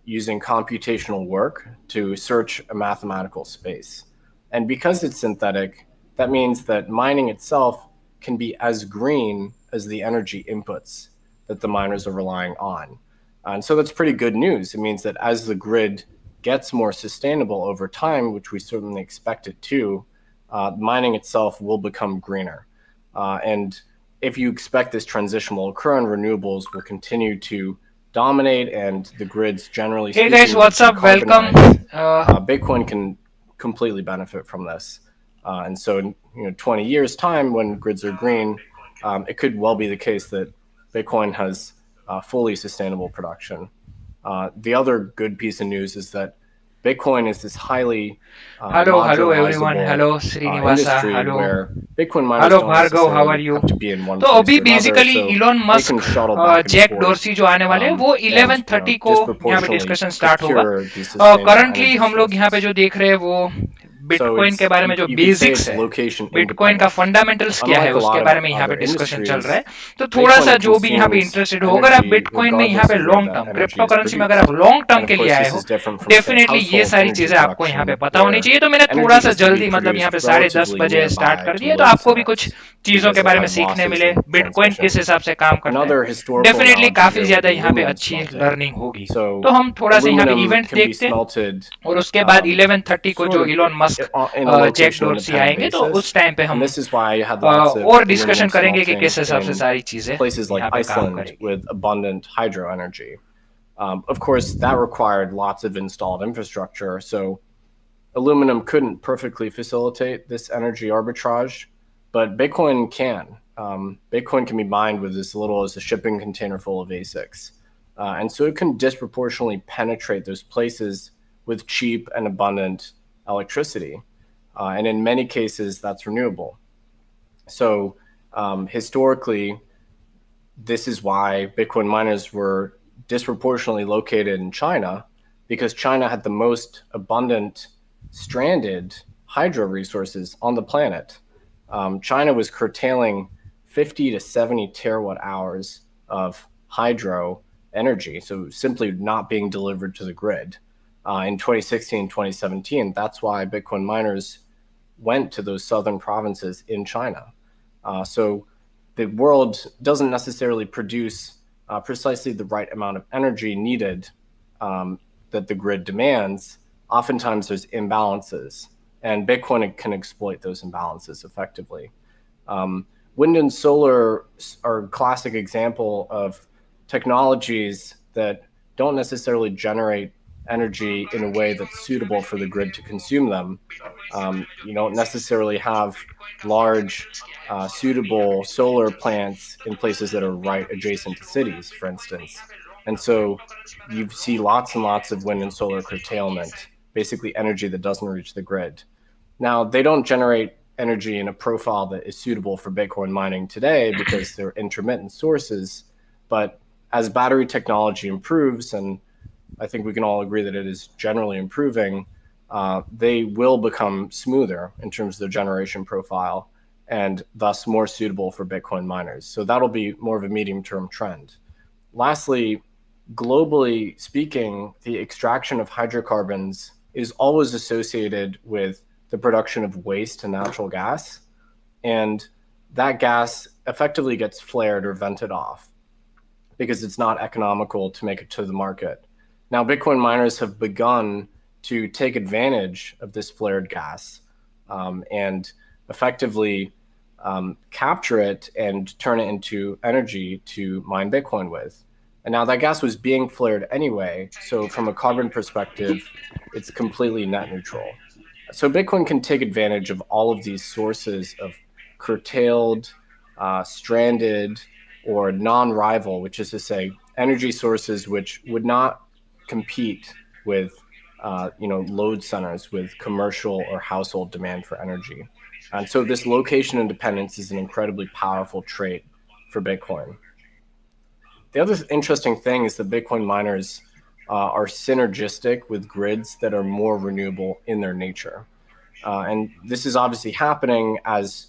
using computational work to search a mathematical space. And because it's synthetic, that means that mining itself can be as green as the energy inputs that the miners are relying on. And so that's pretty good news. It means that as the grid gets more sustainable over time, which we certainly expect it to, mining itself will become greener. And if you expect this transition will occur and renewables will continue to dominate and the grids, generally Hey speaking, guys, will what's up? Welcome. decarbonize, Bitcoin can completely benefit from this. And so in 20 years' time, when grids are green, it could well be the case that Bitcoin has fully sustainable production. The other good piece of news is that Bitcoin is this highly Hello everyone. modularizable Hello Srinivasa. industry Hello. where Bitcoin miners hello don't Bhargav, how are necessarily you? have to be in one तो place अभी or another, basically so Elon they Musk can shuttle back and Jack forth Dorsey जो आने वाले हैं वो and 11:30 को यहाँ पे disproportionately डिस्कशन स्टार्ट होगा. procure these sustainable currently energy हम लोग यहाँ पे sources. जो देख रहे हैं वो So बिटकॉइन के बारे में जो you could say basics it's है, location बिटकॉइन का independent. फंडामेंटल्स क्या है Unlike a उसके lot बारे of में यहाँ पे other डिस्कशन चल रहा है. industries, तो थोड़ा सा Bitcoin जो भी यहाँ पे consumes इंटरेस्टेड हो, अगर आप energy बिटकॉइन में यहाँ regardless पे of where long that term energy crypto is currency में अगर आप produced. Long term And of के लिए courस, आए this हो, is different from, say, definitely ये household सारी energy चीजें आपको यहाँ पे production, पता होनी where चाहिए. तो मैंने थोड़ा energy सा has to be जल्दी मतलब यहाँ produced पे 10:30 relatively बजे स्टार्ट nearby कर to दिया, तो load आपको भी कुछ centers चीजों because के of बारे में high सीखने losses मिले, in बिटकॉइन किस transmission. हिसाब से काम करता है. Another historical डेफिनेटली analogy काफी here would ज्यादा be यहाँ पे aluminum अच्छी smelting. लर्निंग होगी. So तो हम थोड़ा सा यहाँ पे aluminum इवेंट can be देखते हैं smelted और उसके बाद 11:30 को sort जो of Elon Musk in a Jack location Dorsey independent आएंगे तो basis. उस टाइम पे And हम this is why you had lots of और aluminum डिस्कशन करेंगे कि smelting किस हिसाब से in सारी चीजें places like यहाँ पे काम Iceland करेंगी. with abundant hydro energy. Of course, that required lots of installed infrastructure, so aluminum couldn't perfectly facilitate this energy arbitrage, but Bitcoin can. Bitcoin can be mined with as little as a shipping container full of ASICs. And so it can disproportionately penetrate those places with cheap and abundant electricity. And in many cases, that's renewable. So historically, this is why Bitcoin miners were disproportionately located in China, because China had the most abundant stranded hydro resources on the planet. China was curtailing 50 to 70 terawatt hours of hydro energy, so simply not being delivered to the grid. In 2016, 2017, that's why Bitcoin miners went to those southern provinces in China. So the world doesn't necessarily produce precisely the right amount of energy needed that the grid demands. Oftentimes there's imbalances, and Bitcoin can exploit those imbalances effectively. Wind and solar are a classic example of technologies that don't necessarily generate energy in a way that's suitable for the grid to consume them. You don't necessarily have large, suitable solar plants in places that are right adjacent to cities, for instance. And so you see lots and lots of wind and solar curtailment, basically energy that doesn't reach the grid. Now, they don't generate energy in a profile that is suitable for Bitcoin mining today because they're intermittent sources. But as battery technology improves, and I think we can all agree that it is generally improving, they will become smoother in terms of their generation profile and thus more suitable for Bitcoin miners. So that'll be more of a medium-term trend. Lastly, globally speaking, the extraction of hydrocarbons is always associated with the production of waste to natural gas, and that gas effectively gets flared or vented off because it's not economical to make it to the market. Now, Bitcoin miners have begun to take advantage of this flared gas and effectively capture it and turn it into energy to mine Bitcoin with. And now that gas was being flared anyway, so from a carbon perspective, it's completely net neutral. So Bitcoin can take advantage of all of these sources of curtailed, stranded, or non-rival, which is to say, energy sources which would not compete with load centers with commercial or household demand for energy. And so this location independence is an incredibly powerful trait for Bitcoin. The other interesting thing is that Bitcoin miners are synergistic with grids that are more renewable in their nature. And this is obviously happening as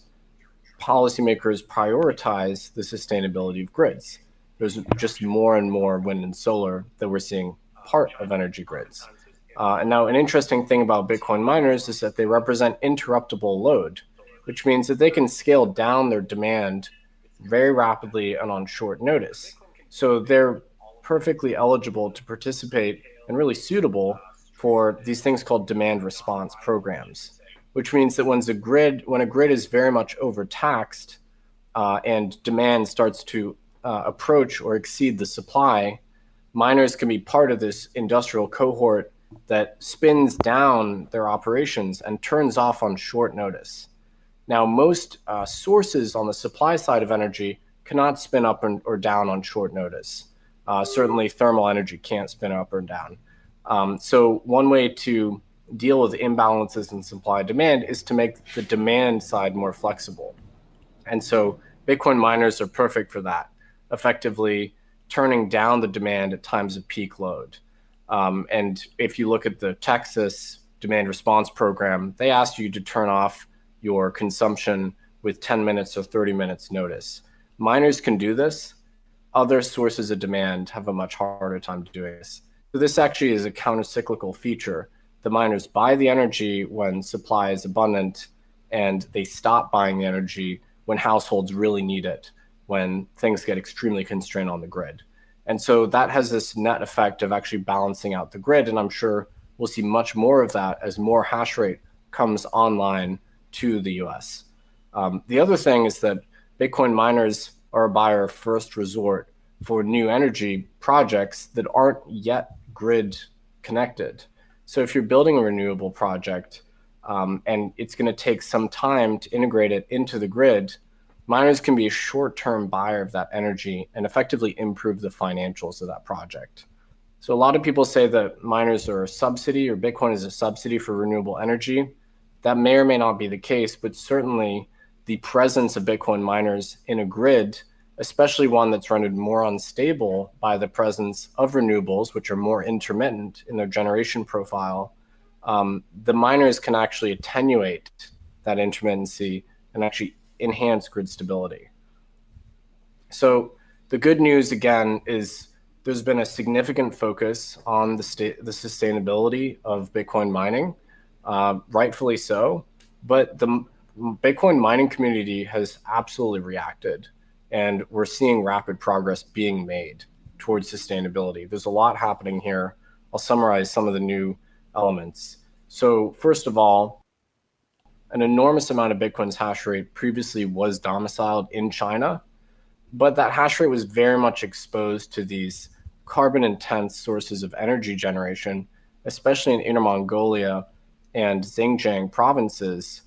policymakers prioritize the sustainability of grids. There's just more and more wind and solar that we're seeing part of energy grids. And now an interesting thing about Bitcoin miners is that they represent interruptible load, which means that they can scale down their demand very rapidly and on short notice. So they're perfectly eligible to participate and really suitable for these things called demand response programs, which means that when a grid is very much overtaxed and demand starts to approach or exceed the supply, miners can be part of this industrial cohort that spins down their operations and turns off on short notice. Now, most sources on the supply side of energy cannot spin up or down on short notice. Certainly, thermal energy can't spin up or down. So one way to deal with imbalances in supply and demand is to make the demand side more flexible. And so Bitcoin miners are perfect for that, effectively turning down the demand at times of peak load. And if you look at the Texas demand response program, they asked you to turn off your consumption with 10 minutes or 30 minutes notice. Miners can do this. Other sources of demand have a much harder time doing this. So this actually is a counter-cyclical feature. The miners buy the energy when supply is abundant, and they stop buying the energy when households really need it, when things get extremely constrained on the grid. And so that has this net effect of actually balancing out the grid. And I'm sure we'll see much more of that as more hash rate comes online to the US. The other thing is that Bitcoin miners are a buyer of first resort for new energy projects that aren't yet grid connected. So if you're building a renewable project and it's going to take some time to integrate it into the grid, miners can be a short-term buyer of that energy and effectively improve the financials of that project. So a lot of people say that miners are a subsidy, or Bitcoin is a subsidy for renewable energy. That may or may not be the case, but certainly the presence of Bitcoin miners in a grid, especially one that's rendered more unstable by the presence of renewables, which are more intermittent in their generation profile, the miners can actually attenuate that intermittency and actually enhance grid stability. So the good news, again, is there's been a significant focus on the sustainability of Bitcoin mining, rightfully so, but the Bitcoin mining community has absolutely reacted, and we're seeing rapid progress being made towards sustainability. There's a lot happening here. I'll summarize some of the new elements. So first of all, an enormous amount of Bitcoin's hash rate previously was domiciled in China, but that hash rate was very much exposed to these carbon-intense sources of energy generation, especially in Inner Mongolia and Xinjiang provinces.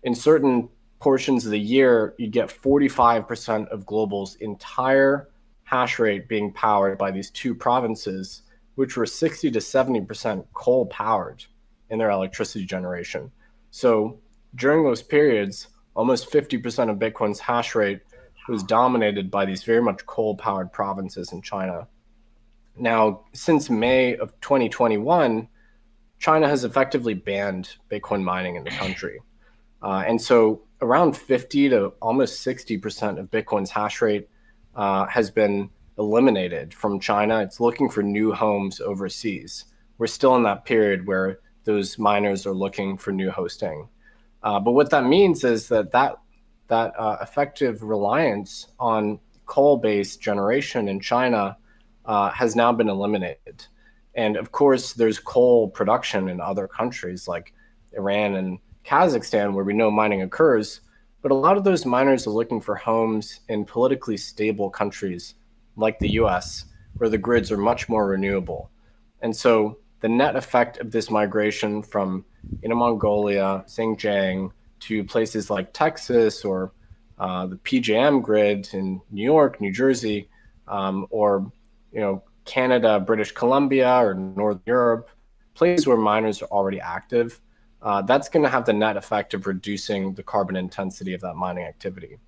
In certain portions of the year, you'd get 45% of global's entire hash rate being powered by these two provinces, which were 60 to 70% coal powered in their electricity generation. So during those periods, almost 50% of Bitcoin's hash rate was dominated by these very much coal-powered provinces in China. Now, since May of 2021, China has effectively banned Bitcoin mining in the country. And so around 50 to almost 60% of Bitcoin's hash rate has been eliminated from China. It's looking for new homes overseas. We're still in that period where those miners are looking for new hosting. But what that means is that effective reliance on coal-based generation in China has now been eliminated. And of course, there's coal production in other countries like Iran and Kazakhstan, where we know mining occurs. But a lot of those miners are looking for homes in politically stable countries like the US, where the grids are much more renewable. And so the net effect of this migration from Inner Mongolia, Xinjiang, to places like Texas or the PJM grid in New York, New Jersey, or Canada, British Columbia, or Northern Europe, places where miners are already active, that's going to have the net effect of reducing the carbon intensity of that mining activity.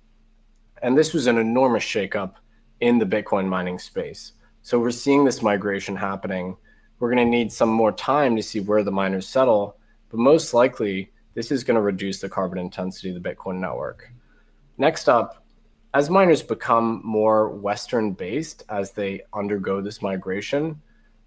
And this was an enormous shakeup in the Bitcoin mining space. So we're seeing this migration happening. We're going to need some more time to see where the miners settle, but most likely this is going to reduce the carbon intensity of the Bitcoin network. Next up, as miners become more Western based, as they undergo this migration,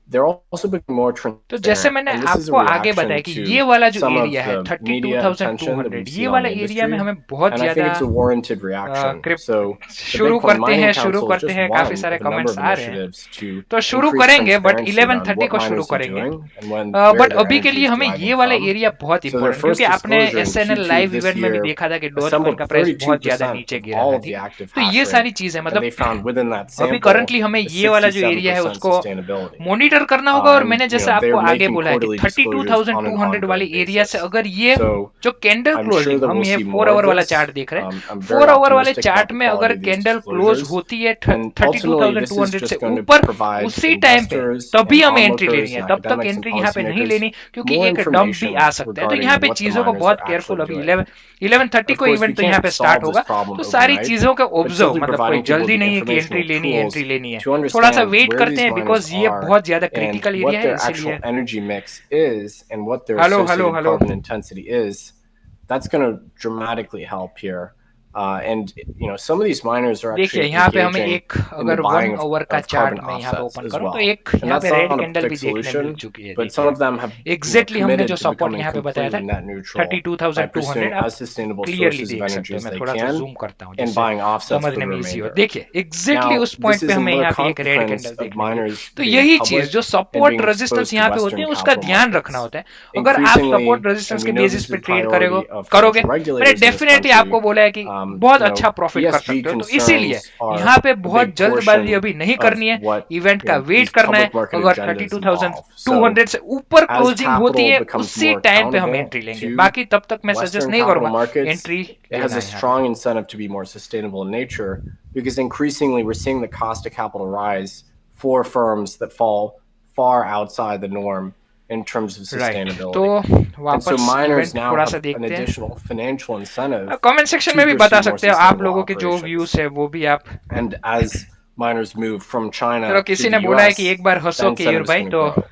they're also becoming more तो जैसे transparent, मैंने and this is a आपको आगे reaction बताया कि to ये वाला जो some of एरिया है the media attention that 32,200, we've ये seen on वाला the एरिया में industry, हमें बहुत and I think ज्यादा it's a warranted reaction. So the शुरू Bitcoin Mining Council is just करते हैं, काफी one सारे of a number comments of आ रहे हैं, initiatives to तो शुरू increase करेंगे, बट transparency around 11:30 what को शुरू miners are करेंगे। doing and where but their अभी के energy लिए is हमें deriving ये वाला from. एरिया बहुत So their इंपॉर्टेंट, क्योंकि first आपने disclosure in SNL Q2 live of this event में भी year देखा था कि डॉज कॉइन assembled का प्राइस बहुत ज्यादा 32% नीचे of गिरा all था, of ठीक the है। active तो hash ये rate, सारी चीज है, and मतलब they found within that अभी sample करंटली हमें a ये वाला जो एरिया है 67% उसको sustainability. मॉनिटर करना होगा, और मैंने And जैसे आपको they're आगे making बोला है कि quarterly disclosures on an 32,200 वाले ongoing एरिया से basis. अगर ये So जो candle I'm sure closing, that हम we'll ये see 4 more of आवर वाला this. चार्ट देख रहे हैं, I'm 4 very आवर वाले optimistic चार्ट about the में अगर quality of these candle close disclosures. होती है And ultimately, this is 32,200 से just going to ऊपर, provide उसी टाइम पे investors तभी and हमें एंट्री लेनी onlookers है, and तब तक academics and एंट्री यहाँ पे नहीं policymakers लेनी, क्योंकि more एक डंप भी आ information सकता है। तो यहाँ regarding पे what the चीजों को miners बहुत are केयरफुल, actually अभी doing. 11:30 Of को course, we इवेंट तो यहाँ can't पे स्टार्ट solve this होगा, problem तो सारी overnight, चीजों का but ऑब्जर्व, simply मतलब कोई providing people जल्दी the नहीं है कि एंट्री informational लेनी है, tools एंट्री लेनी है, to थोड़ा सा understand वेट where करते these हैं, miners बिकॉज ये are बहुत ज्यादा and क्रिटिकल एरिया what है, their इसीलिए। actual energy mix is and what their hello hello associated hello, carbon intensity is. That's going to dramatically help here. And some of these miners are देखिए actually यहाँ पे हमें engaging एक, in the अगर 1 buying our का of chart carbon मैं यहाँ पे offsets ओपन as करूँ, तो well. एक And यहाँ that's पे रेड not a कैंडल भी quick देखने मिल solution, चुकी है, but some देखिए of them have एग्जैक्टली हमने जो committed to सपोर्ट becoming यहाँ पे बताया था completely net neutral by 32,200, pursuing आप as sustainable clearly sources of देख energy सकते हो, as मैं they थोड़ा सा can जूम करता हूँ and जिससे buying offsets for समझने the में इजी हो। remainder. देखिए एग्जैक्टली Now, उस this पॉइंट पे is in हमें little यहाँ पे एक रेड consequence कैंडल of देखने मिली, miners तो being यही चीज public जो and support being resistance exposed to यहाँ पे होती है Western उसका capital ध्यान रखना markets. होता है। अगर आप Increasingly, सपोर्ट रेजिस्टेंस and के we know basis this is पे a ट्रेड priority of करोगे, financial मैंने regulators in this definitely country, आपको बोला है कि बहुत अच्छा प्रॉफिट कर ESG सकते हो, तो इसीलिए concerns are यहाँ पे a बहुत big जल्दबाजी portion अभी नहीं of करनी है, what इवेंट का वेट these करना है। public market अगर agendas involve. 32,200 से ऊपर As क्लोजिंग होती capital है, becomes उसी more टाइम पे हम accountable एंट्री लेंगे, to बाकी तब तक मैं सजेस्ट Western नहीं capital करूंगा markets, एंट्री it has लेना a है यहाँ पे। strong incentive to be more sustainable in nature because increasingly we're seeing the cost of capital rise for firms that fall far outside the norm in terms of right, sustainability. तो And so वापस miners event now थोड़ा सा have an देखते हैं। additional financial incentive comment section to में भी pursue बता more सकते हो आप sustainable लोगों के जो operations. व्यूज है वो भी आप। And as miners move from China चलो to किसी the ने बोला है कि US, एक बार that हंसो केयूर incentive is भाई, going to तो grow.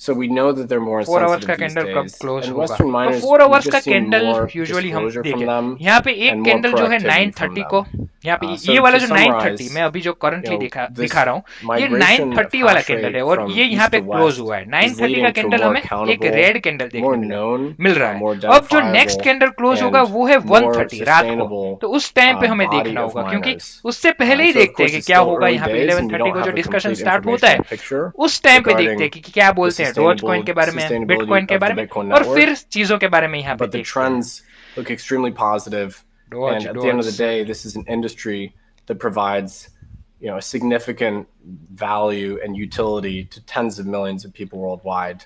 So we know that they're more 4 hours sensitive का these कैंडल कब days. क्लोज And होगा, Western तो miners, 4 we've आवर्स का just seen candle more usually हम disclosure from देखें, them यहाँ पे एक and more कैंडल जो है proactivity from 9:30 को, them. यहाँ पे So ये वाला to जो 9:30 summarize, मैं अभी जो करंटली दिखा this रहा हूँ, ये migration of 9:30 वाला hash कैंडल है rate और from ये यहाँ east पे to क्लोज west हुआ है। is 9:30 का leading to कैंडल more हमें एक accountable, रेड कैंडल more देखने known, मिल रहा है। more अब जो नेक्स्ट identifiable, कैंडल क्लोज होगा and वो है more 1:30 रात को, sustainable तो उस टाइम पे हमें body देखना of होगा, क्योंकि miners. उससे पहले ही So of देखते हैं course कि it's क्या still होगा। early यहाँ पे days and we 11:30 don't को जो have a discussion complete start होता है informational picture उस टाइम पे देखते regarding हैं कि क्या the बोलते हैं डॉज कॉइन के बारे में, sustainability बिटकॉइन के of बारे the में, Bitcoin और फिर network. चीजों के बारे में यहाँ पे But the देखते हैं। trends look extremely positive. Doge And at the end of the doge day, this is an industry that provides, a significant value and utility to tens of millions of people worldwide.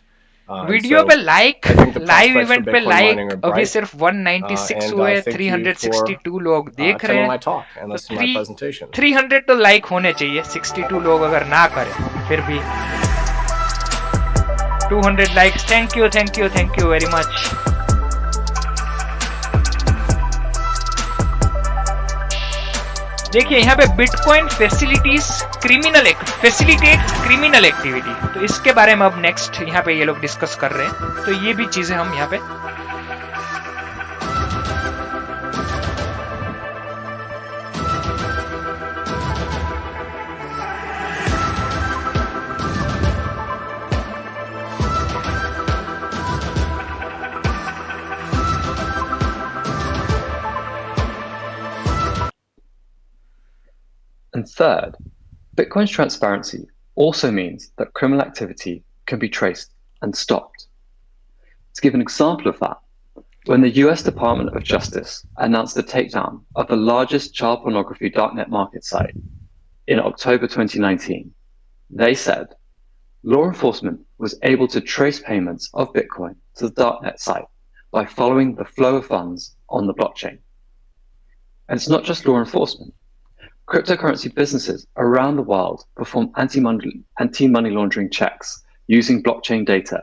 And video so पे like, I think the live prospects for event पे Bitcoin mining like are अभी bright. सिर्फ 196 And हुए, I thank you for 362 लोग देख रहे attending my हैं, talk and तो listening to my presentation. 300 तो लाइक होने चाहिए, 62 लोग अगर ना करें फिर भी 200 likes. Thank you very much. देखिए यहाँ पे बिटकॉइन फैसिलिटेट क्रिमिनल एक्टिविटी, तो इसके बारे में अब नेक्स्ट यहाँ पे ये लोग डिस्कस कर रहे हैं, तो ये भी चीजें हम यहाँ पे And third, Bitcoin's transparency also means that criminal activity can be traced and stopped. To give an example of that, when the US Department of Justice announced the takedown of the largest child pornography darknet market site in October 2019, they said law enforcement was able to trace payments of Bitcoin to the darknet site by following the flow of funds on the blockchain. And it's not just law enforcement. Cryptocurrency businesses around the world perform anti-money laundering checks using blockchain data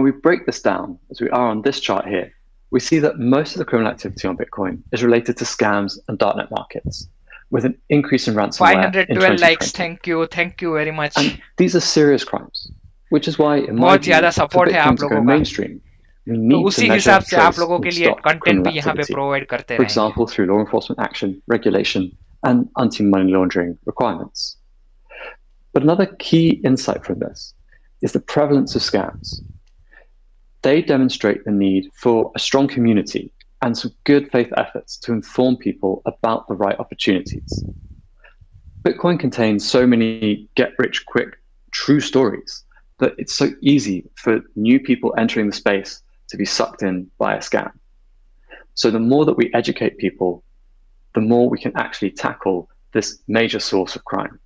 when we break this down, as we are on this chart here, we see that most of the criminal activity on Bitcoin is related to scams and darknet markets, with an increase in ransomware in 512 likes. 2020. Thank you very much. And these are serious crimes, which is why, in my बहुत view, ज्यादा for support है Bitcoin आप to go लोगों का. mainstream, we तो need to उसी measure, हिसाब से आप trace, लोगों के and लिए stop कंटेंट criminal भी यहाँ पे activity. प्रोवाइड करते For रहेंगे. example, through law enforcement action, regulation, and anti-money laundering requirements. But another key insight from this is the prevalence of scams. They demonstrate the need for a strong community and some good faith efforts to inform people about the right opportunities. Bitcoin contains so many get-rich-quick true stories that it's so easy for new people entering the space to be sucked in by a scam. So the more that we educate people, the more we can actually tackle this major source of crime.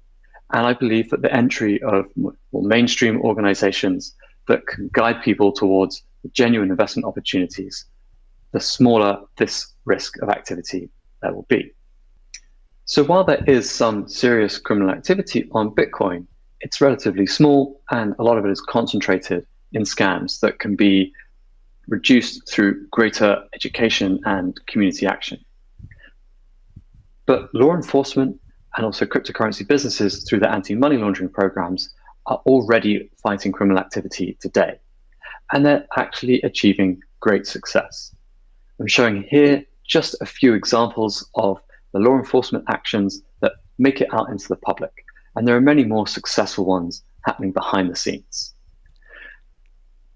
And I believe that the entry of more mainstream organizations that can guide people towards genuine investment opportunities, the smaller this risk of activity there will be. So while there is some serious criminal activity on Bitcoin, it's relatively small and a lot of it is concentrated in scams that can be reduced through greater education and community action. But law enforcement and also cryptocurrency businesses through their anti-money laundering programs are already fighting criminal activity today, and they're actually achieving great success. I'm showing here just a few examples of the law enforcement actions that make it out into the public, and there are many more successful ones happening behind the scenes.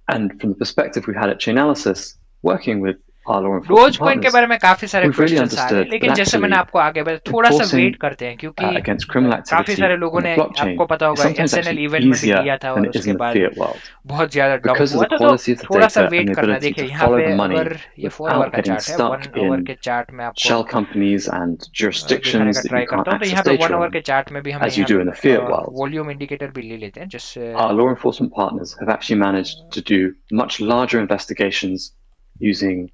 And from the perspective we had at Chainalysis, working with our law enforcement dose coin के partners, बारे में काफी सारे we've really questions आ रहे हैं, understood लेकिन that जैसे मैंने actually आपको आगे बताया थोड़ा सा enforcing वेट करते हैं, क्योंकि against criminal काफी activity सारे लोगों on the ने blockchain आपको पता is होगा sometimes एसएनएल actually इवेंट में भी easier किया था than और it is उसके in the बाद fiat world. बहुत ज्यादा डंप Because of हुआ the था, तो quality of the थोड़ा सा data and वेट the करना। ability देखिए to यहाँ follow पे the money अगर ये 4 आवर without का getting चार्ट है, stuck 1 आवर in के चार्ट में आपको shell companies and दिखाने jurisdictions का that you ट्राई करता can't हूँ। तो access यहाँ पे 1 data आवर on, के चार्ट में भी हमें as you यहाँ do in the fiat world. Volume indicator भी ले लेते हैं, जिससे Our law enforcement partners have actually managed to do much larger investigations using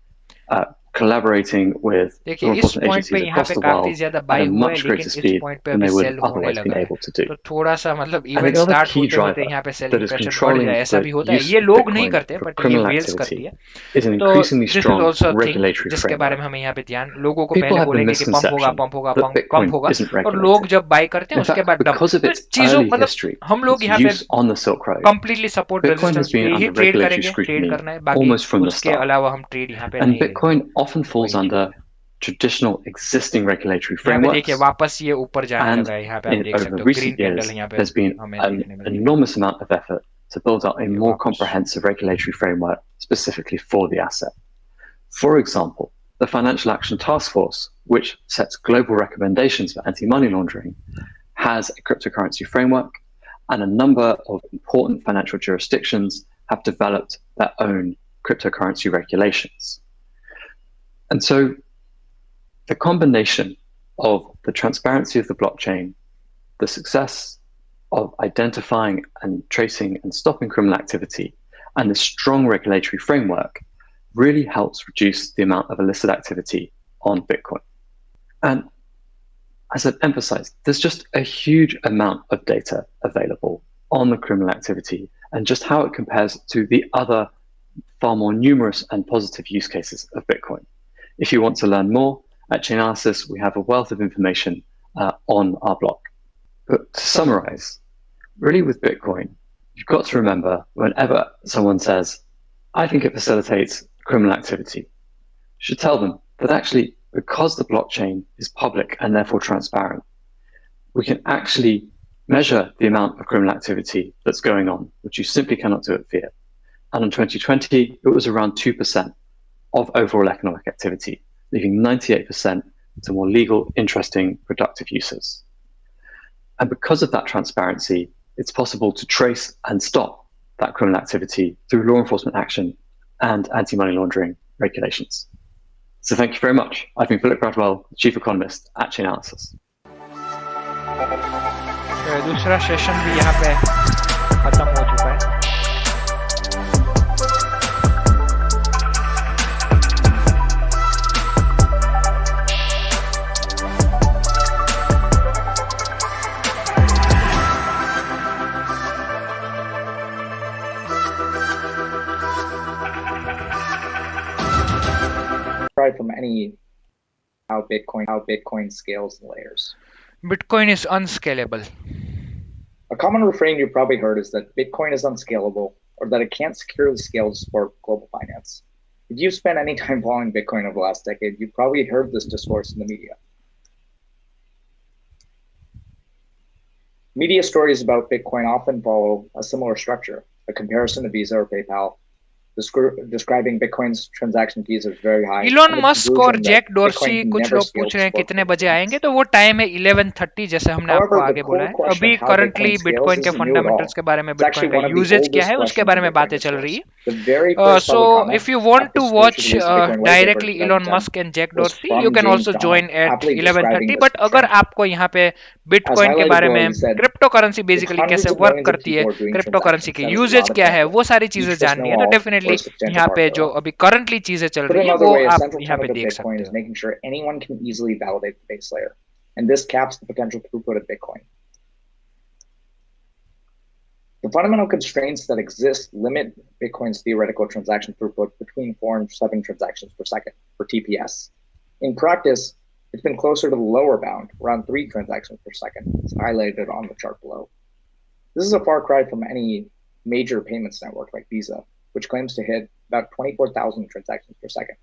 collaborating with देखिए law इस enforcement पॉइंट पे agencies यहाँ across पे the काफी world ज्यादा at बाई a हुआ है, much लेकिन greater इस speed पॉइंट पे than अभी they would सेल have होने otherwise लगा been है। able to do. तो थोड़ा सा मतलब I event think another start key होते होते driver यहाँ पे सेल that is इंप्रेशन बढ़ controlling जाए, ऐसा the भी होता है। use ये of लोग नहीं Bitcoin करते, for बट ये criminal वेल्स करती activity है। is an तो increasingly this is strong also thing regulatory जिसके बारे framework. में हमें यहाँ पे ध्यान, लोगों को People पहले have the बोलेंगे कि पंप होगा, misconception पंप होगा, that पंप Bitcoin होगा, isn't और लोग regulated. जब बाई करते हैं In उसके fact, बाद डंप। because of तो its चीजों early मतलब history, हम लोग its यहाँ पे use on the Silk Road, completely support Bitcoin has resistance पे been he under trade regulatory करेंगे, ट्रेड scrutiny करना है, बाकी almost from the उसके start. अलावा हम ट्रेड यहाँ पे And नहीं Bitcoin often falls वही चीज under है। traditional existing regulatory यहाँ पे देखिए frameworks. वापस ये ऊपर जाने And लगा है, यहाँ पे आप देख over सकते हो ग्रीन recent कैंडल years, यहाँ पे there's been हमें an देखने मिल रही है। enormous amount of effort to build up a ये more वापस comprehensive regulatory framework specifically for the asset. For example, the Financial Action Task Force, which sets global recommendations for anti-money laundering, has a cryptocurrency framework, and a number of important financial jurisdictions have developed their own cryptocurrency regulations. And so the combination of the transparency of the blockchain, the success of identifying and tracing and stopping criminal activity, and the strong regulatory framework really helps reduce the amount of illicit activity on Bitcoin. And as I've emphasized, there's just a huge amount of data available on the criminal activity and just how it compares to the other far more numerous and positive use cases of Bitcoin. If you want to learn more, at Chainalysis, we have a wealth of information on our blog. But to summarize, really with Bitcoin, you've got to remember whenever someone says, I think it facilitates criminal activity, you should tell them that actually, because the blockchain is public and therefore transparent, we can actually measure the amount of criminal activity that's going on, which you simply cannot do at fiat. And in 2020, it was around 2% of overall economic activity, leaving 98% to more legal, interesting, productive uses. And because of that transparency, it's possible to trace and stop that criminal activity through law enforcement action and anti-money laundering regulations. So thank you very much. I've been Philip Bradwell, Chief Economist at Chainalysis. दूसरा session भी यहाँ पे खत्म हो चुका है। From any how Bitcoin scales and layers. Bitcoin is unscalable. A common refrain you've probably heard is that Bitcoin is unscalable or that it can't securely scale to support global finance. If you've spent any time following Bitcoin over the last decade, you've probably heard this discourse in the media. Media stories about Bitcoin often follow a similar structure, a comparison to Visa or PayPal, describing Bitcoin's transaction fees as very high. Elon and the Musk और conclusion that Jack Bitcoin Dorsey can कुछ never लोग scale पूछ to रहे हैं support कितने global बजे आएंगे, payments. तो वो टाइम है 11:30 जैसे हमने आपको However, the आगे core बोला है. question अभी of how currently Bitcoin bitcoin scales के isn't new at fundamentals all. के बारे में, It's बिटकॉइन actually का one of the यूजेज क्या oldest है उसके questions बारे में Bitcoin बातें चल रही discourse. है. The very first So public comment if you want after to Satoshi watch released the Bitcoin white paper directly in Elon 2010 Musk and Jack was Dorsey, you from can James also join Donald, at aptly describing 11:30. this but अगर constraint. आपको यहाँ पे As Bitcoin के highlighted बारे below, में, he said, crypto currency with basically hundreds कैसे of work millions of करती है, people doing crypto currency transactions, के that is a usages lot of क्या है, data. वो सारी Each चीजें with जाननी no है, तो all or definitely a substantial यहाँ part पे जो thereof. अभी करंटली चीजें चल Put रही है another वो way, a आप central यहाँ पे tenet of देख Bitcoin सकते is हो. making sure anyone can easily validate the base layer, and this caps the potential throughput of Bitcoin. The fundamental constraints that exist limit Bitcoin's theoretical transaction throughput between 4 and 7 transactions per second, or TPS. In practice, it's been closer to the lower bound, around 3 transactions per second, as highlighted on the chart below. This is a far cry from any major payments network like Visa, which claims to hit about 24,000 transactions per second.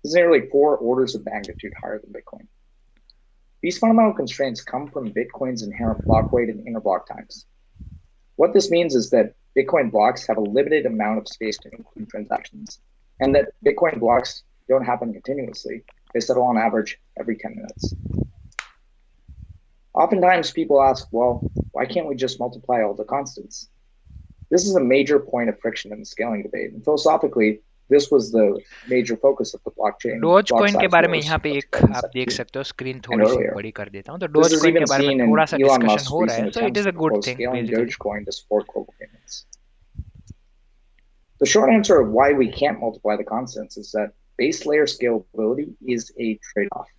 This is nearly 4 orders of magnitude higher than Bitcoin. These fundamental constraints come from Bitcoin's inherent block weight and interblock times. What this means is that Bitcoin blocks have a limited amount of space to include transactions, and that Bitcoin blocks don't happen continuously. They settle on average every 10 minutes. Oftentimes people ask, well, why can't we just multiply all the constants? This is a major point of friction in the scaling debate, and philosophically, this was the major focus of the blockchain dose block coin के size बारे में wars यहाँ पे of एक आप देख 2017 सकते हो, स्क्रीन and थोड़ी सी earlier. बड़ी कर देता हूँ, तो This डोज is कॉइन के even बारे में seen in थोड़ा सा Elon डिस्कशन Musk's हो रहा है, recent so it attempts is to a good propose thing scaling basically. Dogecoin to support global payments. The short answer of why we can't multiply the constants is that base layer scalability is a trade-off.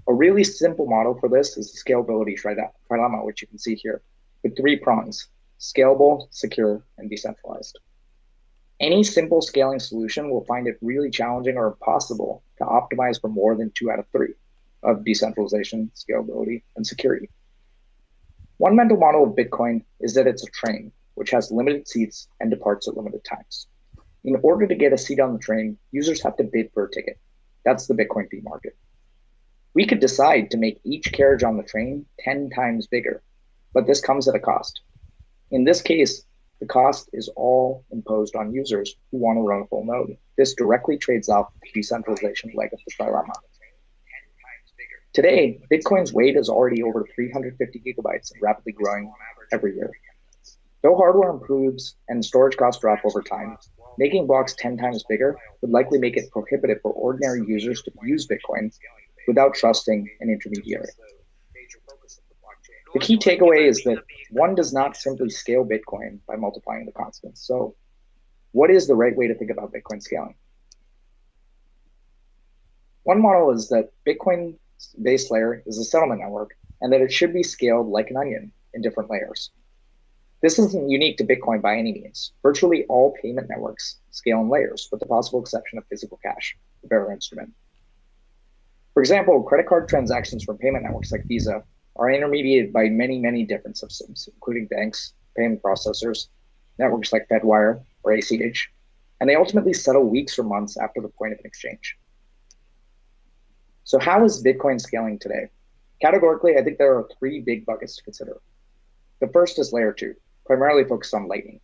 A really simple model for this is the scalability trilemma, which you can see here, with 3 prongs: scalable, secure, and decentralized. Any simple scaling solution will find it really challenging or impossible to optimize for more than 2 out of 3 of decentralization, scalability, and security. One mental model of Bitcoin is that it's a train, which has limited seats and departs at limited times. In order to get a seat on the train, users have to bid for a ticket. That's the Bitcoin fee market. We could decide to make each carriage on the train 10 times bigger, but this comes at a cost. In this case, the cost is all imposed on users who want to run a full node. This directly trades off the decentralization leg of the trilemma. Today, Bitcoin's weight is already over 350 gigabytes and rapidly growing every year. Though hardware improves and storage costs drop over time, making blocks 10 times bigger would likely make it prohibitive for ordinary users to use Bitcoin without trusting an intermediary. The key takeaway is that one does not simply scale Bitcoin by multiplying the constants. So what is the right way to think about Bitcoin scaling? One model is that Bitcoin's base layer is a settlement network and that it should be scaled like an onion in different layers. This isn't unique to Bitcoin by any means. Virtually all payment networks scale in layers, with the possible exception of physical cash, the bearer instrument. For example, credit card transactions from payment networks like Visa are intermediated by many, many different systems, including banks, payment processors, networks like Fedwire or ACH, and they ultimately settle weeks or months after the point of an exchange. So how is Bitcoin scaling today? Categorically, I think there are 3 big buckets to consider. The first is layer 2, primarily focused on Lightning.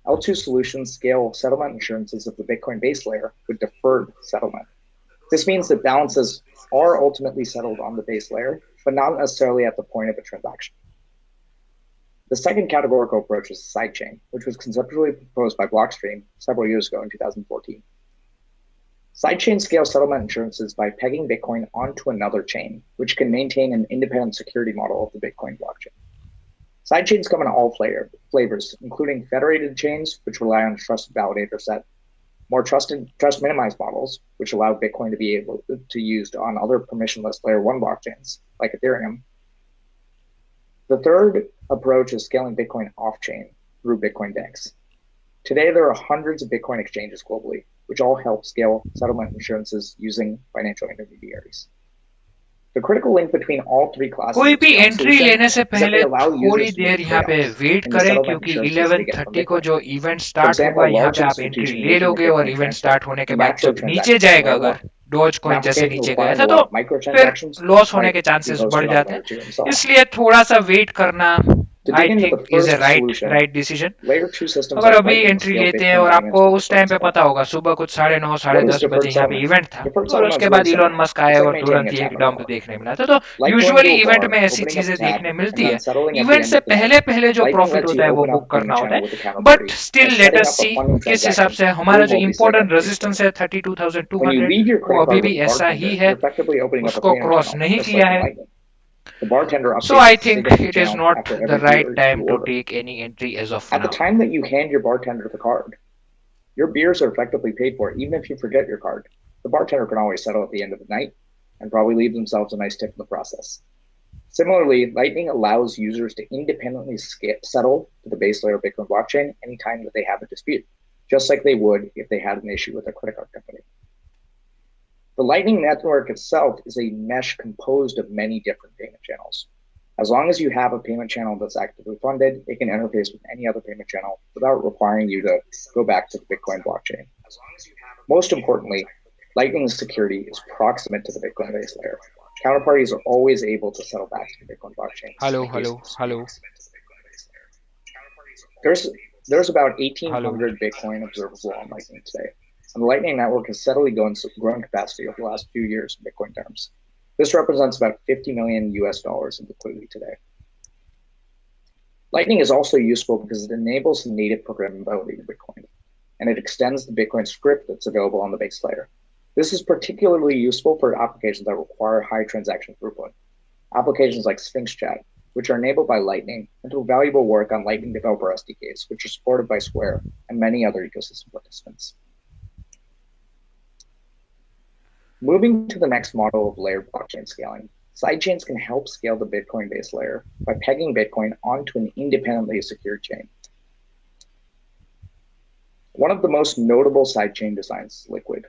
L2 solutions scale settlement assurances of the Bitcoin base layer with deferred settlement. This means that balances are ultimately settled on the base layer, but not necessarily at the point of a transaction. The second categorical approach is sidechain, which was conceptually proposed by Blockstream several years ago in 2014. Sidechain scale settlement assurances by pegging Bitcoin onto another chain, which can maintain an independent security model of the Bitcoin blockchain. Sidechains come in all flavors, including federated chains, which rely on a trusted validator set, more trust minimized models, which allow Bitcoin to be able to used on other permissionless layer 1 blockchains, like Ethereum. The third approach is scaling Bitcoin off-chain through Bitcoin banks. Today, there are hundreds of Bitcoin exchanges globally, which all help scale settlement assurances using financial intermediaries. The critical link between all 3 classes कोई of भी scaling entry solution लेने से is that पहले they allow थोड़ी users to there make यहाँ पे trade-offs wait in the करें, settlement क्योंकि assurances they get from 11:30 को Bitcoin. जो इवेंट For स्टार्ट होगा, example, यहाँ large पे आप एंट्री institutions ले looking at लोगे और Bitcoin इवेंट transfer स्टार्ट होने के can बाद naturally जब transact नीचे on जाएगा, layer अगर 1. डोज An कॉइन जैसे application नीचे गया requiring था, a तो lot of फिर microtransactions लॉस होने might के be चांसेस बढ़ hosted on जाते layer 2 हैं. themselves. इसलिए थोड़ा सा वेट करना To I dig into the think is a first right solution, right decision. layer 2 systems अगर like अभी Lightning एंट्री scale लेते हैं Bitcoin और payments आपको to the उस टाइम पे perfect पता spot. होगा सुबह कुछ 9:30 What is 10:30 बजे deferred यहाँ पे settlement? इवेंट था, Deferred और settlement उसके is बाद very इलोन simple. मस्क आए It's like और maintaining तुरंत a ही tab एक in a डंप bar. देखने मिला था। तो Like going usually to a event bar, में ऐसी opening up a चीजें tab, देखने and मिलती then है। settling at the event end से of the night. पहले पहले जो Lightning प्रॉफिट lets you होता है वो open बुक up करना payment होता channel है। with a but counterparty still by let setting us up a see funding किस हिसाब transaction से through हमारा जो multi-sig इम्पोर्टेंट authentication. रेजिस्टेंस है When you 32,200 leave your वो credit अभी card with भी the ऐसा ही bartender, है, you're effectively opening up a उसको payment क्रॉस channel, नहीं just किया like in है। Lightning. The bartender So updates I the think signature it is channel not after the every right beer time you to order. take any entry as of At the now. time that you hand your bartender the card, your beers are effectively paid for, even if you forget your card. The bartender can always settle at the end of the night and probably leave themselves a nice tip in the process. Similarly, Lightning allows users to independently settle to the base layer of Bitcoin blockchain anytime that they have a dispute, just like they would if they had an issue with a credit card company. The Lightning network itself is a mesh composed of many different payment channels. As long as you have a payment channel that's actively funded, it can interface with any other payment channel without requiring you to go back to the Bitcoin blockchain. Most importantly, Lightning's security is proximate to the Bitcoin base layer. Counterparties are always able to settle back to the Bitcoin blockchain. Hello. There's about Hello. 1,800 Bitcoin observable on Lightning today, and the Lightning network has steadily grown capacity over the last few years in Bitcoin terms. This represents about 50 million US dollars in liquidity today. Lightning is also useful because it enables the native programmability of Bitcoin, and it extends the Bitcoin script that's available on the base layer. This is particularly useful for applications that require high transaction throughput. Applications like Sphinx Chat, which are enabled by Lightning, and do valuable work on Lightning developer SDKs, which are supported by Square and many other ecosystem participants. Moving to the next model of layered blockchain scaling, sidechains can help scale the Bitcoin base layer by pegging Bitcoin onto an independently secured chain. One of the most notable sidechain designs is Liquid.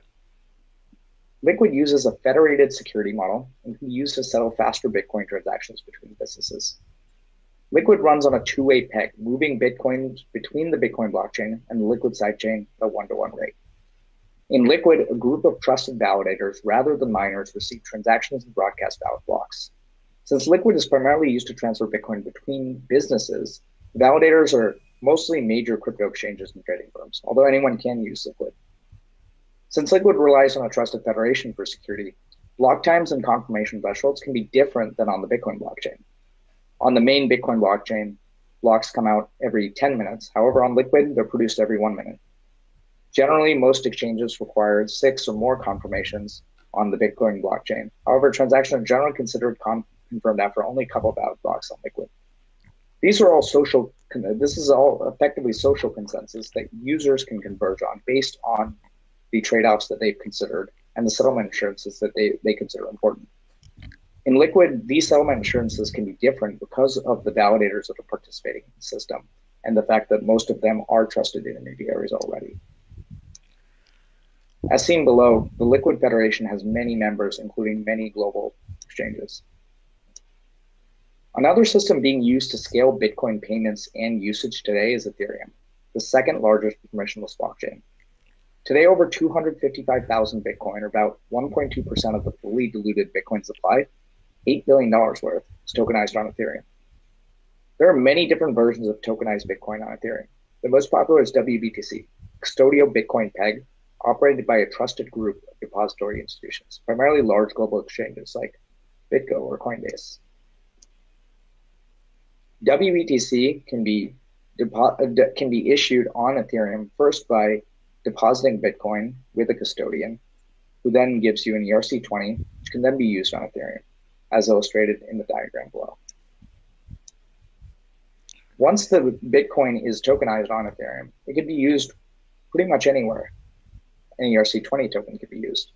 Liquid uses a federated security model and can be used to settle faster Bitcoin transactions between businesses. Liquid runs on a two-way peg, moving Bitcoin between the Bitcoin blockchain and the Liquid sidechain at a one-to-one rate. In Liquid, a group of trusted validators rather than miners receive transactions and broadcast valid blocks. Since Liquid is primarily used to transfer Bitcoin between businesses, validators are mostly major crypto exchanges and trading firms, although anyone can use Liquid. Since Liquid relies on a trusted federation for security, block times and confirmation thresholds can be different than on the Bitcoin blockchain. On the main Bitcoin blockchain, blocks come out every 10 minutes. However, on Liquid, they're produced every 1 minute. Generally, most exchanges require 6 or more confirmations on the Bitcoin blockchain. However, transactions are generally considered confirmed after only a couple of valid blocks on Liquid. This is all effectively social consensus that users can converge on based on the trade-offs that they've considered and the settlement assurances that they consider important. In Liquid, these settlement assurances can be different because of the validators that are participating in the system and the fact that most of them are trusted intermediaries already. As seen below, the Liquid Federation has many members, including many global exchanges. Another system being used to scale Bitcoin payments and usage today is Ethereum, the second largest permissionless blockchain. Today, over 255,000 Bitcoin, or about 1.2% of the fully diluted Bitcoin supply, $8 billion worth, is tokenized on Ethereum. There are many different versions of tokenized Bitcoin on Ethereum. The most popular is WBTC, custodial Bitcoin peg, operated by a trusted group of depository institutions, primarily large global exchanges like BitGo or Coinbase. WBTC can be issued on Ethereum first by depositing Bitcoin with a custodian, who then gives you an ERC20, which can then be used on Ethereum, as illustrated in the diagram below. Once the Bitcoin is tokenized on Ethereum, it can be used pretty much anywhere. An ERC20 token can be used.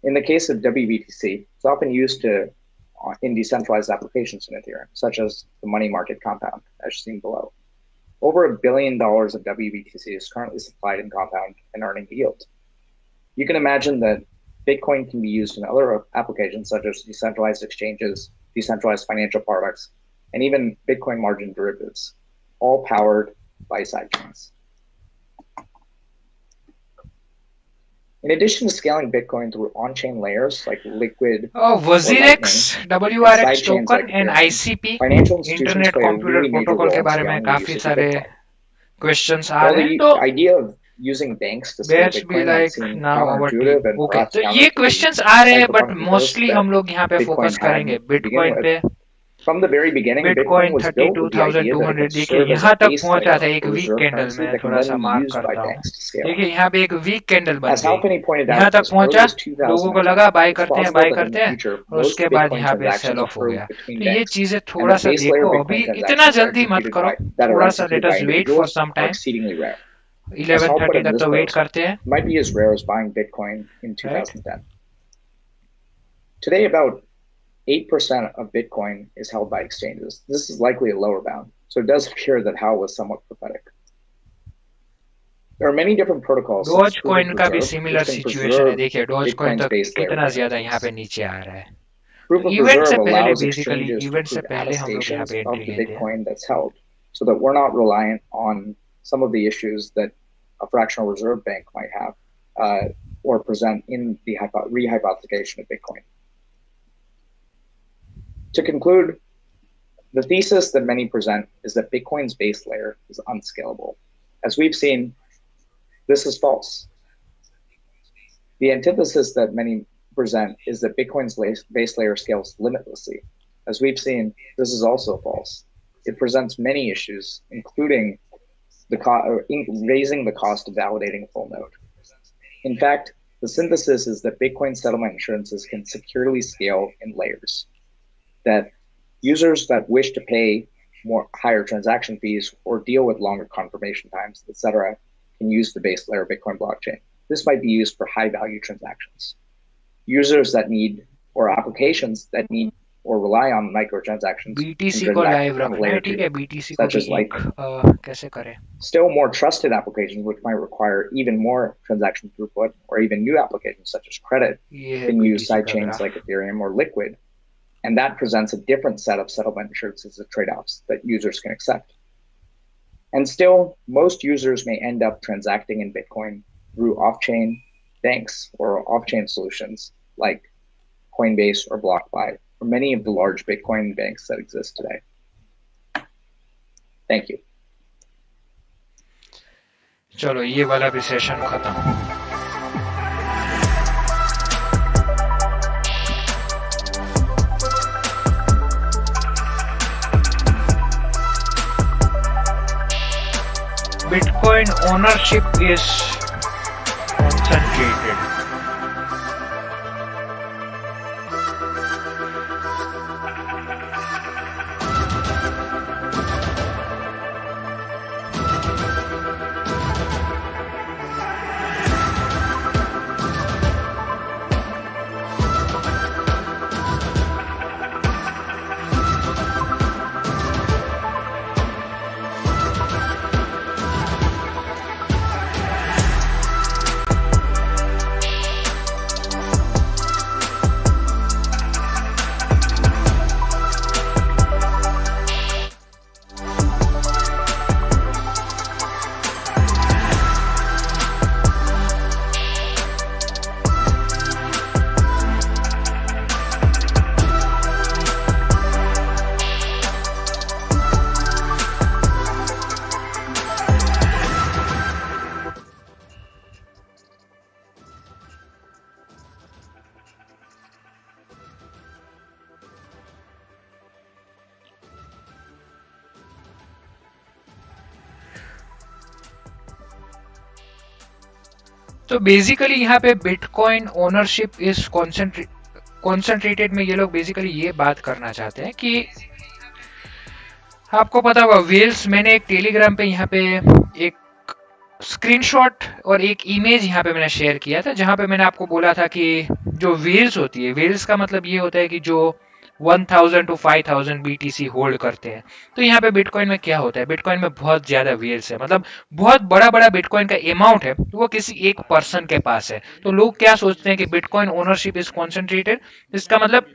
In the case of WBTC, it's often used in decentralized applications in Ethereum, such as the money market compound, as seen below. Over $1 billion of WBTC is currently supplied in compound and earning yield. You can imagine that Bitcoin can be used in other applications such as decentralized exchanges, decentralized financial products, and even Bitcoin margin derivatives, all powered by sidechains. In addition to scaling Bitcoin through on-chain layers like Liquid WZIRX, and WRX sidechains like token and Ethereum, ICP financial institutions internet play a computer really major protocol role के in बारे में scaling the काफी usage of सारे Bitcoin. Questions आ While रहे हैं the तो idea of using banks to scale let's be Bitcoin might like seem now our team. counterintuitive and Okay, perhaps तो counter ये to the क्वेश्चंस आ रहे हैं but cypherpunk ethos mostly हम that लोग यहाँ पे Bitcoin फोकस had करेंगे to begin bitcoin with. पे. From the very beginning, bitcoin Bitcoin was built with the idea that it 32,200 could देखिए serve as यहाँ a तक base पहुंचा layer था एक for week reserve candle currency में that can थोड़ा then सा be मार्क used by करता हूँ. banks to scale. देखिए यहाँ पे एक वीक कैंडल बन As Halfpenny गई, pointed यहाँ out, तक as पहुंचा, early as लोगों को 2010, लगा बाय it's करते हैं possible बाय that in करते the हैं future, और most उसके बाद Bitcoin यहाँ पे सेल transactions ऑफ हो occur गया. between तो ये banks, चीजें and थोड़ा that सा base layer देखो, अभी Bitcoin इतना transactions जल्दी मत करो, that are थोड़ा सा executed let by us wait for individuals some are time. exceedingly rare. As Hal put 11:30 it in तक this तो वेट post, करते हैं, might be as rare as buying Bitcoin in right. 2010. Today, about 8% of Bitcoin is held by exchanges. This is likely a lower bound, so it does appear that Hal was somewhat prophetic. There are many different protocols such as Doge Proof coin of का भी Reserve, similar which can situation है. preserve देखिए Doge coin Bitcoin's तक base layer कितना ज्यादा यहाँ पे advantages. नीचे आ रहा है. Proof तो of इवेंट से Reserve पहले allows basically exchanges to event से prove पहले हम लोग यहाँ attestations पे of एंट्री the लेते हैं. Bitcoin that's held, so that we're not reliant on some of the issues that a fractional reserve bank might have or present in the rehypothecation of Bitcoin. To conclude, the thesis that many present is that Bitcoin's base layer is unscalable. As we've seen, this is false. The antithesis that many present is that Bitcoin's base layer scales limitlessly. As we've seen, this is also false. It presents many issues, including raising the cost of validating a full node. In fact, the synthesis is that Bitcoin settlement assurances can securely scale in layers, that users that wish to pay higher transaction fees or deal with longer confirmation times, etc., can use the base layer Bitcoin blockchain. This might be used for high-value transactions. Users that need, or applications that need or rely on microtransactions BTC can को transact live on a रखना है, layer ठीक 2, है. BTC को such भी as एक Lightning. कैसे करें. Still, more trusted applications, which might require even more transaction throughput, or even new applications such as credit, ये है can use बीटीसी का sidechains graph. like Ethereum or Liquid. And that presents a different set of settlement assurances and trade-offs that users can accept. And still, most users may end up transacting in Bitcoin through off-chain banks or off-chain solutions like Coinbase or BlockFi, or many of the large Bitcoin banks that exist today. Thank you. चलो ये वाला भी session खत्म. Bitcoin ownership is concentrated. तो basically यहाँ पे bitcoin ownership is concentrated में ये लोग बेसिकली ये बात करना चाहते हैं कि आपको पता होगा वेल्स, मैंने एक टेलीग्राम पे यहाँ पे एक स्क्रीनशॉट और एक इमेज यहाँ पे मैंने शेयर किया था, जहाँ पे मैंने आपको बोला था कि जो वेल्स होती है, वेल्स का मतलब ये होता है कि जो 1000 to 5000 BTC होल्ड करते हैं. तो यहाँ पे बिटकॉइन में क्या होता है, बिटकॉइन में बहुत ज्यादा वेल्स है, मतलब बहुत बड़ा बड़ा बिटकॉइन का अमाउंट है, वो किसी एक पर्सन के पास है. तो लोग क्या सोचते हैं कि बिटकॉइन ओनरशिप इज कॉन्सेंट्रेटेड, इसका मतलब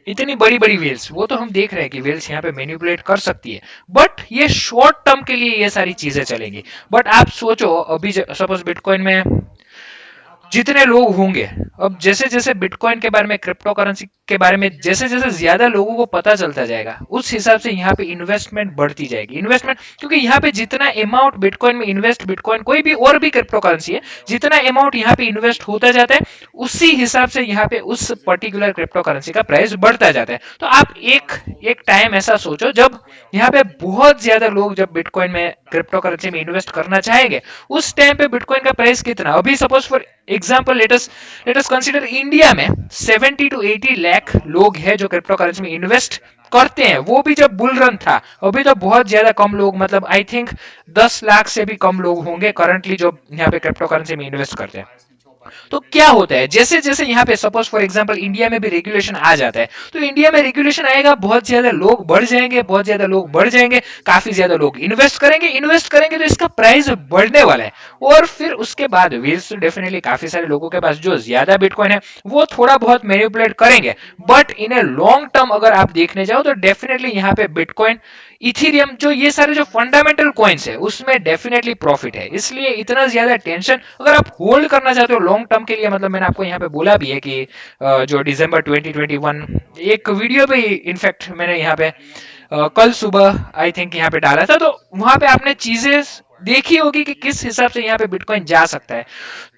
इतनी बड़ी बड़ी वेल्स, वो तो हम देख रहे हैं कि वेल्स यहाँ पे मैनिपुलेट कर सकती है, बट ये शॉर्ट टर्म के लिए ये सारी चीजें चलेंगी. बट आप सोचो अभी सपोज बिटकॉइन में जितने लोग होंगे, अब जैसे जैसे बिटकॉइन के बारे में, क्रिप्टो करेंसी के बारे में जैसे जैसे ज्यादा लोगों को पता चलता जाएगा, उस हिसाब से यहाँ पे इन्वेस्टमेंट बढ़ती जाएगी। इन्वेस्टमेंट, क्योंकि यहाँ पे जितना अमाउंट बिटकॉइन में इन्वेस्ट, बिटकॉइन कोई भी और भी क्रिप्टो करेंसी है, जितना अमाउंट यहाँ पे इन्वेस्ट होता जाता है, उसी हिसाब से यहाँ पे उस पर्टिकुलर क्रिप्टो करेंसी का प्राइस बढ़ता जाता है। तो आप एक एक टाइम ऐसा सोचो जब यहाँ पे बहुत ज्यादा लोग जब बिटकॉइन में, क्रिप्टो करेंसी में इन्वेस्ट करना चाहेंगे, उस टाइम पे बिटकॉइन का प्राइस कितना, अभी suppose for example let us consider India में 70 to 80 लाख लोग हैं जो क्रिप्टो करेंसी में इन्वेस्ट करते हैं, वो भी जब बुल रन था। अभी तो बहुत ज्यादा कम लोग, मतलब आई थिंक 10 लाख से भी कम लोग होंगे करंटली जो यहाँ पे क्रिप्टो करेंसी में इन्वेस्ट करते हैं। तो क्या होता है, जैसे जैसे यहाँ पे सपोज फॉर एग्जांपल इंडिया में भी रेगुलेशन आ जाता है, तो इंडिया में रेगुलेशन आएगा, बहुत ज्यादा लोग बढ़ जाएंगे, बहुत ज्यादा लोग बढ़ जाएंगे, काफी ज्यादा लोग इन्वेस्ट करेंगे तो इसका प्राइस बढ़ने वाला है। और फिर उसके बाद व्हील्स, डेफिनेटली काफी सारे लोगों के पास जो ज्यादा बिटकॉइन है वो थोड़ा बहुत मैनिपुलेट करेंगे, but in a long term अगर आप देखने जाओ तो डेफिनेटली यहाँ पे बिटकॉइन, इथेरियम, जो ये सारे जो फंडामेंटल कॉइन्स है उसमें डेफिनेटली प्रॉफिट है। इसलिए इतना ज्यादा टेंशन, अगर आप होल्ड करना चाहते हो लॉन्ग टर्म के लिए, मतलब मैंने आपको यहाँ पे बोला भी है कि जो दिसंबर 2021 एक वीडियो पे इनफैक्ट मैंने यहाँ पे कल सुबह आई थिंक यहाँ पे डाला था, तो वहां पे आपने चीजें देखी होगी कि किस हिसाब से यहाँ पे बिटकॉइन जा सकता है।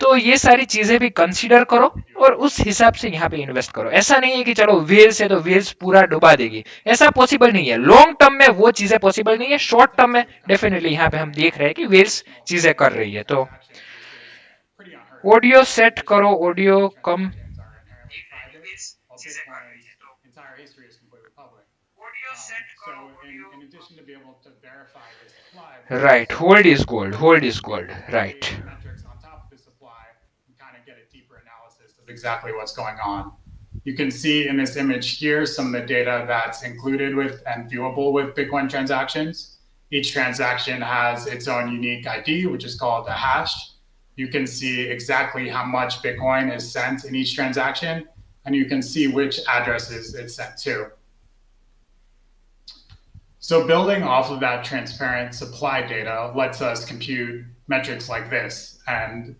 तो ये सारी चीजें भी कंसीडर करो और उस हिसाब से यहाँ पे इन्वेस्ट करो। ऐसा नहीं है कि चलो व्हील्स है तो व्हील्स पूरा डुबा देगी, ऐसा पॉसिबल नहीं है। लॉन्ग टर्म में वो चीजें पॉसिबल नहीं है, शॉर्ट टर्म में डेफिनेटली यहाँ पे हम देख रहे हैं कि व्हील्स चीजें कर रही है। तो ऑडियो सेट करो, audio come, right, hold is gold, hold is gold, right. Exactly what's going on. You can see in this image here some of the data that's included with and viewable with Bitcoin transactions. Each transaction has its own unique ID, which is called a hash. You can see exactly how much Bitcoin is sent in each transaction, and you can see which addresses it's sent to. So building off of that transparent supply data lets us compute metrics like this. And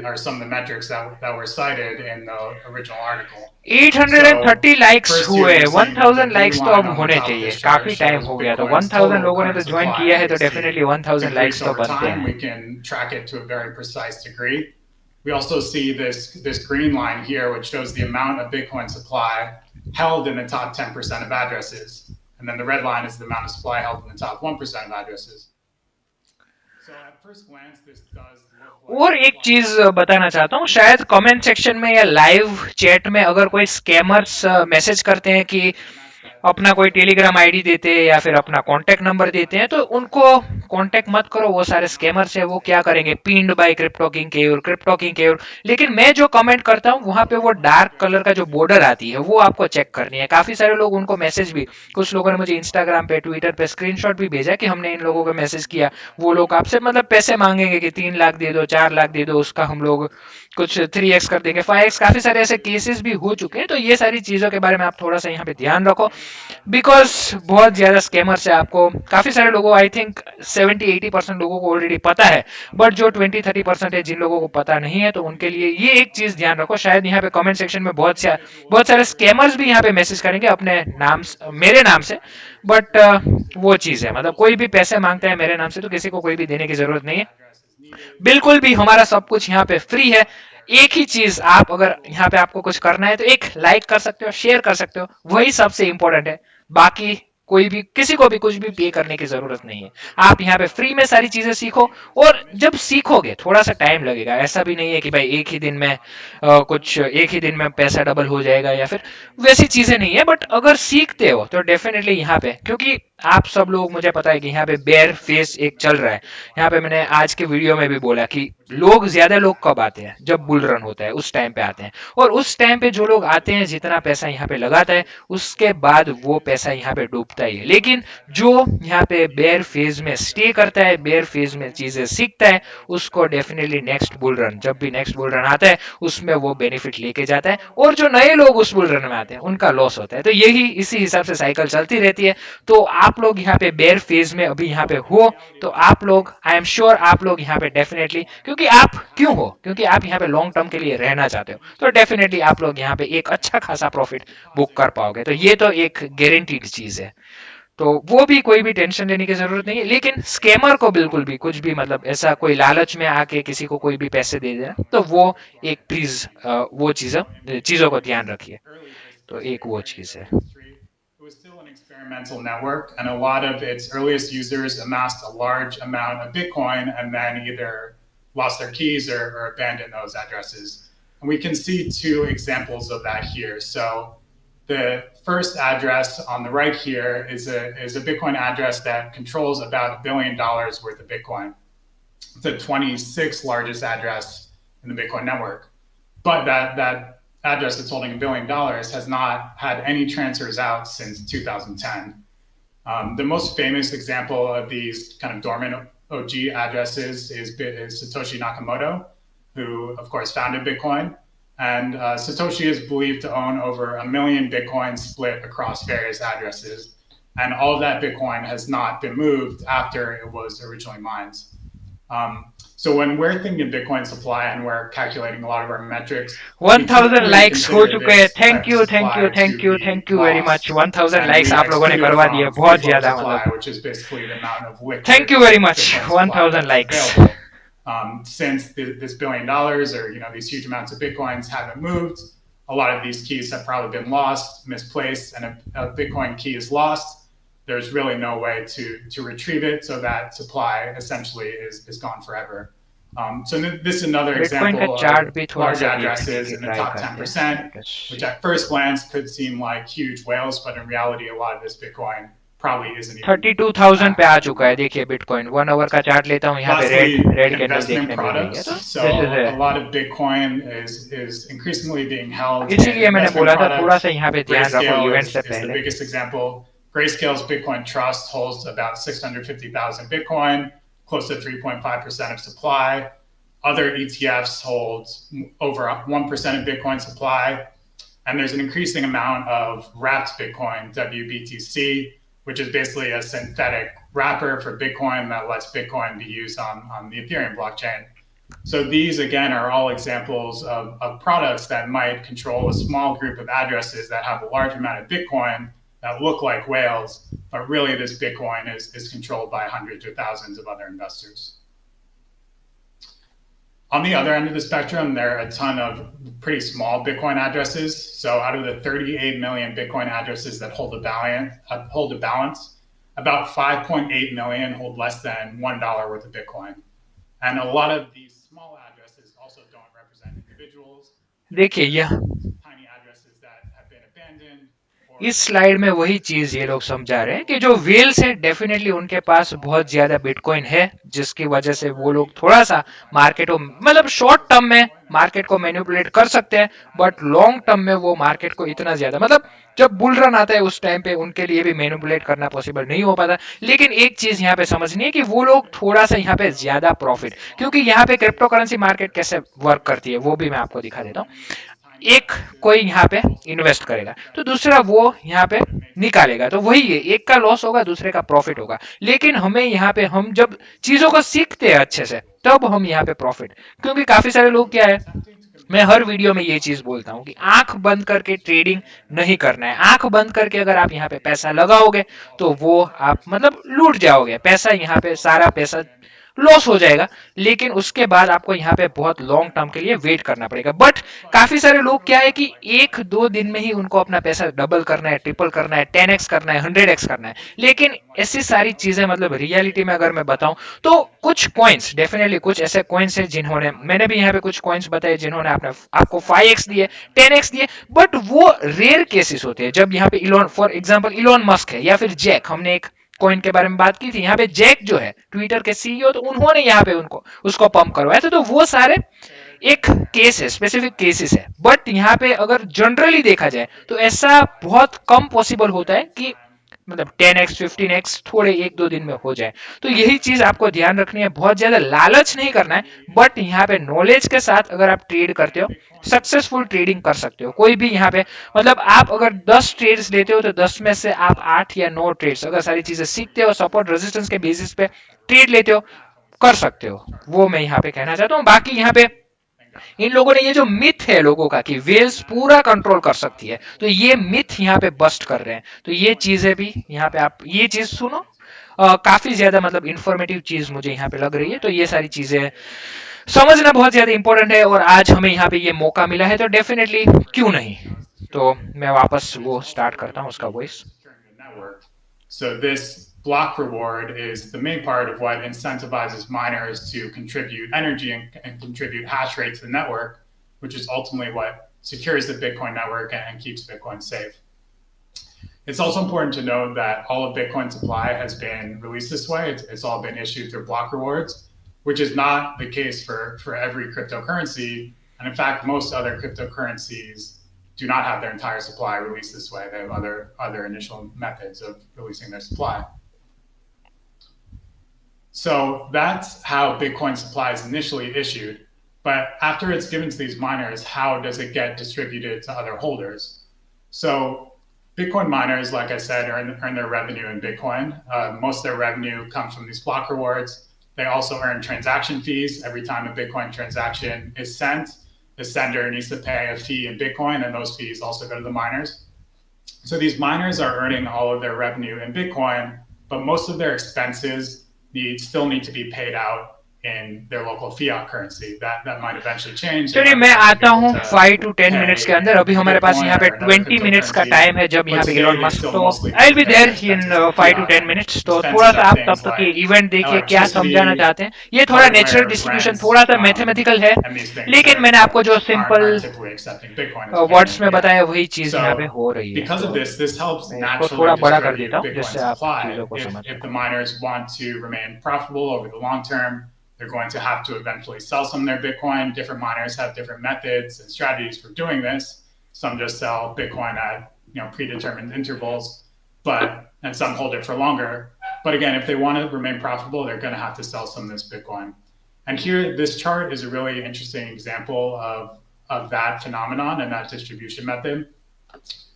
are some of the metrics that were cited in the original article. 830 likes हुए, 1000 likes तो अब होने चाहिए, काफी time हो गया, तो 1000 लोगों ने तो ज्वाइन किया है, तो डेफिनेटली 1000 लाइक्स तो बनते हैं। We can track it to a very precise degree. We also see this green line here, which shows the amount of Bitcoin supply held in the top 10% of addresses. And then the red line is the amount of supply held in the top 1% of addresses. So at first glance, this does look like... और एक चीज बताना चाहता हूँ, शायद comment section में या live chat में अगर कोई स्कैमर्स मैसेज करते हैं कि अपना कोई टेलीग्राम आईडी देते हैं या फिर अपना कांटेक्ट नंबर देते हैं, तो उनको कांटेक्ट मत करो, वो सारे स्कैमर्स है। वो क्या करेंगे, pinned bye crypto king Keyur. लेकिन मैं जो कमेंट करता हूँ वहां पे वो डार्क कलर का जो बॉर्डर आती है वो आपको चेक करनी है। काफी सारे लोग उनको मैसेज भी, कुछ लोगों ने मुझे इंस्टाग्राम पे, ट्विटर पे स्क्रीनशॉट भी भेजा कि हमने इन लोगों को मैसेज किया, वो लोग आपसे मतलब पैसे मांगेंगे कि 3 लाख दे दो, 4 लाख दे दो, उसका हम लोग कुछ 3x कर देंगे, 5x। काफी सारे ऐसे केसेस भी हो चुके हैं। तो ये सारी चीजों के बारे में आप थोड़ा सा यहाँ पे ध्यान रखो, बिकॉज बहुत ज्यादा स्कैमर्स है। आपको काफी सारे लोगों, आई थिंक 70-80% लोगों को ऑलरेडी पता है, बट जो 20-30% है जिन लोगों को पता नहीं है, तो उनके लिए ये एक चीज ध्यान रखो। शायद यहाँ पे कमेंट सेक्शन में बहुत सारे स्कैमर्स भी यहाँ पे मैसेज करेंगे अपने नाम, मेरे नाम से, बट वो चीज है, मतलब कोई भी पैसे मांगता है मेरे नाम से तो किसी को कोई भी देने की जरूरत नहीं है, बिल्कुल भी। हमारा सब कुछ यहाँ पे फ्री है। एक ही चीज, आप अगर यहाँ पे आपको कुछ करना है तो एक लाइक कर सकते हो, शेयर कर सकते हो, वही सबसे इंपॉर्टेंट है। बाकी कोई भी, किसी को भी कुछ भी पे करने की जरूरत नहीं है। आप यहाँ पे फ्री में सारी चीजें सीखो, और जब सीखोगे थोड़ा सा टाइम लगेगा। ऐसा भी नहीं है कि भाई एक ही दिन में पैसा डबल हो जाएगा या फिर वैसी चीजें नहीं है, बट अगर सीखते हो तो डेफिनेटली यहाँ पे, क्योंकि आप सब लोग, मुझे पता है कि यहाँ पे बेयर फेस एक चल रहा है। यहाँ पे मैंने आज के वीडियो में भी बोला कि ज्यादा लोग कब आते हैं, जब बुल रन होता है उस टाइम पे आते हैं, और उस टाइम पे जो लोग आते हैं, जितना पैसा यहाँ पे लगाता है, उसके बाद वो पैसा यहाँ पे डूबता ही है। लेकिन जो यहाँ पे बेयर फेज में स्टे करता है, बेयर फेज में चीजें सीखता है, उसको डेफिनेटली जब भी नेक्स्ट बुल रन आता है उसमें वो बेनिफिट लेके जाता है, और जो नए लोग उस बुल रन में आते हैं उनका लॉस होता है। तो यही, इसी हिसाब से साइकिल चलती रहती है। तो आप लोग यहाँ पे बेयर फेज में अभी यहाँ पे हो तो आप लोग, आई एम श्योर आप लोग यहाँ पे डेफिनेटली, क्योंकि आप क्यों हो, क्योंकि आप यहाँ पे लॉन्ग टर्म के लिए रहना चाहते हो, तो डेफिनेटली आप लोग यहाँ पे एक अच्छा खासा प्रॉफिट बुक कर पाओगे। तो ये तो एक गारंटीड चीज है, तो वो भी कोई भी टेंशन लेने की जरूरत नहीं है। लेकिन स्कैमर को बिल्कुल भी कुछ भी मतलब ऐसा कोई लालच में आके किसी को कोई भी पैसे दे देना, तो वो एक प्लीज वो चीजों को ध्यान रखिए। तो एक वो चीज है। It was still an experimental network, and a lot of its earliest users amassed a large amount of Bitcoin and then either lost their keys or abandoned those addresses. And we can see two examples of that here. So the first address on the right here is a Bitcoin address that controls about $1 billion worth of Bitcoin. It's the 26th largest address in the Bitcoin network. But that address that's holding $1 billion has not had any transfers out since 2010. The most famous example of these kind of dormant OG addresses is Satoshi Nakamoto, who of course founded Bitcoin. And Satoshi is believed to own over 1 million Bitcoin split across various addresses. And all of that Bitcoin has not been moved after it was originally mined. So when we're thinking Bitcoin supply and we're calculating a lot of our metrics, 1000 likes हो चुके हैं। Thank you very much. 1000 likes आप लोगों ने करवा दिए, बहुत ज्यादा मतलब। Thank you very much, 1000 likes. Since this $1 billion or these huge amounts of Bitcoins haven't moved, a lot of these keys have probably been lost, misplaced, and a Bitcoin key is lost. There's really no way to retrieve it, so that supply essentially is gone forever. So this is another example of large addresses in the top 10%, which at first glance could seem like huge whales, but in reality, a lot of this Bitcoin probably isn't. 32,000 पे आ चुका है, देखिए bitcoin. 1 our का chart लेता हूँ, यहाँ पे red candle देखने मिल रही है। So a lot of Bitcoin is increasingly being held. इसीलिए मैंने बोला था थोड़ा सा यहाँ पे ध्यान रखो इवेंट से पहले। The biggest example. Grayscale's Bitcoin Trust holds about 650,000 Bitcoin, close to 3.5% of supply. Other ETFs hold over 1% of Bitcoin supply. And there's an increasing amount of wrapped Bitcoin, WBTC, which is basically a synthetic wrapper for Bitcoin that lets Bitcoin be used on the Ethereum blockchain. So these, again, are all examples of products that might control a small group of addresses that have a large amount of Bitcoin that look like whales, but really this Bitcoin is controlled by hundreds or thousands of other investors. On the other end of the spectrum, there are a ton of pretty small Bitcoin addresses. So out of the 38 million Bitcoin addresses that hold a balance, about 5.8 million hold less than $1 worth of Bitcoin. And a lot of these small addresses also don't represent individuals. देखिए यह Tiny addresses that have been abandoned. इस slide में वही चीज ये लोग समझा रहे हैं कि जो व्हेल्स है डेफिनेटली उनके पास बहुत ज्यादा बिटकॉइन है, जिसकी वजह से वो लोग थोड़ा सा मार्केट को मतलब शॉर्ट टर्म में मार्केट को मैनिपुलेट कर सकते हैं, बट लॉन्ग टर्म में वो मार्केट को इतना ज्यादा मतलब जब बुल रन आता है उस टाइम पे उनके लिए भी मैनिपुलेट करना पॉसिबल नहीं हो पाता। लेकिन एक चीज यहाँ पे समझनी है कि वो लोग थोड़ा सा यहाँ पे ज्यादा प्रॉफिट, क्योंकि यहाँ पे क्रिप्टो करेंसी मार्केट कैसे वर्क करती है वो भी मैं आपको दिखा देता हूँ। एक कोई यहाँ पे इन्वेस्ट करेगा तो दूसरा वो यहाँ पे निकालेगा, तो वही है, एक का लॉस होगा दूसरे का प्रॉफिट होगा। लेकिन हमें यहाँ पे हम जब चीजों को सीखते हैं अच्छे से तब हम यहाँ पे प्रॉफिट, क्योंकि काफी सारे लोग क्या है, मैं हर वीडियो में ये चीज बोलता हूँ कि आंख बंद करके ट्रेडिंग नहीं करना है। आंख बंद करके अगर आप यहाँ पे पैसा लगाओगे तो वो आप मतलब लूट जाओगे, पैसा यहाँ पे सारा पैसा लॉस हो जाएगा। लेकिन उसके बाद आपको यहाँ पे बहुत लॉन्ग टर्म के लिए वेट करना पड़ेगा। बट काफी सारे लोग क्या है कि 1-2 दिन में ही उनको अपना पैसा डबल करना है, ट्रिपल करना है, 10x करना है, 100x करना है। लेकिन ऐसी सारी चीजें मतलब रियलिटी में अगर मैं बताऊं तो कुछ कॉइन्स डेफिनेटली कुछ ऐसे कॉइन्स है जिन्होंने, मैंने भी यहाँ पे कुछ कॉइन्स बताए जिन्होंने आपको 5x दिए, 10x दिए, बट वो रेयर केसेस होते हैं। जब यहाँ पे फॉर एग्जाम्पल इलॉन मस्क है या फिर जैक, हमने एक कॉइन के बारे में बात की थी, यहाँ पे जैक जो है ट्विटर के सीईओ, तो उन्होंने यहाँ पे उसको पंप करवाया था। तो वो सारे एक केस है, स्पेसिफिक केसेस है। बट यहाँ पे अगर जनरली देखा जाए तो ऐसा बहुत कम पॉसिबल होता है कि मतलब 10x 15x थोड़े 1-2 दिन में हो जाए। तो यही चीज आपको ध्यान रखनी है, बहुत ज्यादा लालच नहीं करना है, बट यहाँ पे नॉलेज के साथ अगर आप ट्रेड करते हो, सक्सेसफुल ट्रेडिंग कर सकते हो। कोई भी यहाँ पे मतलब आप अगर 10 ट्रेड्स लेते हो तो 10 में से आप 8 या 9 ट्रेड्स अगर सारी चीजें सीखते हो, सपोर्ट रेजिस्टेंस के बेसिस पे ट्रेड लेते हो, कर सकते हो। वो मैं यहाँ पे कहना चाहता हूँ। बाकी यहाँ पे इन लोगों ने ये जो मिथ है लोगों का कि वेल्स पूरा कंट्रोल कर सकती है, तो ये मिथ यहाँ पे बस्ट कर रहे हैं। तो ये चीजें भी यहाँ पे आप ये चीज सुनो, काफी ज्यादा मतलब इंफॉर्मेटिव चीज मुझे यहाँ पे लग रही है। तो ये सारी चीजें समझना बहुत ज्यादा इंपॉर्टेंट है, और आज हमें यहाँ पे ये मौका मिला है तो डेफिनेटली क्यों नहीं। तो मैं वापस वो स्टार्ट करता हूँ उसका voice. So this block reward is the main part of what incentivizes miners to contribute energy and contribute hash rate to the network, which is ultimately what secures the Bitcoin network and keeps Bitcoin safe. It's also important to note that all of Bitcoin supply has been released this way. It's all been issued through block rewards, which is not the case for every cryptocurrency. And in fact, most other cryptocurrencies do not have their entire supply released this way. They have other initial methods of releasing their supply. So that's how Bitcoin supply is initially issued. But after it's given to these miners, how does it get distributed to other holders? So Bitcoin miners, like I said, earn their revenue in Bitcoin. Most of their revenue comes from these block rewards. They also earn transaction fees. Every time a Bitcoin transaction is sent, the sender needs to pay a fee in Bitcoin, and those fees also go to the miners. So these miners are earning all of their revenue in Bitcoin, but most of their expenses still need to be paid out in their local fiat currency. That might eventually change. चलिए मैं आता हूँ 5 to 10 minutes के अंदर। अभी हमारे पास यहाँ पे 20 मिनट्स का टाइम है जब यहाँ पे एलोन मस्क, तो I will be there in 5 to 10 minutes. तो थोड़ा सा आप तब तक ये इवेंट देखिए, क्या समझाना चाहते हैं। ये थोड़ा नेचुरल डिस्ट्रीब्यूशन, थोड़ा सा मैथमेटिकल है, लेकिन मैंने आपको जो सिंपल वर्ड्स में बताया वही चीज यहाँ पे हो रही है। तो थोड़ा बड़ा कर देता हूँ जिससे आप चीजों को समझ If the miners want to remain profitable over the long term, they're going to have to eventually sell some of their Bitcoin. Different miners have different methods and strategies for doing this. Some just sell Bitcoin at predetermined intervals, and some hold it for longer. But again, if they want to remain profitable, they're going to have to sell some of this Bitcoin. And here, this chart is a really interesting example of that phenomenon and that distribution method.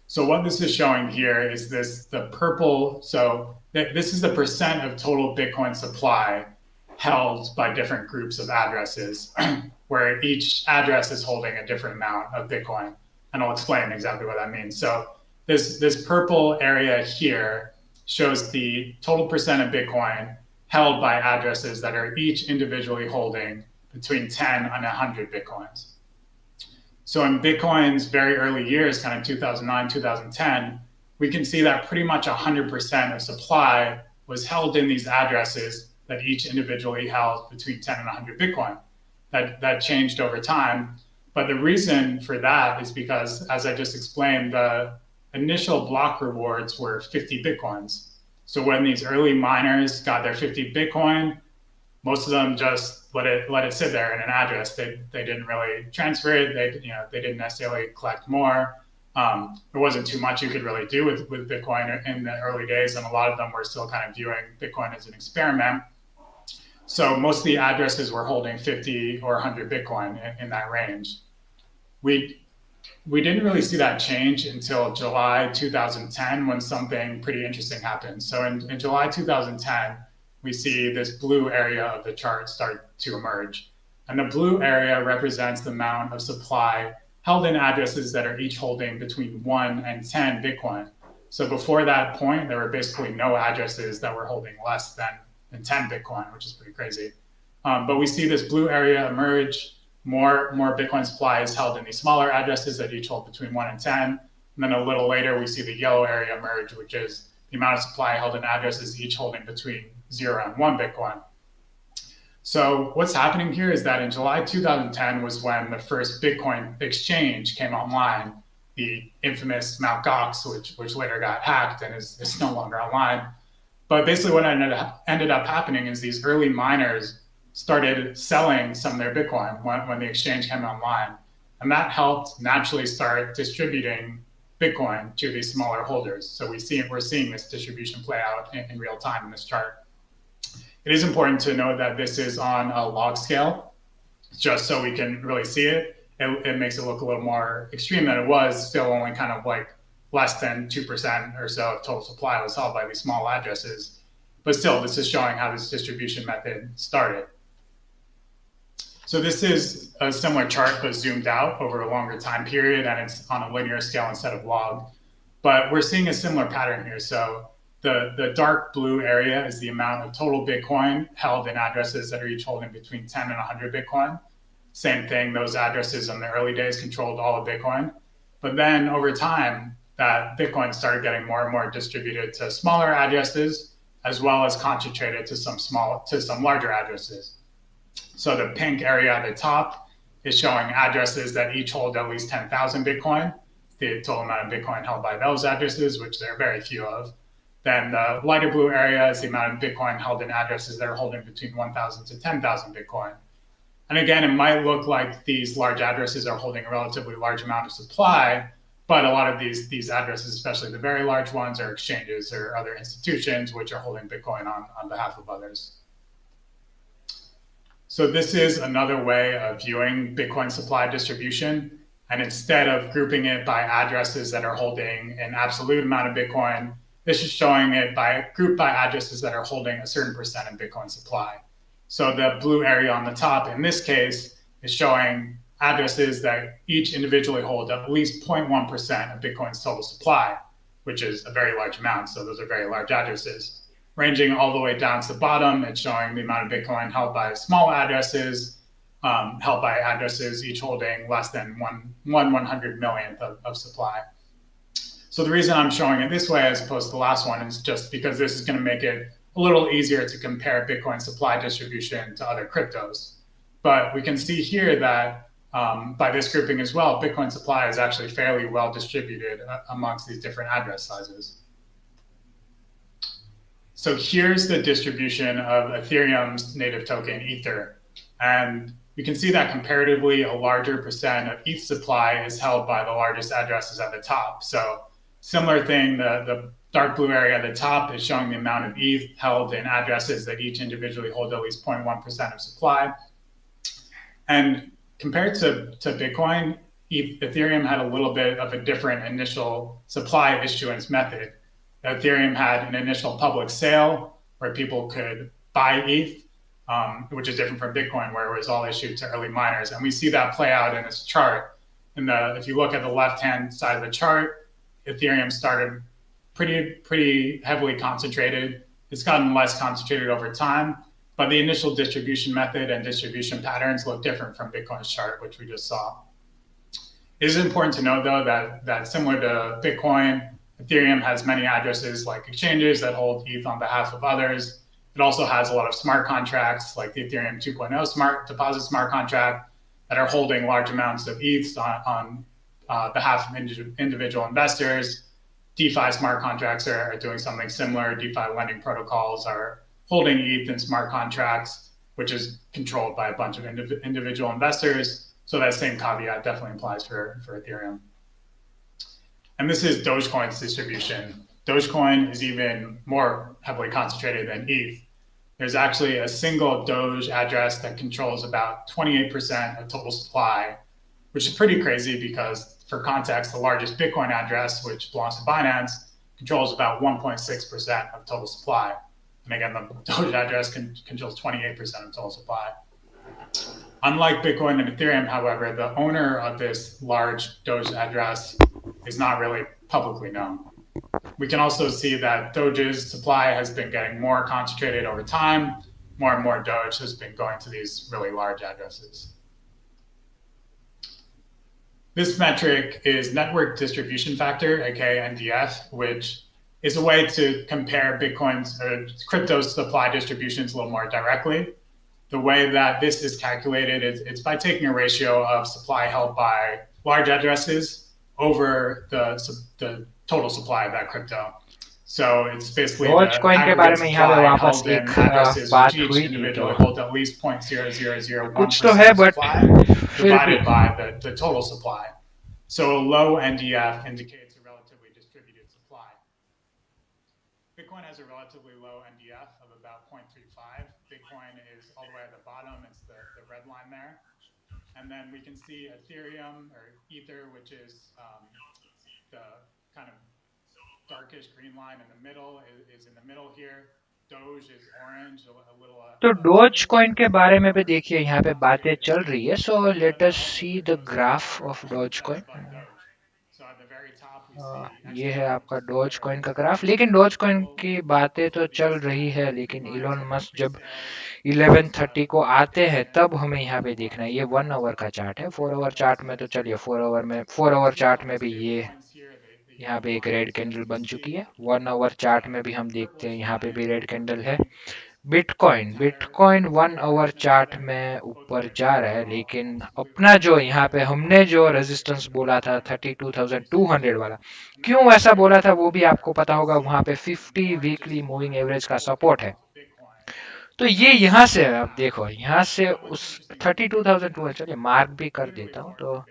So what this is showing here is the purple. So this is the percent of total Bitcoin supply held by different groups of addresses, where each address is holding a different amount of Bitcoin. And I'll explain exactly what that means. So this purple area here shows the total percent of Bitcoin held by addresses that are each individually holding between 10 and 100 Bitcoins. So in Bitcoin's very early years, kind of 2009, 2010, we can see that pretty much 100% of supply was held in these addresses that each individually held between 10 and 100 Bitcoin. That changed over time. But the reason for that is because, as I just explained, the initial block rewards were 50 Bitcoins. So when these early miners got their 50 Bitcoin, most of them just let it sit there in an address. They didn't really transfer it. They didn't necessarily collect more. There wasn't too much you could really do with Bitcoin in the early days, and a lot of them were still kind of viewing Bitcoin as an experiment. So most of the addresses were holding 50 or 100 Bitcoin in that range. We didn't really see that change until July 2010, when something pretty interesting happened. So in July 2010, we see this blue area of the chart start to emerge. And the blue area represents the amount of supply held in addresses that are each holding between 1 and 10 Bitcoin. So before that point, there were basically no addresses that were holding less than 10 Bitcoin, which is pretty crazy. But we see this blue area emerge. More Bitcoin supply is held in these smaller addresses that each hold between 1 and 10. And then a little later, we see the yellow area emerge, which is the amount of supply held in addresses each holding between 0 and 1 Bitcoin. So what's happening here is that in July 2010 was when the first Bitcoin exchange came online, the infamous Mt. Gox, which later got hacked and is no longer online. But basically what ended up happening is these early miners started selling some of their Bitcoin when the exchange came online. And that helped naturally start distributing Bitcoin to these smaller holders. So we're seeing this distribution play out in real time in this chart. It is important to note that this is on a log scale, just so we can really see it. It makes it look a little more extreme than it was, still only kind of like less than 2% or so of total supply was held by these small addresses. But still, this is showing how this distribution method started. So this is a similar chart, but zoomed out over a longer time period, and it's on a linear scale instead of log. But we're seeing a similar pattern here. So the dark blue area is the amount of total Bitcoin held in addresses that are each holding between 10 and 100 Bitcoin. Same thing, those addresses in the early days controlled all of Bitcoin. But then over time, that Bitcoin started getting more and more distributed to smaller addresses, as well as concentrated to some larger addresses. So the pink area at the top is showing addresses that each hold at least 10,000 Bitcoin, the total amount of Bitcoin held by those addresses, which there are very few of. Then the lighter blue area is the amount of Bitcoin held in addresses that are holding between 1,000 to 10,000 Bitcoin. And again, it might look like these large addresses are holding a relatively large amount of supply, but a lot of these addresses, especially the very large ones, are exchanges or other institutions which are holding Bitcoin on behalf of others. So this is another way of viewing Bitcoin supply distribution. And instead of grouping it by addresses that are holding an absolute amount of Bitcoin, this is showing it grouped by addresses that are holding a certain percent of Bitcoin supply. So the blue area on the top, in this case, is showing addresses that each individually hold at least 0.1% of Bitcoin's total supply, which is a very large amount. So those are very large addresses. Ranging all the way down to the bottom, it's showing the amount of Bitcoin held by small addresses, held by addresses each holding less than 1/100 millionth of supply. So the reason I'm showing it this way as opposed to the last one is just because this is going to make it a little easier to compare Bitcoin supply distribution to other cryptos. But we can see here that by this grouping as well, Bitcoin supply is actually fairly well distributed amongst these different address sizes. So here's the distribution of Ethereum's native token, Ether. And we can see that comparatively a larger percent of ETH supply is held by the largest addresses at the top. So similar thing, the dark blue area at the top is showing the amount of ETH held in addresses that each individually hold at least 0.1% of supply. And compared to Bitcoin, Ethereum had a little bit of a different initial supply issuance method. Ethereum had an initial public sale where people could buy ETH, which is different from Bitcoin, where it was all issued to early miners. And we see that play out in this chart. If you look at the left-hand side of the chart, Ethereum started pretty heavily concentrated. It's gotten less concentrated over time, but the initial distribution method and distribution patterns look different from Bitcoin's chart, which we just saw. It is important to note, though, that similar to Bitcoin, Ethereum has many addresses like exchanges that hold ETH on behalf of others. It also has a lot of smart contracts like the Ethereum 2.0 smart deposit smart contract that are holding large amounts of ETH on behalf of individual investors. DeFi smart contracts are doing something similar. DeFi lending protocols are holding ETH in smart contracts, which is controlled by a bunch of individual investors. So that same caveat definitely applies for Ethereum. And this is Dogecoin's distribution. Dogecoin is even more heavily concentrated than ETH. There's actually a single Doge address that controls about 28% of total supply, which is pretty crazy because, for context, the largest Bitcoin address, which belongs to Binance, controls about 1.6% of total supply. And again, the Doge address controls 28% of total supply. Unlike Bitcoin and Ethereum, however, the owner of this large Doge address is not really publicly known. We can also see that Doge's supply has been getting more concentrated over time. More and more Doge has been going to these really large addresses. This metric is network distribution factor, aka NDF, which is a way to compare Bitcoin's or crypto's supply distributions a little more directly. The way that this is calculated is it's by taking a ratio of supply held by large addresses over the total supply of that crypto. So it's basically Dogecoin के बारे में यहाँ पे वापस एक बात हुई थी तो hold at least 0.0001% कुछ तो है but divided by the total supply. So a low NDF indicates a relatively Bitcoin has a relatively low NDF of about 0.35. Bitcoin is all the way at the bottom. It's the red line there. And then we can see Ethereum or Ether, which is the kind of darkish green line in the middle, is in the middle here. Doge is orange, a little. तो dose coin के बारे में भी देखिए यहाँ पे बातें चल रही है. So let us see the graph of dose coin. ये है आपका डोज कॉइन का ग्राफ. लेकिन डोज कॉइन की बातें तो चल रही है, लेकिन इलोन मस्क जब 11:30 को आते हैं तब हमें यहाँ पे देखना है. ये 1 आवर का चार्ट है. 4 आवर चार्ट में तो चलिए 4 आवर चार्ट में भी ये यहाँ पे एक रेड कैंडल बन चुकी है. 1 आवर चार्ट में भी हम देखते हैं यहाँ पे भी रेड कैंडल है. बिटकॉइन 1 आवर चार्ट में ऊपर जा रहा है, लेकिन अपना जो यहाँ पे हमने जो रेजिस्टेंस बोला था 32,200 वाला, क्यों ऐसा बोला था वो भी आपको पता होगा. वहां पे 50 वीकली मूविंग एवरेज का सपोर्ट है. तो ये यहाँ से आप देखो, यहाँ से उस 32,200, चलिए मार्क भी कर देता हूँ. तो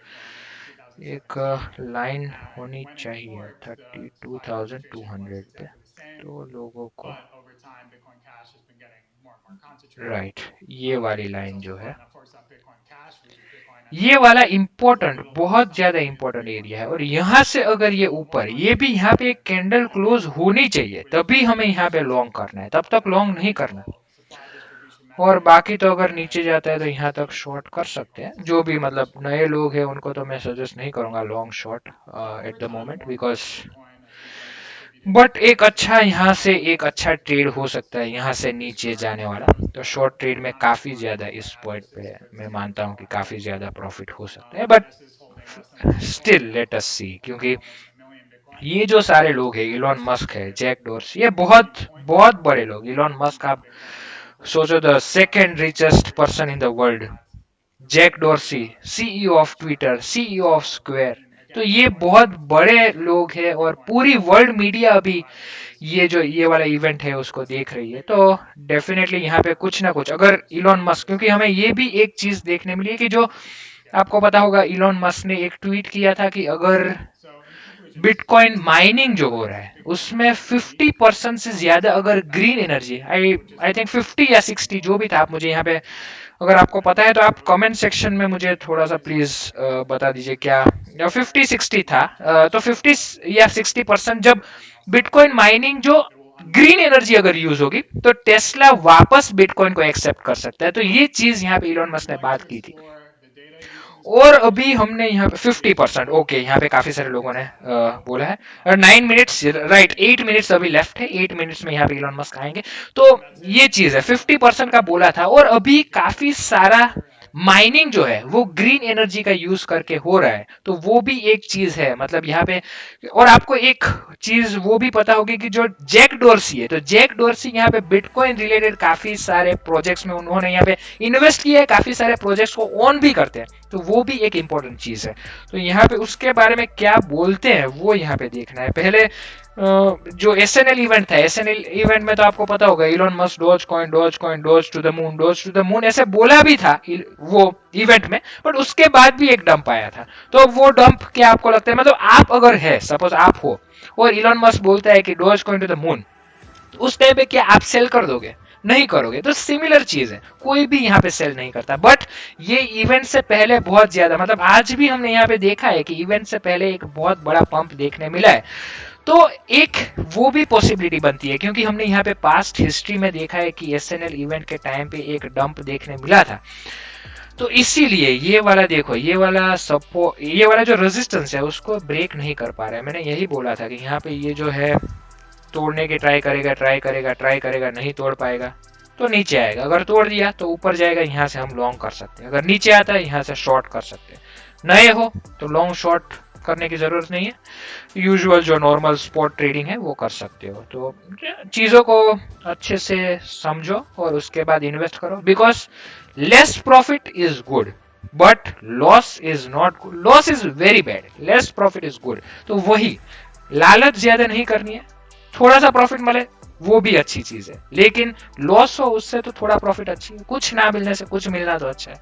एक लाइन होनी चाहिए 32,200 पे, तो लोगों को राइट ये वाली लाइन जो है, ये वाला इम्पोर्टेंट, बहुत ज्यादा इम्पोर्टेंट एरिया है. और यहाँ से अगर ये ऊपर, ये भी यहाँ पे एक कैंडल क्लोज होनी चाहिए, तभी हमें यहाँ पे लॉन्ग करना है. तब तक लॉन्ग नहीं करना. और बाकी तो अगर नीचे जाता है तो यहाँ तक शॉर्ट कर सकते हैं. जो भी मतलब नए लोग हैं उनको तो मैं सजेस्ट नहीं करूंगा long short at the moment, because but एक अच्छा यहाँ से एक अच्छा ट्रेड हो सकता है यहाँ से नीचे जाने वाला. तो शॉर्ट ट्रेड में काफी ज्यादा इस पॉइंट पे मैं मानता हूँ कि काफी ज्यादा प्रॉफिट हो सकता है. But still let us see, क्योंकि ये जो सारे लोग हैं, इलॉन मस्क है, जैक डोर्सी, ये बहुत बहुत बड़े लोग. इलॉन मस्क आप सोचो, the second richest person in the world, Jack Dorsey, CEO of Twitter, CEO of Square. तो ये बहुत बड़े लोग हैं और पूरी वर्ल्ड मीडिया अभी ये वाला इवेंट है उसको देख रही है. तो डेफिनेटली यहाँ पे कुछ ना कुछ, अगर इलॉन मस्क, क्योंकि हमें ये भी एक चीज देखने मिली है कि जो आपको पता होगा, इलॉन मस्क ने एक ट्वीट किया था कि अगर बिटकॉइन माइनिंग जो हो रहा है उसमें 50% से ज्यादा अगर ग्रीन एनर्जी, आई थिंक 50 या 60 जो भी था, आप मुझे यहाँ पे अगर आपको पता है तो आप कमेंट सेक्शन में मुझे थोड़ा सा प्लीज बता दीजिए क्या 50-60 था. तो 50 या 60% जब बिटकॉइन माइनिंग जो ग्रीन एनर्जी अगर यूज होगी तो टेस्ला वापस बिटकॉइन को एक्सेप्ट कर सकता है. तो ये चीज यहाँ पे इलॉन मस्क ने बात की थी. और अभी हमने यहाँ पे 50%, ओके, यहाँ पे काफी सारे लोगों ने बोला है. 9 मिनट्स राइट, 8 मिनट्स अभी लेफ्ट है. 8 मिनट्स में यहाँ पे इलॉन मस्क आएंगे. तो ये चीज है, 50% का बोला था. और अभी काफी सारा माइनिंग जो है वो ग्रीन एनर्जी का यूज करके हो रहा है. तो वो भी एक चीज है, मतलब यहाँ पे. और आपको एक चीज वो भी पता होगी कि जो जैक डोर्सी है, तो जैक डोर्सी यहाँ पे बिटकॉइन रिलेटेड काफी सारे प्रोजेक्ट्स में उन्होंने यहाँ पे इन्वेस्ट किया है, काफी सारे प्रोजेक्ट्स को ओन भी करते हैं. तो वो भी एक इंपॉर्टेंट चीज है. तो यहाँ पे उसके बारे में क्या बोलते हैं वो यहाँ पे देखना है. पहले जो एसएनएल इवेंट था, एसएनएल इवेंट में तो आपको पता होगा Elon Musk Doge coin doge to the moon ऐसे बोला भी था वो इवेंट में. बट उसके बाद भी एक डंप आया था. तो वो डंप क्या आपको लगता है, मतलब आप अगर है, सपोज आप हो और इलॉन मस्क बोलता है कि Doge coin to the moon, उस टाइम पे क्या आप सेल कर दोगे? नहीं करोगे. तो सिमिलर चीज है, कोई भी यहाँ पे सेल नहीं करता. बट ये इवेंट से पहले बहुत ज्यादा, मतलब आज भी हमने यहाँ पे देखा है कि इवेंट से पहले एक बहुत बड़ा पंप देखने मिला है. तो एक वो भी पॉसिबिलिटी बनती है, क्योंकि हमने यहाँ पे पास्ट हिस्ट्री में देखा है कि एसएनएल इवेंट के टाइम पे एक डंप देखने मिला था. तो इसीलिए ये वाला देखो, ये वाला जो रेजिस्टेंस है उसको ब्रेक नहीं कर पा रहा है. मैंने यही बोला था कि यहाँ पे ये जो है तोड़ने की ट्राई करेगा, नहीं तोड़ पाएगा तो नीचे आएगा. अगर तोड़ दिया तो ऊपर जाएगा, यहाँ से हम लॉन्ग कर सकते हैं. अगर नीचे आता है यहाँ से शॉर्ट कर सकते हैं. नए हो तो लॉन्ग शॉर्ट करने की जरूरत नहीं है. यूजुअल जो नॉर्मल स्पॉट ट्रेडिंग है वो कर सकते हो. तो चीजों को अच्छे से समझो और उसके बाद इन्वेस्ट करो. Because less profit is good but loss is not good. Loss is very bad, less profit is good. तो वही, लालच ज्यादा नहीं करनी है. थोड़ा सा प्रॉफिट मिले वो भी अच्छी चीज है, लेकिन लॉस हो उससे तो थोड़ा प्रॉफिट अच्छी है. कुछ ना मिलने से कुछ मिलना तो अच्छा है.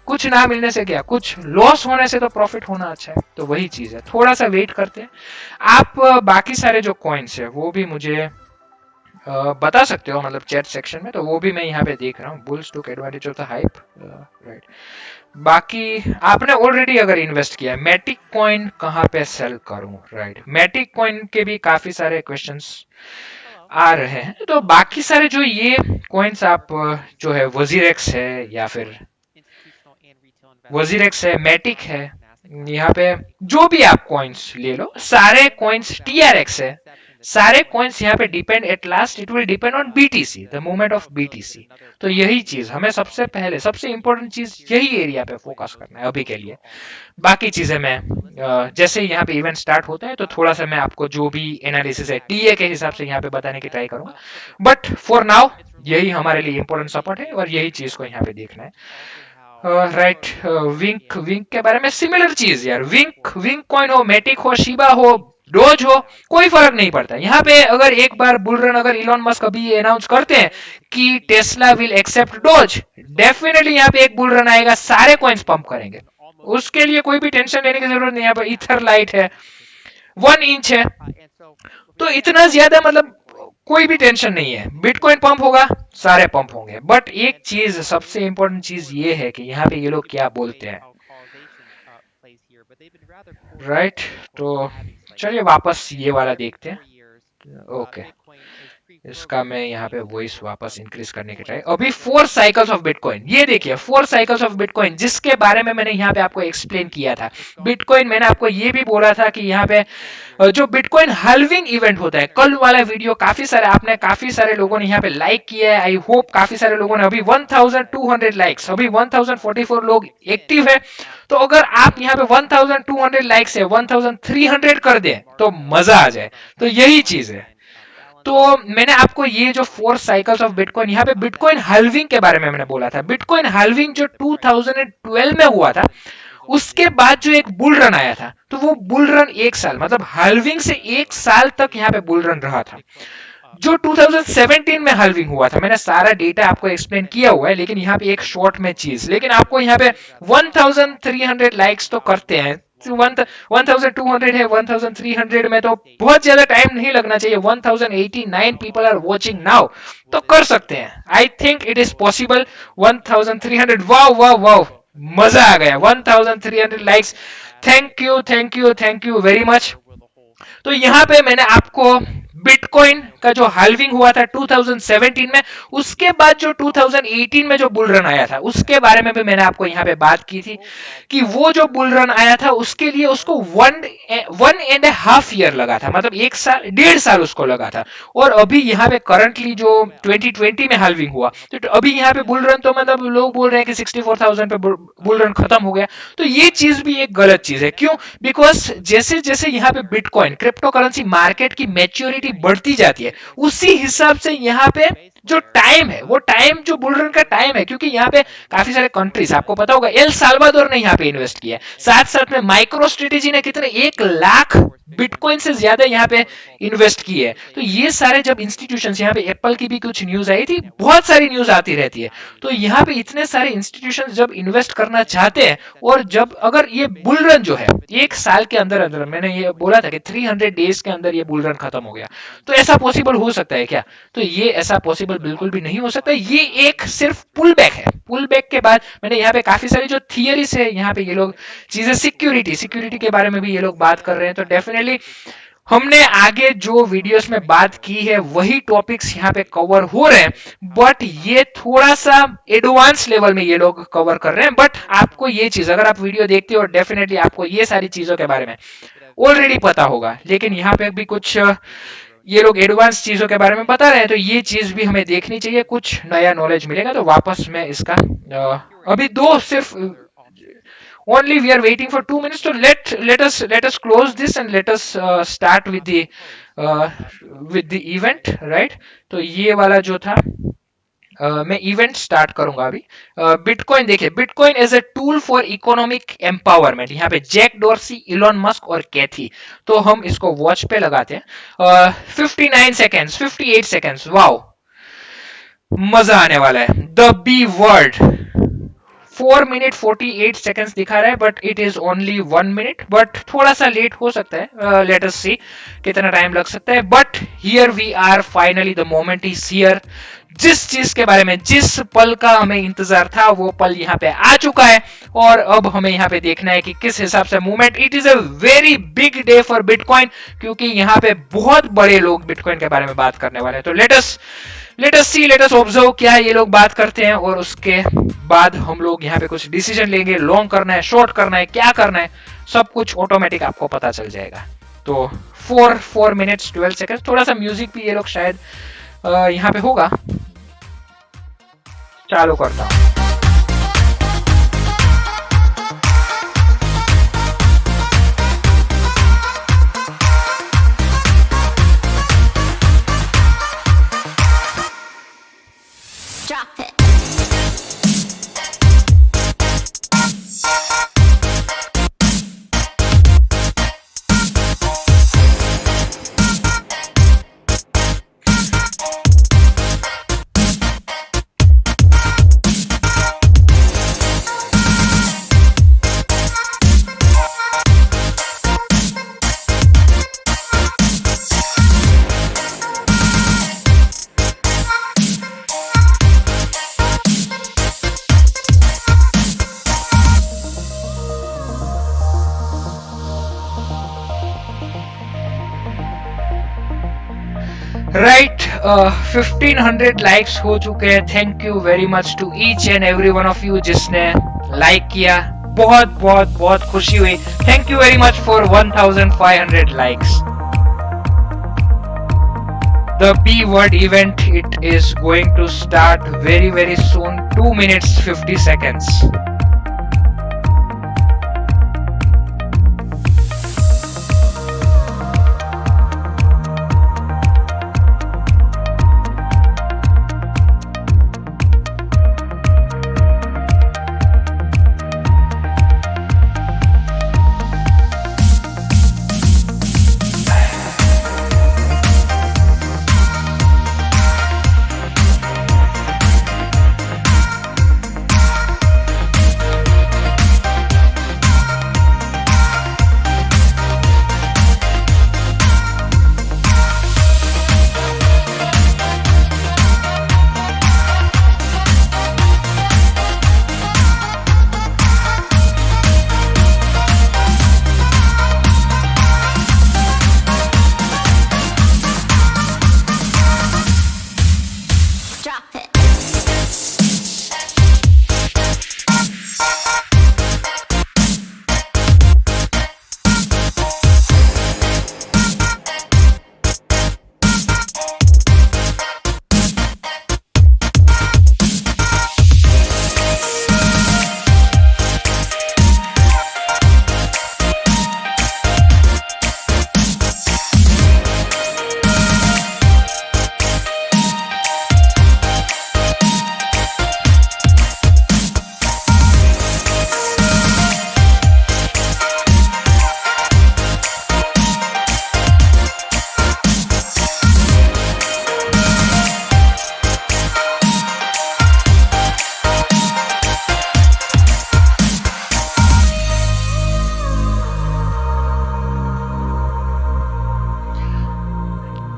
कुछ ना मिलने से क्या, कुछ लॉस होने से तो प्रॉफिट होना अच्छा है. तो वही चीज है, थोड़ा सा वेट करते हैं आप. बाकी सारे जो कॉइन्स है वो भी मुझे बता सकते हो मतलब चैट सेक्शन में, तो वो भी मैं यहाँ पे देख रहा हूँ। Bulls took advantage of the hype, right. बाकी आपने ऑलरेडी अगर इन्वेस्ट किया है, मैटिक कॉइन कहाँ पे सेल करूं, राइट। मैटिक कॉइन के भी काफी सारे क्वेश्चंस आ रहे हैं। तो बाकी सारे जो ये कॉइन्स आप जो है वजीरेक्स है या फिर वजीरेक्स है, मैटिक है, यहाँ पे जो भी आप कॉइन्स ले लो, सारे कॉइन्स टीआरएक्स है, सारे कॉइन्स यहाँ पे depend, at last it will depend on BTC, the movement of BTC. तो यही चीज हमें सबसे पहले, सबसे इंपॉर्टेंट चीज यही एरिया पे फोकस करना है अभी के लिए। बाकी चीजें मैं जैसे यहाँ पे इवेंट स्टार्ट होता है तो थोड़ा सा मैं आपको जो भी एनालिसिस है टीए के हिसाब से यहाँ पे बताने की ट्राई करूंगा, बट फॉर नाउ यही हमारे लिए इंपॉर्टेंट सपोर्ट है और यही चीज को यहाँ पे देखना है, राइट। विंक, विंक के बारे में सिमिलर चीज यार, विंक, विंक कॉइन हो, मैटिक हो, शिबा हो, डोज हो, कोई फर्क नहीं पड़ता यहाँ पे। अगर एक बार बुलरन, अगर इलॉन मस्क अभी ये अनाउंस करते हैं कि Tesla will accept doge, definitely यहाँ पे एक बुलरन आएगा, सारे कॉइन्स पंप करेंगे, उसके लिए कोई भी टेंशन लेने की जरूरत नहीं। यहाँ पर ईथर लाइट है, 1 इंच है, तो इतना ज्यादा मतलब कोई भी टेंशन नहीं है। बिटकॉइन पंप होगा, सारे पंप होंगे। बट एक चीज, सबसे इंपॉर्टेंट चीज ये है कि यहाँ पे ये लोग क्या बोलते हैं, राइट। तो चलिए वापस ये वाला देखते हैं, ओके। इसका मैं यहाँ पे वॉइस वापस इंक्रीज करने की ट्राई। अभी 4 साइकिल्स ऑफ बिटकॉइन, ये देखिए 4 साइकिल्स ऑफ बिटकॉइन, जिसके बारे में मैंने यहाँ पे आपको एक्सप्लेन किया था। बिटकॉइन मैंने आपको ये भी बोला था कि यहाँ पे जो बिटकॉइन हल्विंग इवेंट होता है, कल वाला वीडियो काफी सारे लोगों ने यहाँ पे लाइक किया है। आई होप काफी सारे लोगों ने, अभी 1200 लाइक्स, अभी 1044 लोग एक्टिव है। तो अगर आप यहाँ पे 1200 लाइक्स है 1300 कर दें तो मजा आ जाए। तो यही चीज है। तो मैंने आपको ये जो 4 साइकिल्स ऑफ बिटकॉइन, यहाँ पे बिटकॉइन हल्विंग के बारे में मैंने बोला था। बिटकॉइन हल्विंग जो 2012 में हुआ था, उसके बाद जो एक बुल रन आया था, तो वो बुल रन 1 साल, मतलब हल्विंग से 1 साल तक यहाँ पे बुल रन रहा था। जो 2017 में हल्विंग हुआ था, मैंने सारा डेटा आपको एक्सप्लेन किया हुआ है, लेकिन यहाँ पे एक शॉर्ट में चीज, लेकिन आपको यहाँ पे 1300 लाइक्स तो करते हैं, 1200 है, 1300 में तो बहुत ज्यादा टाइम नहीं लगना चाहिए। 1089 पीपल आर वॉचिंग नाउ, तो कर सकते हैं। I think it is possible. 1300, wow wow wow, मजा आ गया। 1300 likes, thank you thank you thank you very much. तो यहाँ पे मैंने आपको बिटकॉइन का जो हाल्विंग हुआ था 2017 में, उसके बाद जो 2018 में जो बुल रन आया था, उसके बारे में भी मैंने आपको यहाँ पे बात की थी कि वो जो बुल रन आया था उसके लिए उसको 1.5 ईयर लगा था, मतलब 1 साल 1.5 साल उसको लगा था। और अभी यहाँ पे करंटली जो 2020 में हाल्विंग हुआ, तो अभी यहाँ पे बुल रन, तो मतलब लोग बोल रहे हैं कि 64,000 पे बुल रन खत्म हो गया। तो ये चीज भी एक गलत चीज है। क्यों? बिकॉज जैसे जैसे यहाँ पे बिटकॉइन क्रिप्टो करेंसी मार्केट की मैच्योरिटी बढ़ती जाती है, उसी हिसाब से यहाँ पे जो टाइम है, वो टाइम जो बुल रन का टाइम है, क्योंकि यहाँ पे काफी सारे कंट्रीज, आपको पता होगा एल साल्वाडोर ने यहाँ पे इन्वेस्ट किया है, साथ साथ में माइक्रो स्ट्रेटेजी ने कितने 1 लाख बिटकॉइन से ज्यादा यहाँ पे इन्वेस्ट किए है। तो ये सारे जब इंस्टीट्यूशंस, यहाँ पे एप्पल की भी कुछ न्यूज आई थी, बहुत सारी न्यूज आती रहती है, तो यहाँ पे इतने सारे इंस्टीट्यूशंस जब इन्वेस्ट करना चाहते हैं, और जब अगर ये बुल रन जो है 1 साल के अंदर अंदर, मैंने ये बोला था कि 300 डेज के अंदर ये बुल रन खत्म हो गया, तो ऐसा पॉसिबल हो सकता है क्या? तो ये ऐसा पॉसिबल बिल्कुल भी नहीं हो सकता। ये एक सिर्फ पुल बैक है। पुल बैक के बाद मैंने यहाँ पे काफी सारी जो थियरीज है, यहाँ पे ये लोग चीजें, सिक्योरिटी के बारे में भी ये लोग बात कर रहे हैं। तो डेफिनेटली हमने आगे जो वीडियोस में बात की है वही टॉपिक्स यहाँ पे कवर हो रहे हैं, बट ये थोड़ा सा एडवांस लेवल में ये लोग कवर कर रहे हैं। बट आपको ये चीज, अगर आप वीडियो देखते हो, डेफिनेटली आपको ये सारी चीजों के बारे में ऑलरेडी पता होगा, लेकिन यहाँ पे भी कुछ ये लोग एडवांस चीजों के बारे में बता रहे हैं, तो ये चीज भी हमें देखनी चाहिए, कुछ नया नॉलेज मिलेगा। तो वापस मैं इसका अभी 2 सिर्फ only we are waiting for 2 minutes, so let us close this and let us start with the event, right? तो ये वाला जो था मैं इवेंट स्टार्ट करूंगा अभी। बिटकॉइन देखिए, Bitcoin as a tool for economic empowerment, यहाँ पे जैक डॉर्सी, इलॉन मस्क और कैथी। तो हम इसको वॉच पे लगाते हैं। 59 सेकेंड्स, 58 सेकेंड्स, वाओ, मजा आने वाला है। The B word, 4 minute 48 seconds दिखा रहा है, but it is only 1 minute, but थोड़ा सा लेट हो सकता है, लेट अस सी कितना टाइम लग सकता है। But here we are, finally the moment is here. जिस चीज के बारे में, जिस पल का हमें इंतजार था, वो पल यहाँ पे आ चुका है, और अब हमें यहाँ पे देखना है कि किस हिसाब से movement. It is a very big day for bitcoin, क्योंकि यहाँ पे बहुत बड़े लोग बिटकॉइन के बारे में बात करने वाले हैं। तो लेट अस सी, लेट अस ऑब्जर्व क्या ये लोग बात करते हैं, और उसके बाद हम लोग यहाँ पे कुछ डिसीजन लेंगे। लॉन्ग करना है, शॉर्ट करना है, क्या करना है, सब कुछ ऑटोमेटिक आपको पता चल जाएगा। तो 4 मिनट्स 12 सेकंड, थोड़ा सा म्यूजिक भी ये लोग शायद यहाँ पे होगा। चालू करता हूँ। Drop it. राइट, 1500 लाइक्स हो चुके हैं। Thank you very much to each and every one of you जिसने लाइक किया। बहुत बहुत बहुत खुशी हुई। Thank you very much for 1500 likes. The B word event, it is going to start very very soon. 2 minutes 50 seconds.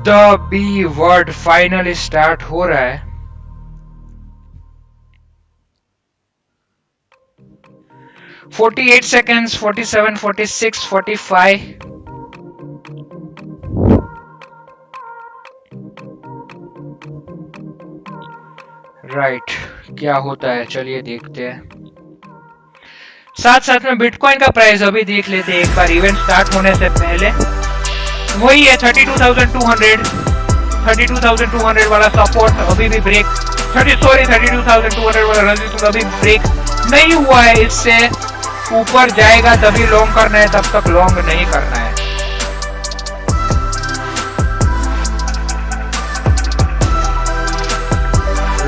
The B word finally start हो रहा है। $48 seconds, 47, 46, 45. राइट, क्या होता है चलिए देखते हैं। साथ साथ में बिटकॉइन का प्राइस अभी देख लेते हैं एक बार, इवेंट स्टार्ट होने से पहले। वही है 32,200 वाला सपोर्ट अभी भी ब्रेक, 32,200 वाला रेजिस्टेंस अभी ब्रेक नहीं हुआ है। इससे ऊपर जाएगा तभी लॉन्ग करना है, तब तक लॉन्ग नहीं करना है।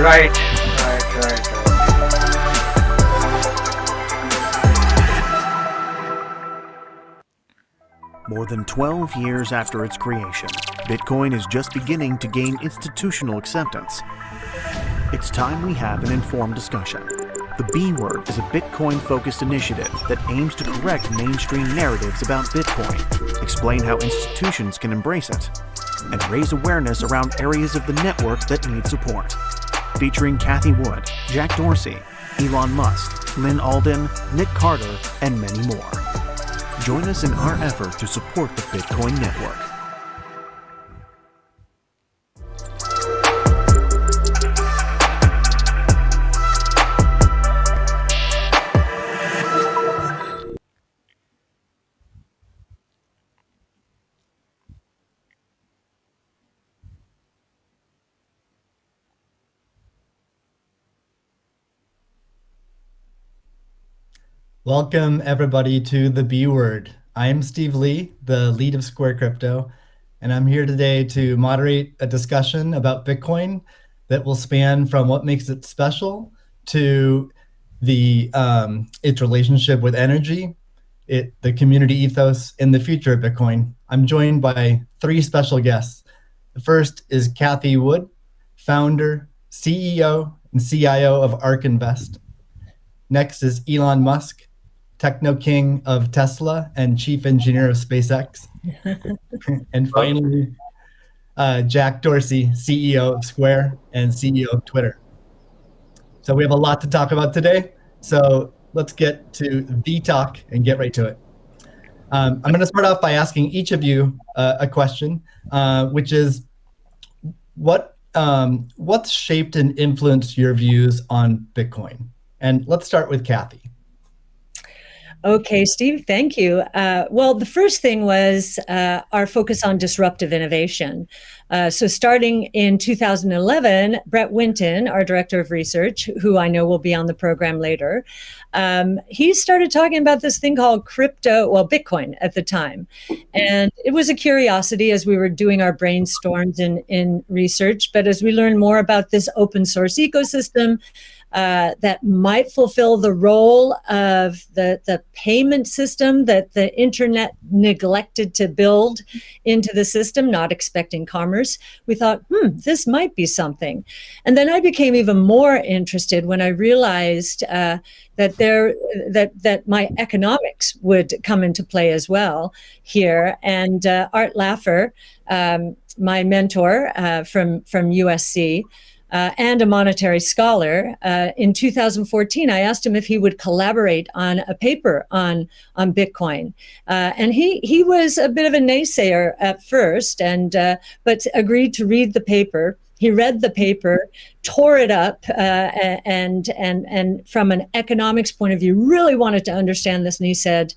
Right. More than 12 years after its creation, Bitcoin is just beginning to gain institutional acceptance. It's time we have an informed discussion. The B Word is a Bitcoin-focused initiative that aims to correct mainstream narratives about Bitcoin, explain how institutions can embrace it, and raise awareness around areas of the network that need support. Featuring Cathie Wood, Jack Dorsey, Elon Musk, Lynn Alden, Nick Carter, and many more. Join us in our effort to support the Bitcoin network. Welcome, everybody, to the B Word. I'm Steve Lee, the lead of Square Crypto, and I'm here today to moderate a discussion about Bitcoin that will span from what makes it special to its relationship with energy, the community ethos, and the future of Bitcoin. I'm joined by three special guests. The first is Cathie Wood, founder, CEO, and CIO of ARK Invest. Next is Elon Musk, techno king of Tesla and chief engineer of SpaceX. And finally, Jack Dorsey, CEO of Square and CEO of Twitter. So we have a lot to talk about today. So let's get to the talk and get right to it. I'm going to start off by asking each of you a question, which is what's shaped and influenced your views on Bitcoin? And let's start with Cathie. Okay, Steve, thank you. Well, the first thing was our focus on disruptive innovation. So starting in 2011, Brett Winton, our director of research, who I know will be on the program later, he started talking about this thing called Bitcoin at the time. And it was a curiosity as we were doing our brainstorms in research. But as we learned more about this open source ecosystem, that might fulfill the role of the payment system that the internet neglected to build into the system, not expecting commerce. We thought, this might be something. And then I became even more interested when I realized that my economics would come into play as well here. And Art Laffer, my mentor from USC, and a monetary scholar, in 2014, I asked him if he would collaborate on a paper on Bitcoin. And he was a bit of a naysayer at first, but agreed to read the paper. He read the paper, tore it up, and from an economics point of view, really wanted to understand this. And he said,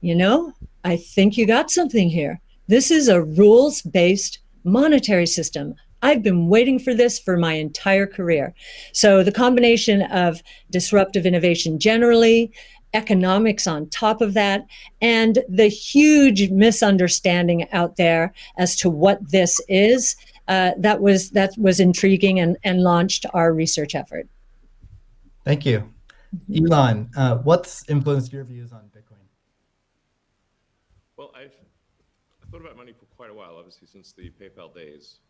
I think you got something here. This is a rules-based monetary system. I've been waiting for this for my entire career. So the combination of disruptive innovation generally, economics on top of that, and the huge misunderstanding out there as to what this is, that was intriguing and launched our research effort. Thank you. Elon, what's influenced your views on Bitcoin? Well, I've thought about money for quite a while, obviously since the PayPal days.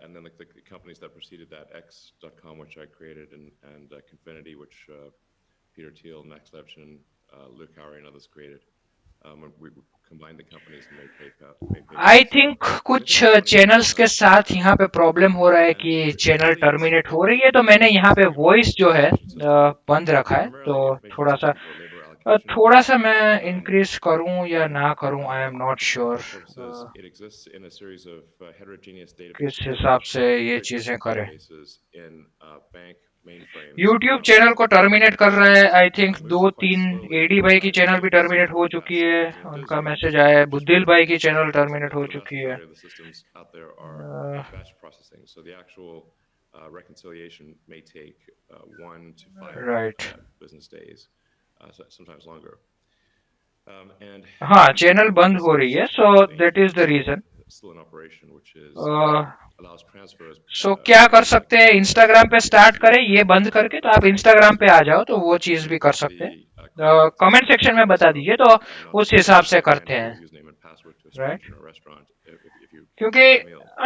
And then the companies that preceded that, X.com, which I created, and Confinity, which Peter Thiel, Max Levchin, Luke Howry, and others created. We combined the companies and made PayPal. I think कुछ channels के साथ यहाँ पे problem हो रहा है कि channel terminate हो रही है, तो मैंने यहाँ पे वॉइस जो है बंद रखा है. तो थोड़ा सा मैं इंक्रीज करूं या ना करूं, आई एम नॉट श्योर किस हिसाब से ये चीजें करें. YouTube चैनल को टर्मिनेट कर रहा है. आई थिंक 2-3 एडी भाई की चैनल भी टर्मिनेट हो चुकी है, उनका मैसेज आया है. बुद्धिल भाई की चैनल टर्मिनेट हो चुकी है. reconciliation may take 1 to 5 right. business days, sometimes longer. And हाँ, चैनल बंद हो रही है, so that is the reason. Still in operation, which is allows transfers. So क्या कर सकते हैं, इंस्टाग्राम पे स्टार्ट करें ये बंद करके, तो आप इंस्टाग्राम पे आ जाओ तो वो चीज भी कर सकते हैं. कमेंट सेक्शन में बता दीजिए तो उस हिसाब से करते हैं, राइट? क्योंकि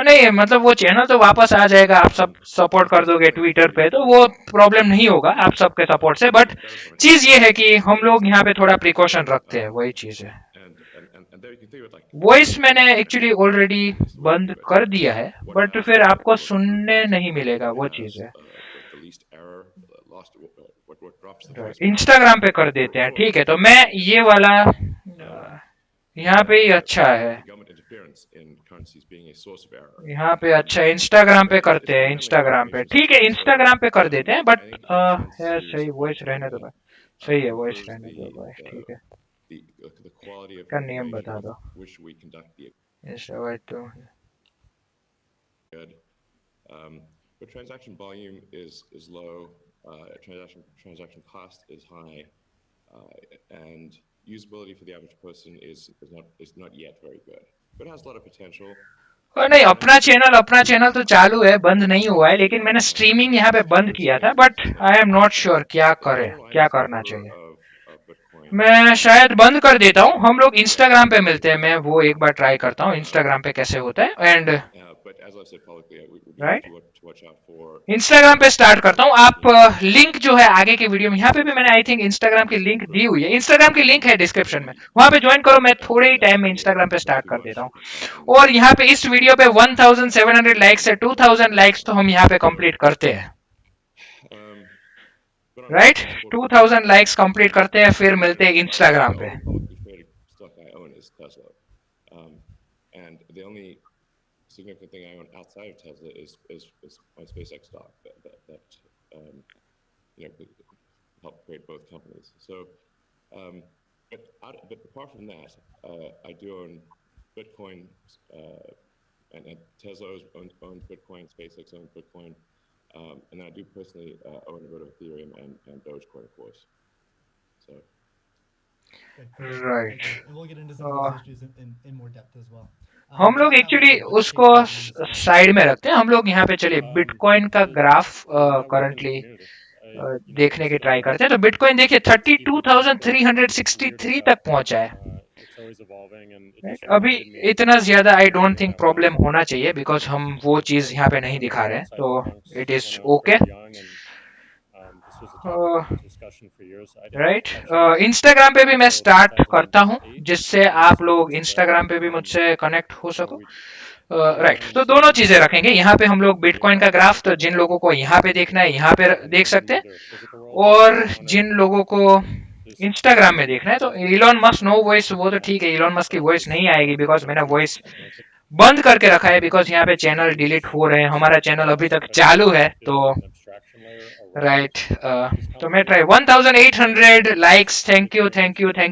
नहीं मतलब वो चैनल तो वापस आ जाएगा, आप सब सपोर्ट कर दोगे ट्विटर पे तो वो प्रॉब्लम नहीं होगा आप सबके सपोर्ट से, बट चीज ये है कि हम लोग यहाँ पे थोड़ा प्रिकॉशन रखते हैं, वही चीज है। वॉइस मैंने एक्चुअली ऑलरेडी बंद कर दिया है, बट फिर आपको सुनने नहीं मिलेगा, वो चीज है। इंस्टाग्राम पे कर देते हैं, ठीक है, तो मैं ये वाला यहाँ पे ही अच्छा है, यहाँ पे अच्छा इंस्टाग्राम पे करते हैं, इंस्टाग्राम पे ठीक है, इंस्टाग्राम पे कर देते हैं, बट यार सही वॉइस रहने दो भाई, सही है वॉइस रहने दो भाई, ठीक है, का नियम बता दो। तो but transaction volume is low, transaction cost is high, and usability for the average person is not yet very good, but it has a lot of potential. नहीं, अपना चैनल तो चालू है, बंद नहीं हुआ है, लेकिन मैंने स्ट्रीमिंग यहाँ पे बंद किया था, but I am not sure क्या करें, क्या करना चाहिए। मैं शायद बंद कर देता हूँ, हम लोग इंस्टाग्राम पे मिलते हैं, मैं वो एक बार ट्राई करता हूँ इंस्टाग्राम पे कैसे होता है, एंड राइट इंस्टाग्राम पे स्टार्ट करता हूँ। आप लिंक जो है आगे के वीडियो में, यहाँ पे भी मैंने आई थिंक इंस्टाग्राम की लिंक दी हुई है, इंस्टाग्राम की लिंक है डिस्क्रिप्शन में, वहां पे ज्वाइन करो, मैं थोड़े ही टाइम में इंस्टाग्राम पे स्टार्ट कर देता हूँ। और यहाँ पे इस वीडियो पे 1700 लाइक्स है, 2000 लाइक्स तो हम यहाँ पे कंप्लीट करते हैं, राइट 2000 लाइक्स कंप्लीट करते हैं, फिर मिलते हैं इंस्टाग्राम पे। And the only significant thing I own outside of Tesla is my SpaceX stock that helped create both companies. So, but apart from that, I do own Bitcoin, and Tesla owns Bitcoin, SpaceX owns Bitcoin, and I do personally own a bit of Ethereum and Dogecoin, of course. So. Right. And we'll get into some of those issues in more depth as well. हम लोग actually उसको side में रखते हैं, हम लोग यहाँ पे चलिए बिटकॉइन का ग्राफ करंटली देखने की ट्राई करते हैं। तो बिटकॉइन देखिए 32,363 तक पहुंचा है, अभी इतना ज्यादा आई डोंट थिंक प्रॉब्लम होना चाहिए, बिकॉज हम वो चीज यहाँ पे नहीं दिखा रहे हैं, तो it is okay, right. Instagram पे भी मैं स्टार्ट करता हूँ, जिससे आप लोग इंस्टाग्राम पे भी मुझसे कनेक्ट हो सको, राइट। तो दोनों चीजें रखेंगे यहाँ पे हम लोग, बिटकॉइन का ग्राफ तो जिन लोगों को यहाँ पे देखना है यहाँ पे देख सकते हैं, और जिन लोगों को इंस्टाग्राम में देखना है तो इलॉन मस्क नो वॉइस, वो तो ठीक है, इलॉन मस्क की वॉइस नहीं आएगी, बिकॉज मैंने वॉइस बंद करके रखा है, बिकॉज यहाँ पे चैनल डिलीट हो रहे हैं, हमारा चैनल अभी तक चालू है, तो राइट तो मैं try 1800 likes, thank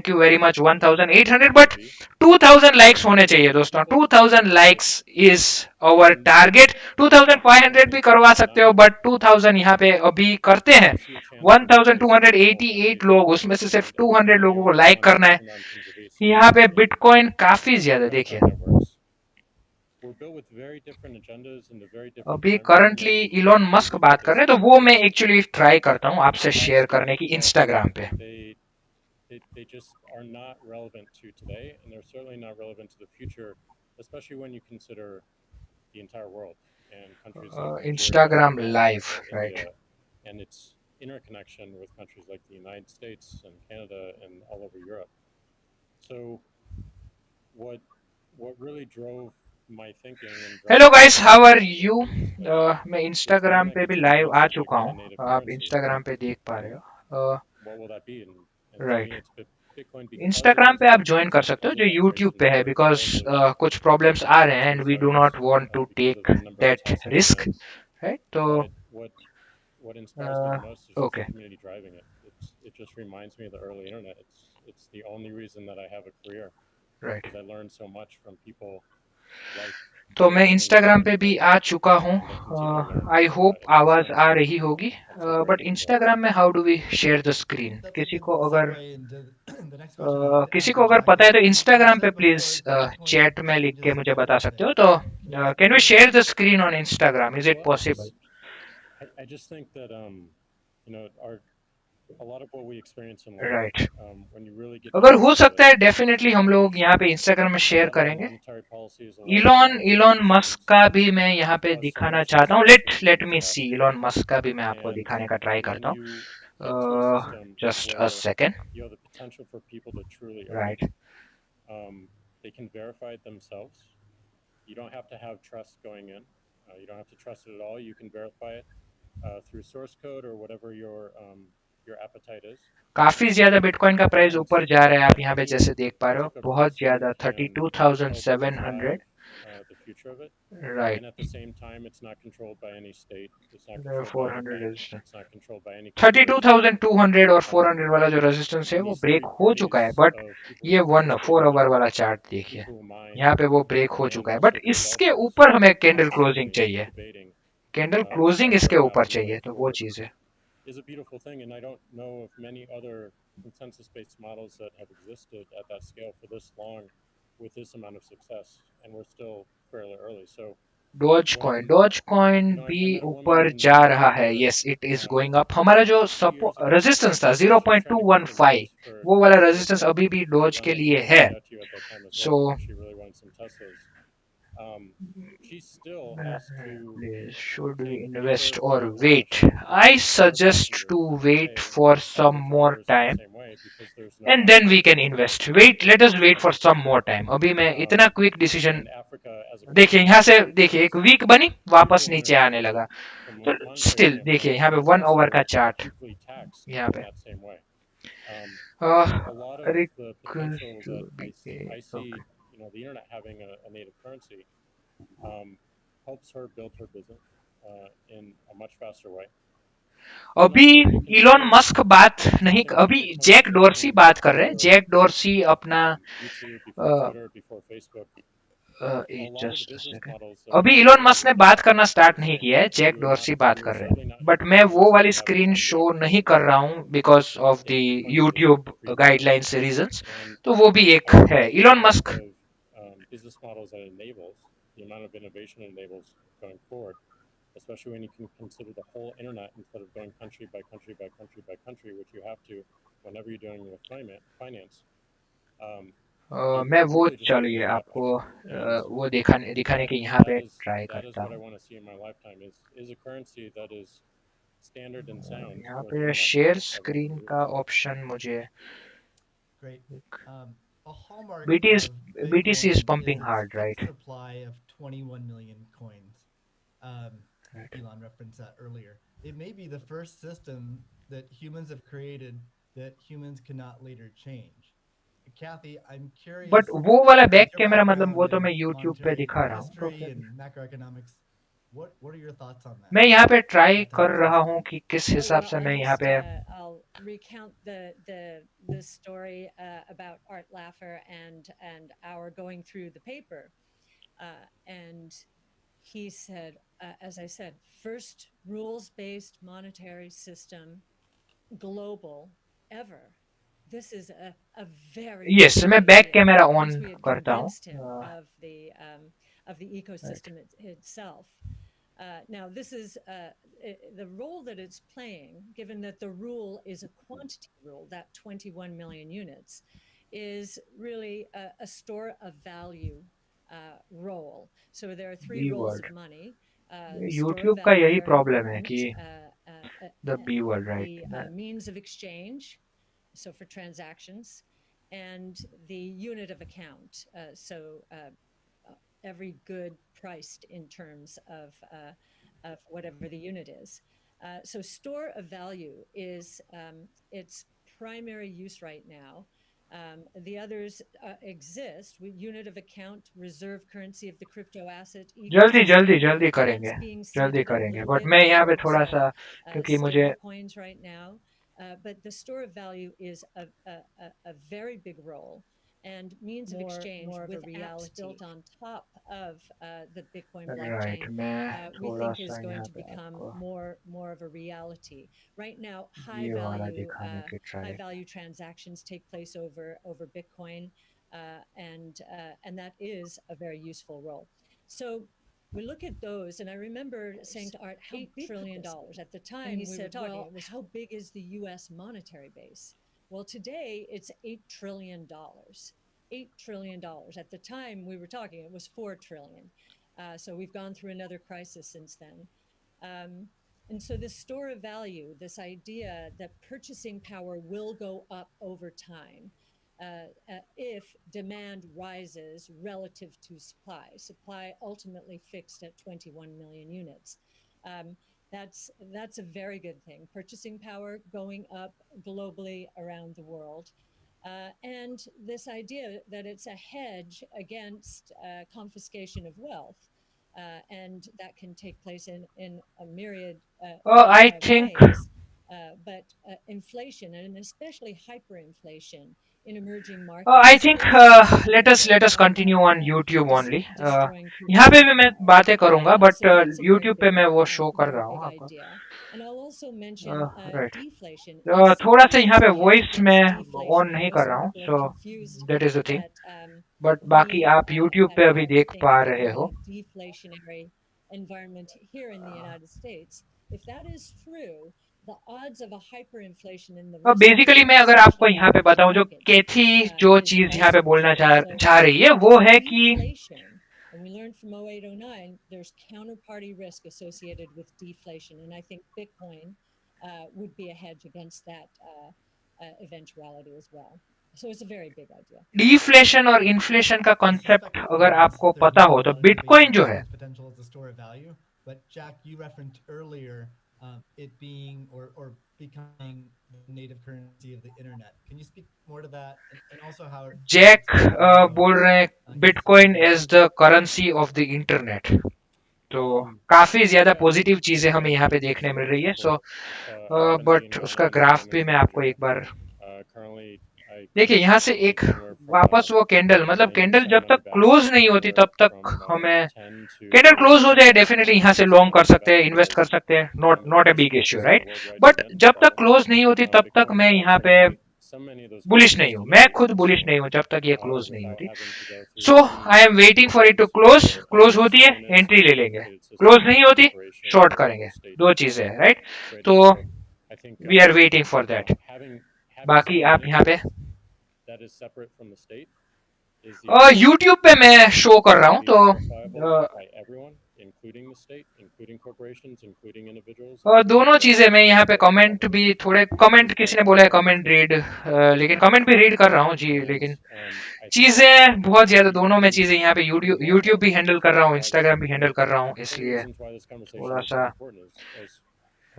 you very much 1800, but 2000 likes होने चाहिए दोस्तों, 2000 लाइक्स इज आवर टारगेट। 2500 भी करवा सकते हो, बट 2000 यहाँ पे अभी करते हैं। 1288 लोग, उसमें से सिर्फ 200 लोगों को लाइक करना है। यहाँ पे बिटकॉइन काफी ज्यादा, देखिए अभी करंटली इलॉन मस्क बात कर रहे हैं, तो वो मैं एक्चुअली ट्राई करता हूँ आपसे शेयर करने की इंस्टाग्राम पे। They just are not relevant to today, and they're certainly not relevant to the future, especially when you consider the entire world and countries like Instagram Live, right? And its interconnection with countries like the United States and Canada and all over Europe. So, what really drove my thinking? Hello guys, how are you? मैं Instagram पे भी live आ चुका हूँ, आप Instagram पे देख पा रहे हो, राइट। इंस्टाग्राम पे आप ज्वाइन कर सकते हो, जो यूट्यूब पे है, बिकॉज कुछ प्रॉब्लम्स आ रहे हैं and we do not want to take that risk, right. तो okay, it just reminds me of the early internet. It's the only reason that I have a career. Right. Because I learned so much from people like. तो मैं Instagram पे भी आ चुका हूँ, I hope आवाज आ रही होगी, बट इंस्टाग्राम में how do we share the screen? किसी को अगर पता है तो इंस्टाग्राम पे प्लीज चैट में लिख के मुझे बता सकते हो। तो can we share the screen on Instagram, is it possible? I just think that a lot of what we experience in life, right when you really get अगर down हो to सकता it, है डेफिनेटली हम लोग यहाँ पे Instagram में a share lot of the करेंगे monetary policies, a lot of the Elon monetary Musk systems का भी मैं यहाँ पे cause some दिखाना nations चाहता हूँ to let actually let change me see fast. Elon Musk का भी मैं आपको And दिखाने का ट्राई when करता हूँ you get to a system just a where second you have the potential for people to truly own it, right they can verify it themselves. You don't have to have trust going in. You don't have to trust it at all. You can verify it through source code or whatever your appetite is. काफी ज्यादा bitcoin का price And ऊपर जा रहा है आप यहाँ पे any जैसे देख पा रहे हो particular बहुत person ज्यादा can help 32,700 drive the future of it. Right And at the same time, it's not controlled by any state. It's not controlled by any 400 bank. is It's not controlled by any corporation. 32,200 और Um, 400 वाला जो resistance है and वो these break third हो चुका है parties but of people ये who one participate four in hour it वाला are चार्ट देखिए people who mine यहाँ पे वो ब्रेक हो and चुका है बट also इसके developers ऊपर हमें who are candle closing currently चाहिए debating कैंडल क्लोजिंग what इसके that ऊपर would look चाहिए like तो वो forward चीज है is a beautiful thing. And I don't know of many other consensus-based models that have existed at that scale for this long with this amount of success. And we're still fairly early. So when Doge coin भी I met a woman ऊपर in जा रहा है Colombia yes it is going up हमारा जो 2 years ago, resistance था and she was trying to convert 0.215 वो for वाला Facebook. रेजिस्टेंस अभी भी डॉज And के I was लिए going to है reach out to you at that time as so well because she really wanted some Teslas. She still has to should we invest re-verify or her wait hash I for about suggest 2 years. to And wait today, for some every more car is the time same way because there's no and then we authorized can system invest to wait let verify us these wait for things. some more time अभी मैं इतना quick decision And Africa as a देखिए continent यहाँ से देखिए एक is week बनी वापस hugely नीचे आने लगा interconnected from a तो monetary स्टिल देखिए standpoint, यहाँ पे but 1 आवर का also चार्ट hugely taxed यहाँ in पे that same way. Um, Uh, so a lot of the potential that I okay. see, the internet having a native currency helps her build her business in a much faster way. And अभी also, if you Elon consider Musk बात नहीं something like अभी Bitcoin Jack Dorsey existing बात कर before रहे हैं Jack Dorsey अपना YouTube, before Twitter, before Facebook, a lot of the just business second models that अभी have इलॉन मस्क created ने बात करना are स्टार्ट the नहीं same. किया है Jack You would Dorsey not, बात you कर would रहे certainly हैं not बट have the मैं वो currency वाली you have screen on the show नहीं application कर रहा system हूँ because of the if Bitcoin existed YouTube pre-Bitcoin. Guidelines reasons And तो वो भी एक I think है that the Elon amount Musk of business models that enables, the amount of innovation it enables going forward, especially when you can consider the whole internet instead of going country by country by country by country, which you have to whenever you're dealing with finance. I'm मैं वो really just getting चलिए scratched, आपको and वो दिखाने के यहाँ that पे is try that is करता what I हूँ want to see in my lifetime is a currency that is standard and sound यहाँ for the पे internet share that everyone screen can use. का ऑप्शन मुझे Great. A hallmark BT is of BTC is Bitcoin is pumping its hard, right? fixed supply of 21 million coins. Um, Right. Elon referenced that earlier. It may be the first system that humans have created that humans cannot later change. Cathie, I'm but curious, वो वाला with back your camera मतलब background वो तो मैं in YouTube पे monetary दिखा रहा हूँ तो history फिर and macroeconomics, what are your thoughts on that? मैं यहाँ पे ट्राई That type कर of रहा system? हूँ कि किस Oh, हिसाब well, से मैं यहाँ पे I'll recount the story about Art Laffer and our going through the paper, and he said, as I said, first rules-based monetary system, global, ever. This is a very yes big मैं back deal. Camera on Once we had करता हूँ convinced him of the ecosystem itself. Now, this is the role that it's playing, given that the rule is a quantity rule, that 21 million units, is really a store of value role. So there are three B roles word of money. Store of YouTube का value, यही very problem है important. कि the B word The right means of exchange, so for transactions, and the unit of account. Every good priced in terms of whatever the unit is. So store of value is its primary use right now. The others exist with unit of account, reserve currency of the crypto asset जल्दी जल्दी ecosystem. जल्दी That's करेंगे being जल्दी seeded a करेंगे little but bit मैं यहाँ पे towards थोड़ा सा क्योंकि मुझे stable coins right now. But the store of value is a very big role, and means of exchange more of a with apps reality. built on top of the Bitcoin right blockchain, मैं we थोड़ा think is सा going यहाँ to पे become आपको more of a reality. Right now, ये वाला दिखाने की high try value transactions take place over Bitcoin, and that is a very useful role. So we look at those, and I remember saying to Art, how $8 trillion at the time. And he said, well, how big is the US monetary base? Well, today it's $8 trillion. $8 trillion. At the time we were talking, it was $4 trillion. So we've gone through another crisis since then. And so this store of value, this idea that purchasing power will go up over time if demand rises relative to supply ultimately fixed at 21 million units. That's a very good thing. Purchasing power going up globally around the world. And this idea that it's a hedge against confiscation of wealth. And that can take place in a myriad I think ways. But inflation, and especially hyperinflation in emerging markets, I think let us continue on YouTube only. यहाँ पे भी मैं बातें करूंगा, but YouTube पे मैं वो show कर रहा हूँ आपको. And I'll also mention Right. deflation. थोड़ा सा यहाँ पे वॉइस में ऑन नहीं कर रहा हूँ, so that is the thing. But बाकी आप YouTube पे अभी देख पा रहे हो. Deflationary environment here in the United States. If that is true, the odds of a hyperinflation in the basically मैं अगर आपको यहाँ पे बताऊं, जो कैथी जो चीज यहाँ पे बोलना चाह रही है वो है कि and we learned from 0809 there's counterparty risk associated with deflation, and I think Bitcoin would be a hedge against that eventuality as well. So it's a very big idea. Deflation और इन्फ्लेशन का concept अगर आपको पता हो तो bitcoin जो है, potential as a store of value. But Jack, you referenced earlier it being or becoming the native currency of the internet. Can you speak more to that, and also how Jack बोल रहे हैं Bitcoin is the currency of the internet. तो काफी ज्यादा positive चीजें हमें यहाँ पे देखने मिल रही है. सो बट उसका ग्राफ भी मैं आपको एक बार देखिए, यहाँ से एक वापस वो कैंडल, मतलब कैंडल जब तक क्लोज नहीं होती तब तक हमें, कैंडल क्लोज हो जाए डेफिनेटली यहाँ से लॉन्ग कर सकते हैं, इन्वेस्ट कर सकते हैं, not a big issue, right. But जब तक क्लोज नहीं होती तब तक मैं यहाँ पे बुलिश नहीं हूँ. मैं खुद बुलिश नहीं हूँ जब तक ये क्लोज नहीं होती. So I am waiting for it to close होती है एंट्री ले लेंगे, क्लोज नहीं होती शॉर्ट करेंगे. दो चीजें हैं, राइट. तो we are waiting for that. बाकी आप यहाँ पे YouTube पे मैं शो कर रहा हूँ, तो दोनों चीजें मैं यहाँ पे कमेंट भी, थोड़े कमेंट किसी ने बोला है कमेंट रीड, लेकिन कमेंट भी रीड कर रहा हूँ जी. लेकिन चीजें बहुत ज्यादा, दोनों में चीजें यहाँ पे यूट्यूब भी हैंडल कर रहा हूँ, इंस्टाग्राम भी हैंडल कर रहा हूँ, इसलिए थोड़ा सा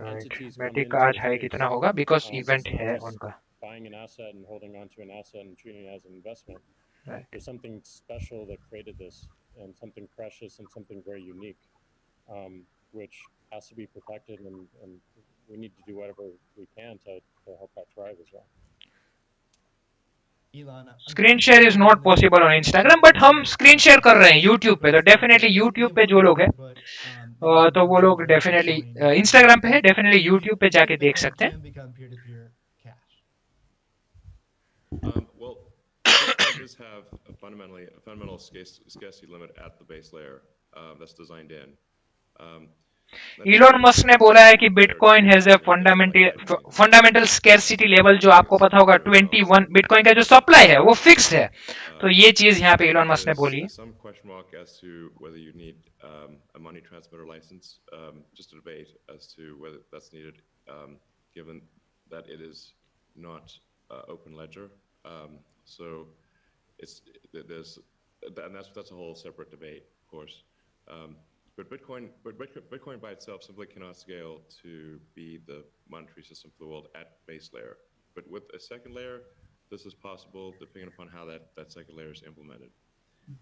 मैटिक आज है कितना होगा, बिकॉज इवेंट है उनका. Buying an asset and holding on to an asset and treating it as an investment. Right. There's something special that created this, and something precious and something very unique, which has to be protected, and we need to do whatever we can to help that thrive as well. Screen share is not possible on Instagram, but हम screen share कर रहे हैं YouTube पे. तो definitely YouTube पे जो लोग हैं तो वो लोग डेफिनेटली इंस्टाग्राम पे है, डेफिनेटली यूट्यूब पे जाके देख सकते हैं. Well, Bitcoin does have a fundamental scarcity limit at the base layer that's designed in. Elon Musk ने बोला है कि bitcoin has a fundamental scarcity level, जो आपको पता होगा 21. बिटकॉइन का जो सप्लाई है वो फिक्स्ड है. तो ये चीज यहाँ पे इलॉन मस्क ने बोली है. Some question mark as to whether you need a money transmitter license. Just a debate as to whether that's needed, given that it is not open ledger. So that's a whole separate debate, of course. But Bitcoin by itself simply cannot scale to be the monetary system for the world at base layer. But with a second layer, this is possible depending upon how that second layer is implemented.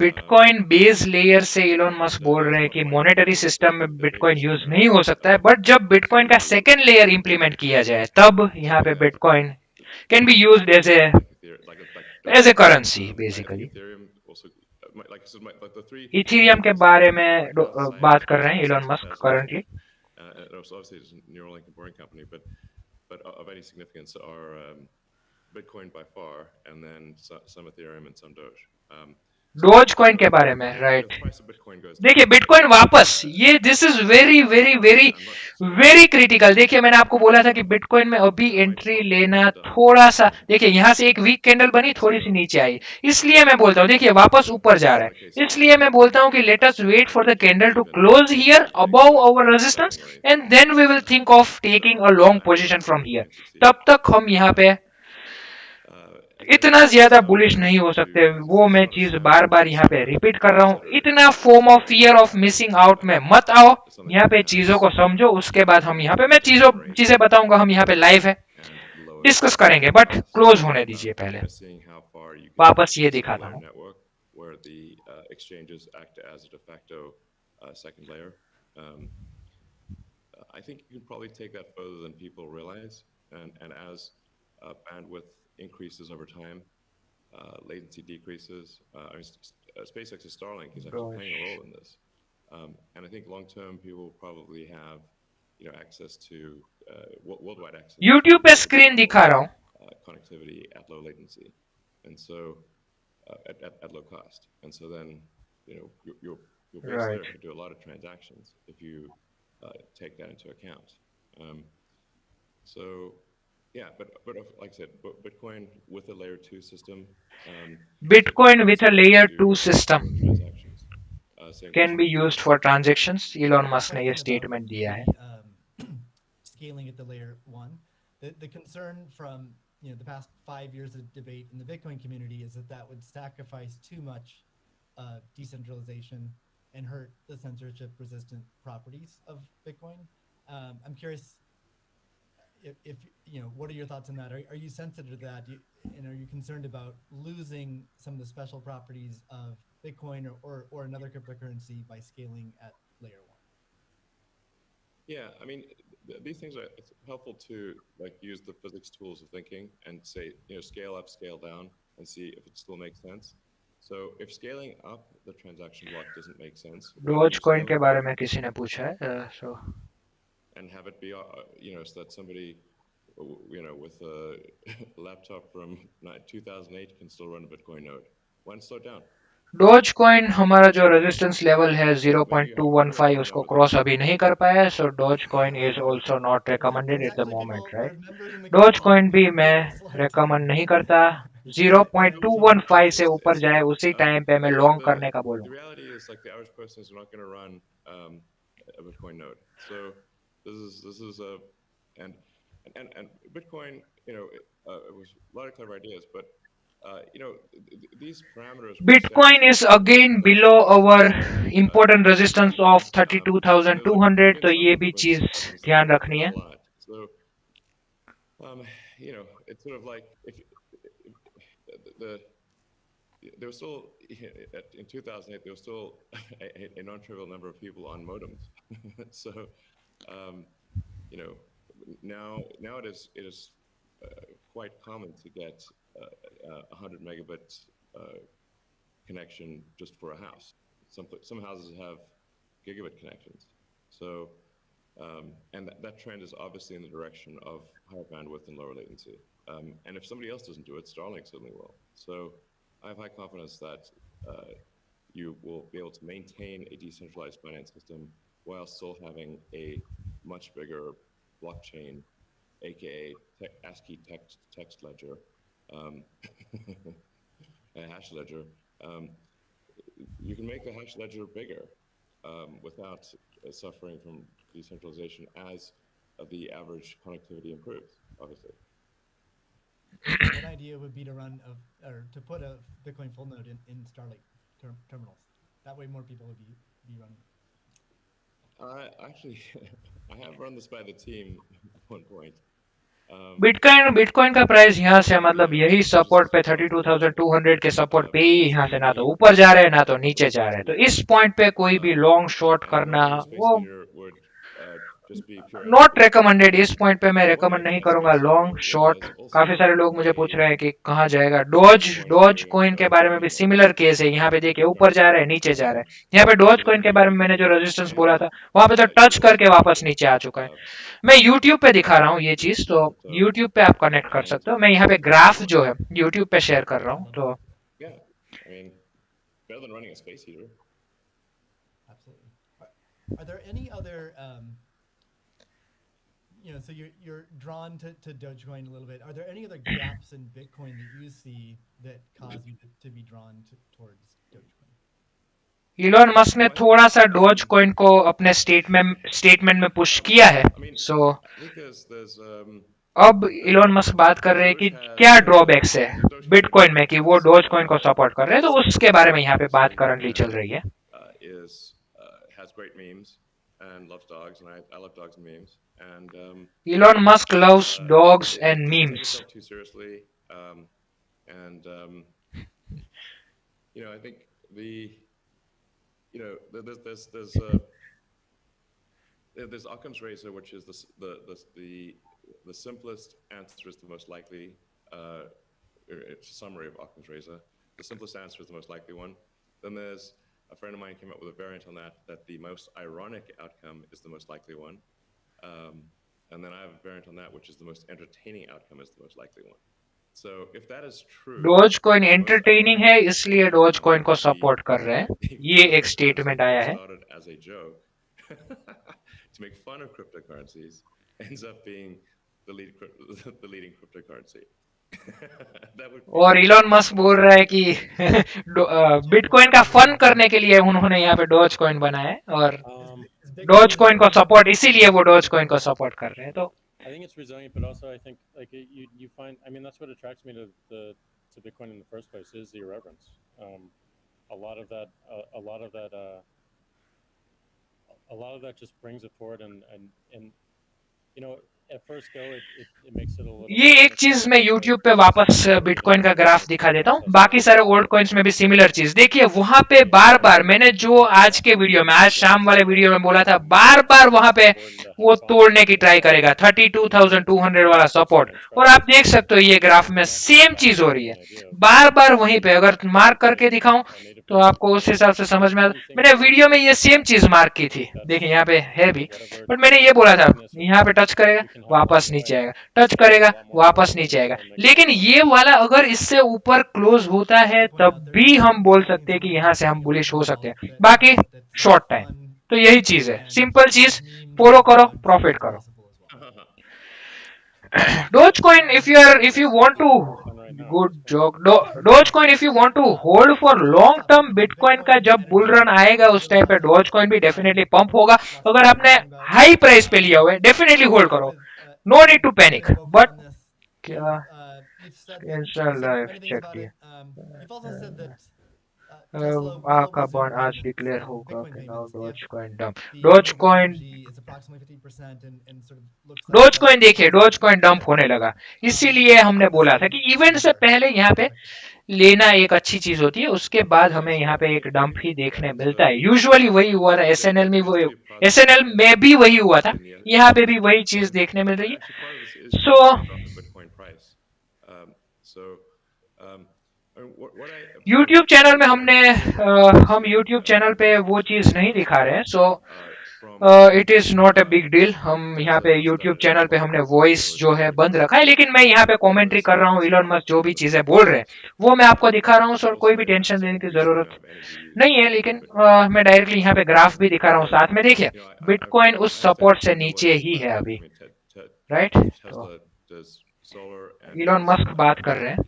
Bitcoin base layer से Elon Musk बोल रहे हैं कि monetary system में bitcoin use नहीं हो सकता है, बट जब बिटकॉइन का सेकेंड लेयर इंप्लीमेंट किया जाए तब यहाँ पे Bitcoin can be used as a currency basically. Ethereum के बारे में बात कर रहे हैं Elon Musk currently. Obviously, it's a Neuralink and boring company, but of any significance are Bitcoin by far, and then some Ethereum and some Doge. Dose coin के बारे में, राइट? देखिए बिटकॉइन वापस, ये this is very very very very critical. देखिए मैंने आपको बोला था कि बिटकॉइन में अभी एंट्री लेना थोड़ा सा, देखिए यहां से एक वीक कैंडल बनी, थोड़ी सी नीचे आई, इसलिए मैं बोलता हूँ देखिए वापस ऊपर जा रहा है, इसलिए मैं बोलता हूँ कि let us wait for the candle to close here above our resistance and then we will think of taking a long position from here. तब तक हम यहाँ पे इतना ज्यादा बुलिश नहीं हो सकते। वो मैं चीज बार बार यहाँ पे रिपीट कर रहा हूँ, इतना foam of fear of missing out में मत आओ, यहाँ पे चीजों को समझो, उसके बाद हम यहाँ पे मैं चीजें बताऊंगा, हम यहाँ पे लाइव है डिस्कस करेंगे, बट क्लोज होने दीजिए पहले। वापस ये दिखाता हूँ। where the exchanges act as a de facto second layer. I think you can probably take that further than people realize, and as bandwidth increases over time, latency decreases. I mean, SpaceX's Starlink is actually playing a role in this, and I think long term people will probably have, access to worldwide access. YouTube पे screen दिखा रहा हूँ, connectivity at low latency, and so at low cost, and so then your base layer could do a lot of transactions if you take that into account. So yeah, but like I said, Bitcoin with a layer 2 system, Bitcoin with a layer 2 system can be used for transactions. Elon Musk ने ये statement दिया है. Scaling at the layer 1, the concern from the past 5 years of debate in the Bitcoin community is that would sacrifice too much decentralization and hurt the censorship-resistant properties of Bitcoin. I'm curious if what are your thoughts on that? Are you sensitive to that? And are you concerned about losing some of the special properties of Bitcoin or another cryptocurrency by scaling at layer 1? Yeah, I mean, these things are, it's helpful to use the physics tools of thinking and say, scale up, scale down, and see if it still makes sense. So if scaling up the transaction block doesn't make sense, Dogecoin के बारे में किसी ने पूछा है, so and have it be, so that somebody, with a laptop from 2008 can still run a Bitcoin node. Why not slow it down? Dogecoin हमारा जो resistance level है 0.215 उसको क्रॉस अभी नहीं कर पाया, so Dogecoin is also not recommended at the moment, right? Dogecoin भी मैं recommend नहीं करता, 0.215 से ऊपर जाए उसी टाइम पे मैं लॉन्ग करने का बोलूँ. The reality is the average person is not going to run a Bitcoin node. So this is a and Bitcoin, it was a lot of clever ideas, but these parameters. Bitcoin is again below our important resistance of 32,200, तो ये भी चीज ध्यान रखनी है. So, it's sort of like if there was still in 2008 there was still a non-trivial number of people on modems. So, now it is quite common to get 100 megabit connection just for a house. Some houses have gigabit connections. So, and that trend is obviously in the direction of higher bandwidth and lower latency. And if somebody else doesn't do it, Starlink certainly will. So I have high confidence that you will be able to maintain a decentralized finance system while still having a much bigger blockchain, aka ASCII text ledger, a hash ledger. You can make the hash ledger bigger without suffering from decentralization as the average connectivity improves, obviously. One idea would be to to put a Bitcoin full node in Starlink terminals. That way more people would be running. Actually, I have run this by the team at one point. Bitcoin का price यहाँ से मतलब यही support पे 32,200 के support पे ही यहाँ से ना तो ऊपर जा रहे हैं ना तो नीचे जा रहे हैं, तो इस पॉइंट पे कोई भी लॉन्ग शॉर्ट करना वो नॉट रिकमेंडेड. इस पॉइंट पे मैं रिकमेंड नहीं करूंगा लॉन्ग शॉर्ट. काफी सारे लोग मुझे पूछ रहे हैं कि कहाँ जाएगा. डॉज कॉइन के बारे में भी सिमिलर केस है. यहाँ पे देखिए ऊपर जा रहा है नीचे जा रहा है. यहाँ पे डॉज कॉइन के बारे में मैंने जो रेजिस्टेंस बोला था वहां पे तो टच करके वापस नीचे आ चुका है. मैं YouTube पे दिखा रहा हूँ ये चीज, तो YouTube पे आप कनेक्ट कर सकते हो. मैं यहाँ पे ग्राफ जो है YouTube पे शेयर कर रहा हूँ. तो better than running a space heater. Absolutely. Are there any other, so you're drawn to Dogecoin a little bit. Are there any other gaps in Bitcoin that you see that cause you to be drawn towards Dogecoin? Elon Musk ने थोड़ा सा dose coin को अपने statement में push किया है. सो अब Elon Musk बात कर रहे हैं कि क्या ड्रॉबैक्स है बिटकॉइन में कि वो डोज कॉइन को सपोर्ट कर रहे हैं, तो उसके बारे में यहाँ पे बात करंटली चल रही है. Elon Musk loves dogs and memes. I think there's Occam's razor, which is the simplest answer is the most likely. It's a summary of Occam's razor. The simplest answer is the most likely one. Then there's a friend of mine came up with a variant on that the most ironic outcome is the most likely one. And then I have a variant on that, which is the most entertaining outcome is the most likely one. So if that is true, Dogecoin entertaining है इसलिए Dogecoin को support कर रहे हैं. ये एक statement आया है. As a joke to make fun of cryptocurrencies ends up being the leading cryptocurrency. और इलॉन मस्क बोल रहा है कि बिटकॉइन का फन करने के लिए उन्होंने यहाँ पे डॉज कॉइन बनाया है और डॉज कॉइन को सपोर्ट इसीलिए वो डॉज कॉइन को सपोर्ट कर रहे हैं. तो I think it's resilient, but also I think like you find, I mean, that's what attracts me to Bitcoin in the first place is the irreverence. A lot of that just brings it forward and at first go it makes it a little. ये एक चीज मैं YouTube पे वापस bitcoin का graph दिखा देता हूँ. बाकी सारे ओल्ड कॉइन्स में भी सिमिलर चीज देखिए. वहां पे बार बार मैंने जो आज के वीडियो में आज शाम वाले वीडियो में बोला था, बार बार वहां पे वो तोड़ने की ट्राई करेगा 32,200 वाला सपोर्ट. और आप देख सकते हो ये ग्राफ में सेम चीज हो रही है बार बार वहीं पे. अगर मार्क करके दिखाऊं तो आपको उस हिसाब से समझ में आता. मैंने वीडियो में ये सेम चीज मार्क की थी, देखिए यहाँ पे है भी. बट मैंने ये बोला था यहाँ पे टच करेगा वापस नीचे आएगा, टच करेगा वापस नीचे आएगा. लेकिन ये वाला अगर इससे ऊपर क्लोज होता है तब भी हम बोल सकते हैं कि यहाँ से हम बुलिश हो सकते हैं. बाकी शॉर्ट टाइम. तो यही चीज है, सिंपल चीज. फॉलो करो, प्रॉफिट करो. Dogecoin, if you want to good joke. Dogecoin if you want to hold for long term, Bitcoin का जब बुल रन आएगा उस टाइम पे Dogecoin भी डेफिनेटली पंप होगा. अगर आपने हाई प्राइस पे लिया हुआ है डेफिनेटली होल्ड करो. No need to panic. But क्या चेक किया का बॉन्ड आज डिक्लेयर होगा कि नाउ डोजकॉइन देखिए डोजकॉइन डंप होने लगा. इसीलिए हमने बोला था कि इवेंट से पहले यहाँ पे लेना एक अच्छी चीज होती है, उसके बाद हमें यहाँ पे एक डंप ही देखने मिलता है. यूजुअली वही हुआ था एसएनएल में भी वही हुआ था, यहाँ पे भी वही चीज देखने मिल रही है. सो YouTube चैनल में हम YouTube चैनल पे वो चीज नहीं दिखा रहे हैं. So it is not a big deal. हम यहाँ पे YouTube चैनल पे हमने वॉइस जो है बंद रखा है, लेकिन मैं यहाँ पे कमेंट्री कर रहा हूँ. इलॉन मस्क जो भी चीजें बोल रहे हैं वो मैं आपको दिखा रहा हूँ. सो कोई भी टेंशन लेने की जरूरत नहीं है. लेकिन मैं डायरेक्टली यहाँ पे ग्राफ भी दिखा रहा हूँ साथ में. देखिए बिटकॉइन उस सपोर्ट से नीचे ही है अभी, राइट. इलॉन मस्क बात कर रहे हैं.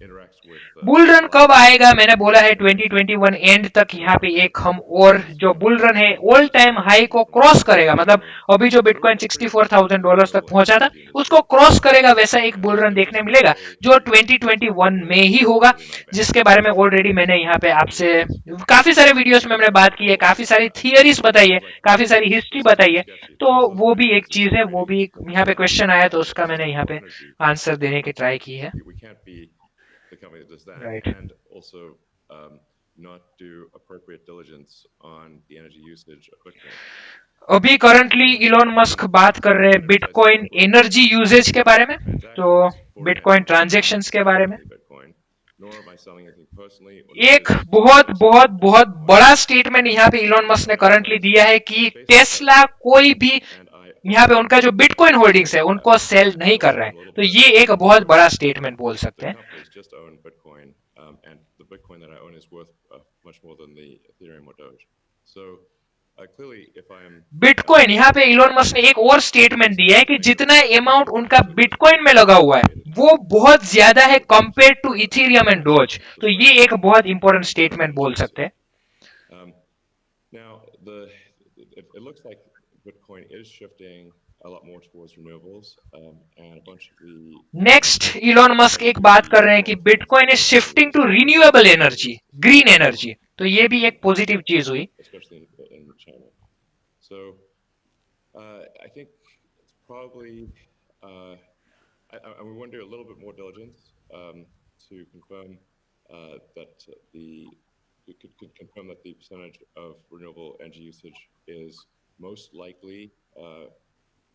बुल रन कब आएगा? मैंने बोला है 2021 एंड तक यहाँ पे एक हम और जो बुल रन है ऑल टाइम हाई को क्रॉस करेगा. मतलब अभी जो बिटकॉइन $64,000 तक पहुंचा था उसको क्रॉस करेगा, वैसा एक बुल रन देखने मिलेगा जो 2021 में ही होगा, जिसके बारे में ऑलरेडी मैंने यहाँ पे आपसे काफी सारे वीडियोस में मैंने बात की है, काफी सारी थियरीज बताई है, काफी सारी हिस्ट्री बताई है. तो वो भी एक चीज है, वो भी यहाँ पे क्वेश्चन आया तो उसका मैंने यहाँ पे आंसर देने की ट्राई की है. Right. And also not do appropriate diligence on the energy usage of Bitcoin. अभी करंटली इलॉन मस्क बात कर रहे हैं बिटकॉइन एनर्जी यूजेज के बारे में, तो बिटकॉइन ट्रांजैक्शंस के बारे में. एक बहुत बहुत बहुत बड़ा स्टेटमेंट यहाँ पे इलॉन मस्क ने करंटली दिया है कि टेस्ला कोई भी यहाँ पे उनका जो बिटकॉइन होल्डिंग्स है उनको सेल नहीं कर रहा है. तो ये एक बहुत बड़ा स्टेटमेंट बोल सकते हैं. and the Bitcoin that I own is worth much more than the Ethereum or Doge. So clearly, if I'm bitcoin, यहाँ पे इलोन मस्क ने एक और स्टेटमेंट दिया है कि जितना अमाउंट उनका बिटकॉइन में लगा हुआ है वो बहुत ज्यादा है compare to Ethereum and doge. तो ये एक बहुत इंपॉर्टेंट स्टेटमेंट बोल सकते हैं। Now, it looks like Bitcoin is shifting a lot more towards renewables, and a bunch of the next Elon Musk एक बात कर रहे हैं कि Bitcoin is shifting to renewable energy, green energy. तो ये भी एक पॉजिटिव चीज हुई। especially in China. So I think it's probably we want to do a little bit more diligence to confirm that could confirm that the percentage of renewable energy usage is most likely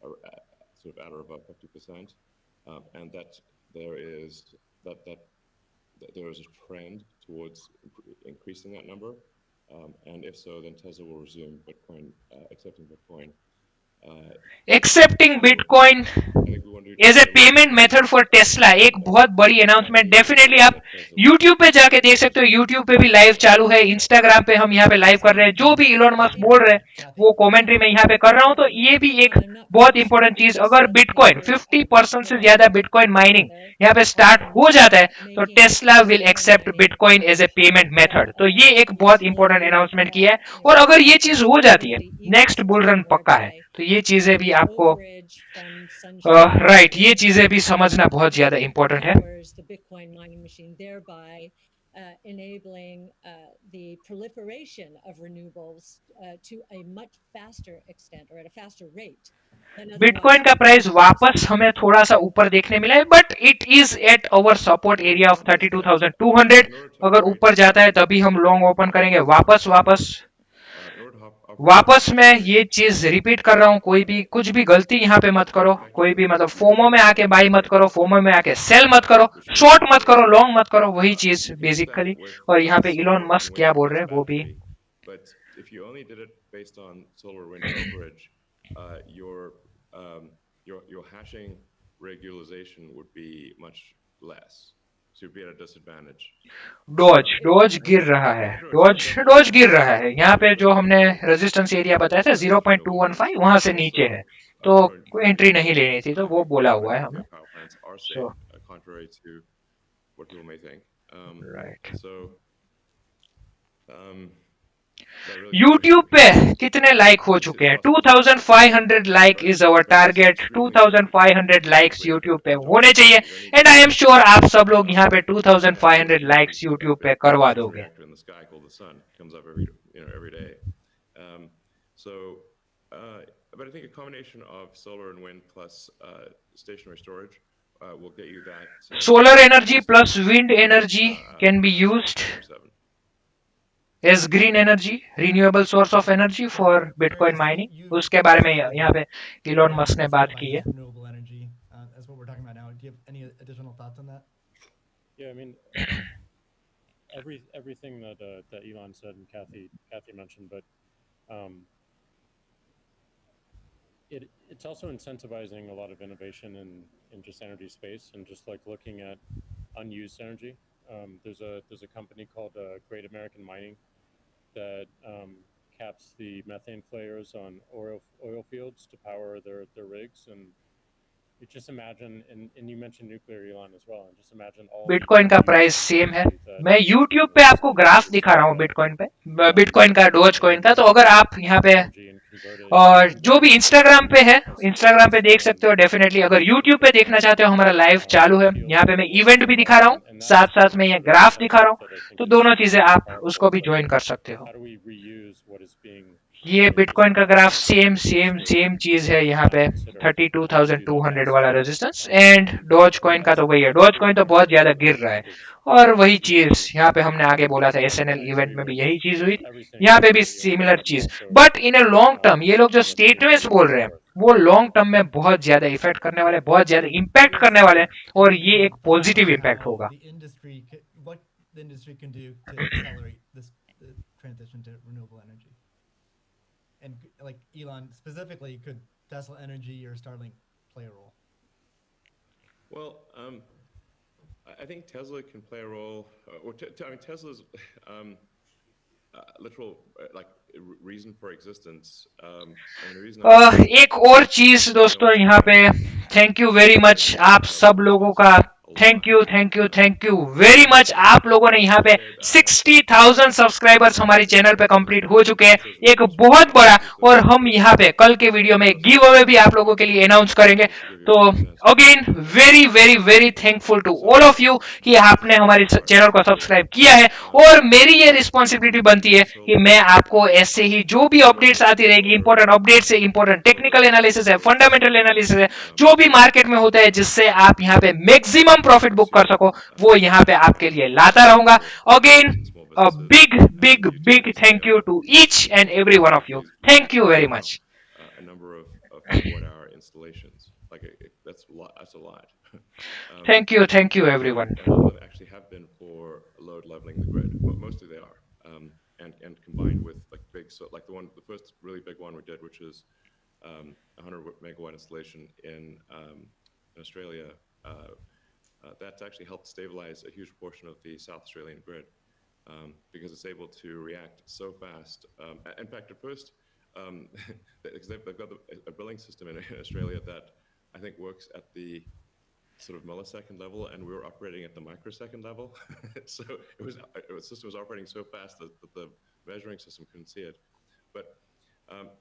sort of at or above 50%, and that there is that there is a trend towards increasing that number, and if so, then Tesla will resume Bitcoin, accepting Bitcoin. Accepting Bitcoin as a payment method for Tesla, एक बहुत बड़ी announcement. Definitely आप YouTube पे जाके देख सकते हो, YouTube पे भी लाइव चालू है, इंस्टाग्राम पे हम यहाँ पे लाइव कर रहे हैं। जो भी इलोन मस्क बोल रहे हैं वो कमेंट्री में यहाँ पे कर रहा हूँ। तो ये भी एक बहुत इंपॉर्टेंट चीज, अगर बिटकॉइन 50% से ज्यादा बिटकॉइन माइनिंग यहाँ पे स्टार्ट हो जाता है तो Tesla will accept Bitcoin as a payment method. तो ये एक बहुत इंपॉर्टेंट अनाउंसमेंट किया है, और अगर ये चीज हो जाती है नेक्स्ट बुल रन पक्का है। तो ये चीजें भी आपको राइट, ये चीजें भी समझना बहुत ज्यादा इंपॉर्टेंट है। enabling the proliferation of renewables to a much faster extent or at a faster rate. Bitcoin का प्राइस वापस हमें थोड़ा सा ऊपर देखने मिला है, but it is at our support area of 32,200। अगर ऊपर जाता है तभी हम लॉन्ग ओपन करेंगे। वापस मैं ये चीज रिपीट कर रहा हूँ, कोई भी कुछ भी गलती यहाँ पे मत करो, कोई भी मतलब फोमो में आके बाई मत करो, फोमो में आके सेल मत करो, शॉर्ट मत करो, लॉन्ग मत करो, वही चीज बेसिकली। और यहाँ पे इलोन मस्क क्या बोल रहे हैं वो भी। But if you only did it based on solar wind overage, your hashing regularization would be much less. So you'd be at a disadvantage. Dose गिर रहा है, डोज गिर रहा है। यहाँ पे जो हमने रेजिस्टेंस एरिया बताया था 0.215, वहां से नीचे है, तो कोई एंट्री नहीं लेनी थी, तो वो बोला हुआ है हमने। So contrary to what people may think. Right. So YouTube पे कितने लाइक हो चुके हैं? 2500 like is our target. 2500 likes YouTube पे होने चाहिए, एंड आई एम श्योर आप सब लोग यहाँ पे 2500 लाइक्स YouTube पे करवा दोगे। But I think a combination of solar and wind plus stationary storage will get you that. Solar energy plus wind energy can be used as green energy, renewable source of energy for Bitcoin mining. उसके बारे में यहाँ पे Elon Musk ने बात की है। Renewable energy, that's what we're talking about now. Do you have any additional thoughts on that? Yeah, I mean, everything that Elon said and Cathie mentioned, but it's also incentivizing a lot of innovation in just energy space, and just like looking at unused energy. There's a company called Great American Mining that caps the methane flares on oil fields to power their rigs, and you just imagine, and you mentioned nuclear, Elon, as well, and just imagine all bitcoin का price same है। मैं YouTube पे आपको graph दिखा रहा हूँ bitcoin पे, bitcoin का, डोज कॉइन का। तो अगर आप यहाँ पे और जो भी इंस्टाग्राम पे है, इंस्टाग्राम पे देख सकते हो डेफिनेटली। अगर यूट्यूब पे देखना चाहते हो, हमारा लाइव चालू है। यहाँ पे मैं इवेंट भी दिखा रहा हूँ, साथ साथ में ये ग्राफ दिखा रहा हूँ, तो दोनों चीजें आप उसको भी ज्वाइन कर सकते हो। ये बिटकॉइन का ग्राफ सेम चीज है। यहाँ पे 32,200 वाला रेजिस्टेंस, एंड डॉज कॉइन का तो वही है। डॉज कॉइन तो बहुत ज्यादा गिर रहा है, और वही चीज यहाँ पे हमने आगे बोला था, एसएनएल इवेंट में भी यही चीज हुई थी, यहाँ पे भी सिमिलर चीज। But in a long term ये लोग जो स्टेटमेंट्स बोल रहे हैं वो लॉन्ग टर्म में बहुत ज्यादा इफेक्ट करने वाले, बहुत ज्यादा इम्पैक्ट करने वाले हैं, और ये एक पॉजिटिव इम्पैक्ट होगा। What the industry can do to accelerate this transition to renewable energy. And like Elon specifically, could Tesla Energy or Starlink play a role? Well, I think Tesla can play a role. I mean, Tesla's literal like reason for existence. I mean, the reason I'm एक और चीज दोस्तों यहाँ पे thank you very much आप सब लोगों का थैंक यू वेरी मच आप लोगों ने यहाँ पे 60,000 सब्सक्राइबर्स हमारी चैनल पे कंप्लीट हो चुके हैं एक बहुत बड़ा और हम यहाँ पे कल के वीडियो में गिव अवे भी आप लोगों के लिए अनाउंस करेंगे तो again very very very thankful to all of you कि आपने हमारे चैनल को सब्सक्राइब किया है और मेरी ये रिस्पॉन्सिबिलिटी बनती है कि मैं आपको ऐसे ही जो भी अपडेट्स आती रहेगी इंपॉर्टेंट अपडेट्स है इंपॉर्टेंट टेक्निकल एनालिसिस है फंडामेंटल एनालिसिस है जो भी मार्केट में होता है जिससे आप यहाँ पे मैक्सिमम प्रॉफिट बुक कर सको वो यहाँ पे आपके लिए लाता रहूंगा again a big thank you to each and every one of you thank you very much a number of kilowatt-hour installations. Like that's a lot. That's a lot. thank you everyone. And a lot of them actually have been for load leveling the grid. Mostly they are. And combined with like big, so like the first really big one we did, which is 100 megawatt installation in Australia. That's actually helped stabilize a huge portion of the South Australian grid because it's able to react so fast. In fact, at first, because they've got a billing system in Australia that I think works at the sort of millisecond level, and we were operating at the microsecond level. So the system was operating so fast that the measuring system couldn't see it. But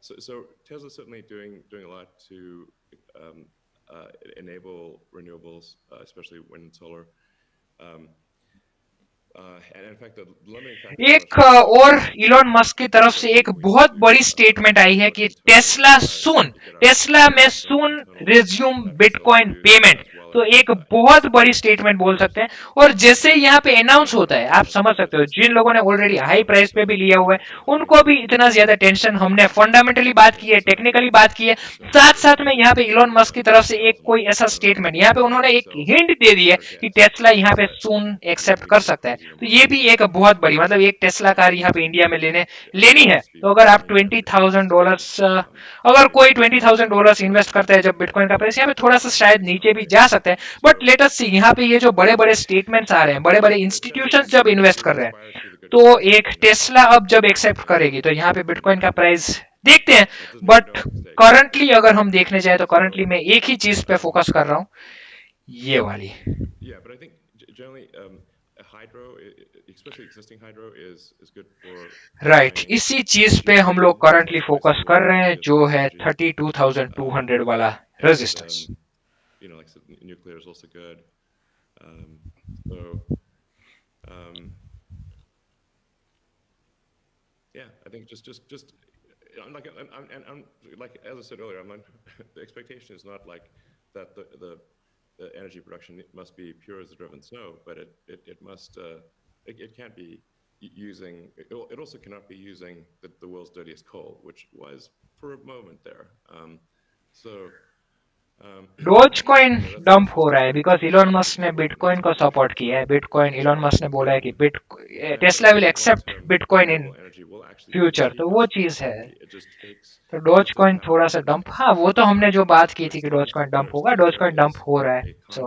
so Tesla's certainly doing a lot to enable renewables, especially wind and solar. And in fact, the limiting factor एक और Elon Musk की तरफ से एक बहुत बड़ी statement आई है कि टेस्ला में सून रिज्यूम बिटकॉइन पेमेंट तो एक बहुत बड़ी स्टेटमेंट बोल सकते हैं और जैसे यहाँ पे अनाउंस होता है आप समझ सकते हो जिन लोगों ने ऑलरेडी हाई प्राइस पे भी लिया हुआ है उनको भी इतना ज्यादा टेंशन हमने फंडामेंटली बात की है टेक्निकली बात की है साथ साथ में यहाँ पे इलॉन मस्क की तरफ से एक कोई ऐसा स्टेटमेंट यहाँ पे उन्होंने एक हिंट दे दी है कि टेस्ला यहाँ पे सून एक्सेप्ट कर सकता है तो ये भी एक बहुत बड़ी मतलब एक टेस्ला कार यहाँ पे इंडिया में लेनी है तो अगर आप $20,000 अगर कोई $20,000 इन्वेस्ट करता है जब बिटकॉइन का प्राइस यहाँ पे थोड़ा सा शायद नीचे भी जा सकता है बट लेट अस सी यहाँ पे ये जो बड़े बड़े स्टेटमेंट्स आ रहे हैं बड़े बड़े इंस्टीट्यूशंस जब इन्वेस्ट कर रहे हैं तो एक टेस्ला अब जब एक्सेप्ट करेगी तो यहाँ पे बिटकॉइन का प्राइस देखते हैं बट करंटली अगर हम देखने जाए तो करंटली मैं एक ही चीज पे फोकस कर रहा हूँ ये वाली hydro, especially existing hydro, is good for. Right. इसी चीज पे हम लोग currently focus कर रहे हैं जो है 32,200 वाला resistance. You know, like so nuclear is also good. So, yeah, I think just I'm like as I said earlier, the expectation is not like that the energy production must be pure as the driven snow, but it must it can't be using it also cannot be using the world's dirtiest coal, which was for a moment there. Dogecoin dump हो रहा है because Elon Musk ने bitcoin को support किया है bitcoin Elon Musk ने बोला है कि Tesla will accept bitcoin in future तो वो चीज है तो डोजकॉइन थोड़ा सा डंप हाँ वो तो हमने जो बात की थी कि डोजकॉइन डंप होगा डोजकॉइन डंप हो रहा है सो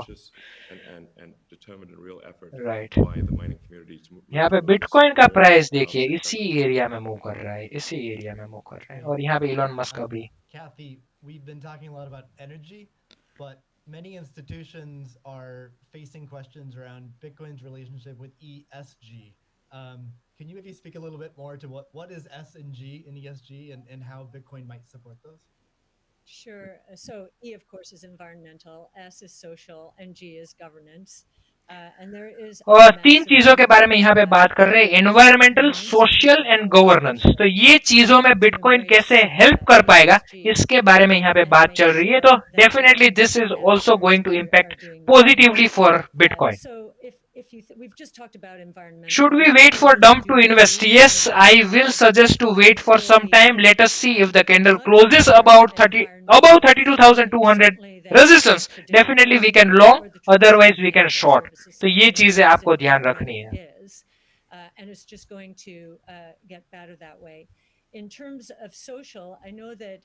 राइट यहाँ पे बिटकॉइन का प्राइस देखिए इसी एरिया में मूव कर रहा है इसी एरिया में मूव कर रहा है और यहाँ पे इलॉन मस्क का भी Cathie, we've been talking a lot about energy, but many institutions are facing questions around Bitcoin's relationship with ESG. Can you maybe speak a little bit more to what is S and G in ESG and how Bitcoin might support those? Sure. So E, of course, is environmental, S is social, and G is governance. और तीन चीजों के बारे में यहाँ पे बात कर रहे हैं एनवायरमेंटल सोशल एंड गवर्नेंस तो ये चीजों में बिटकॉइन कैसे हेल्प कर पाएगा इसके बारे में यहाँ पे बात चल रही है तो definitely this is also going to impact positively for bitcoin Should we wait for dump to invest? Yes, I will suggest to wait for some time. Let us see if the candle closes above 32,200 resistance. Definitely we can long, otherwise we can short. तो ये चीजें आपको ध्यान रखनी है. And it's just going to get better that way. In terms of social, I know that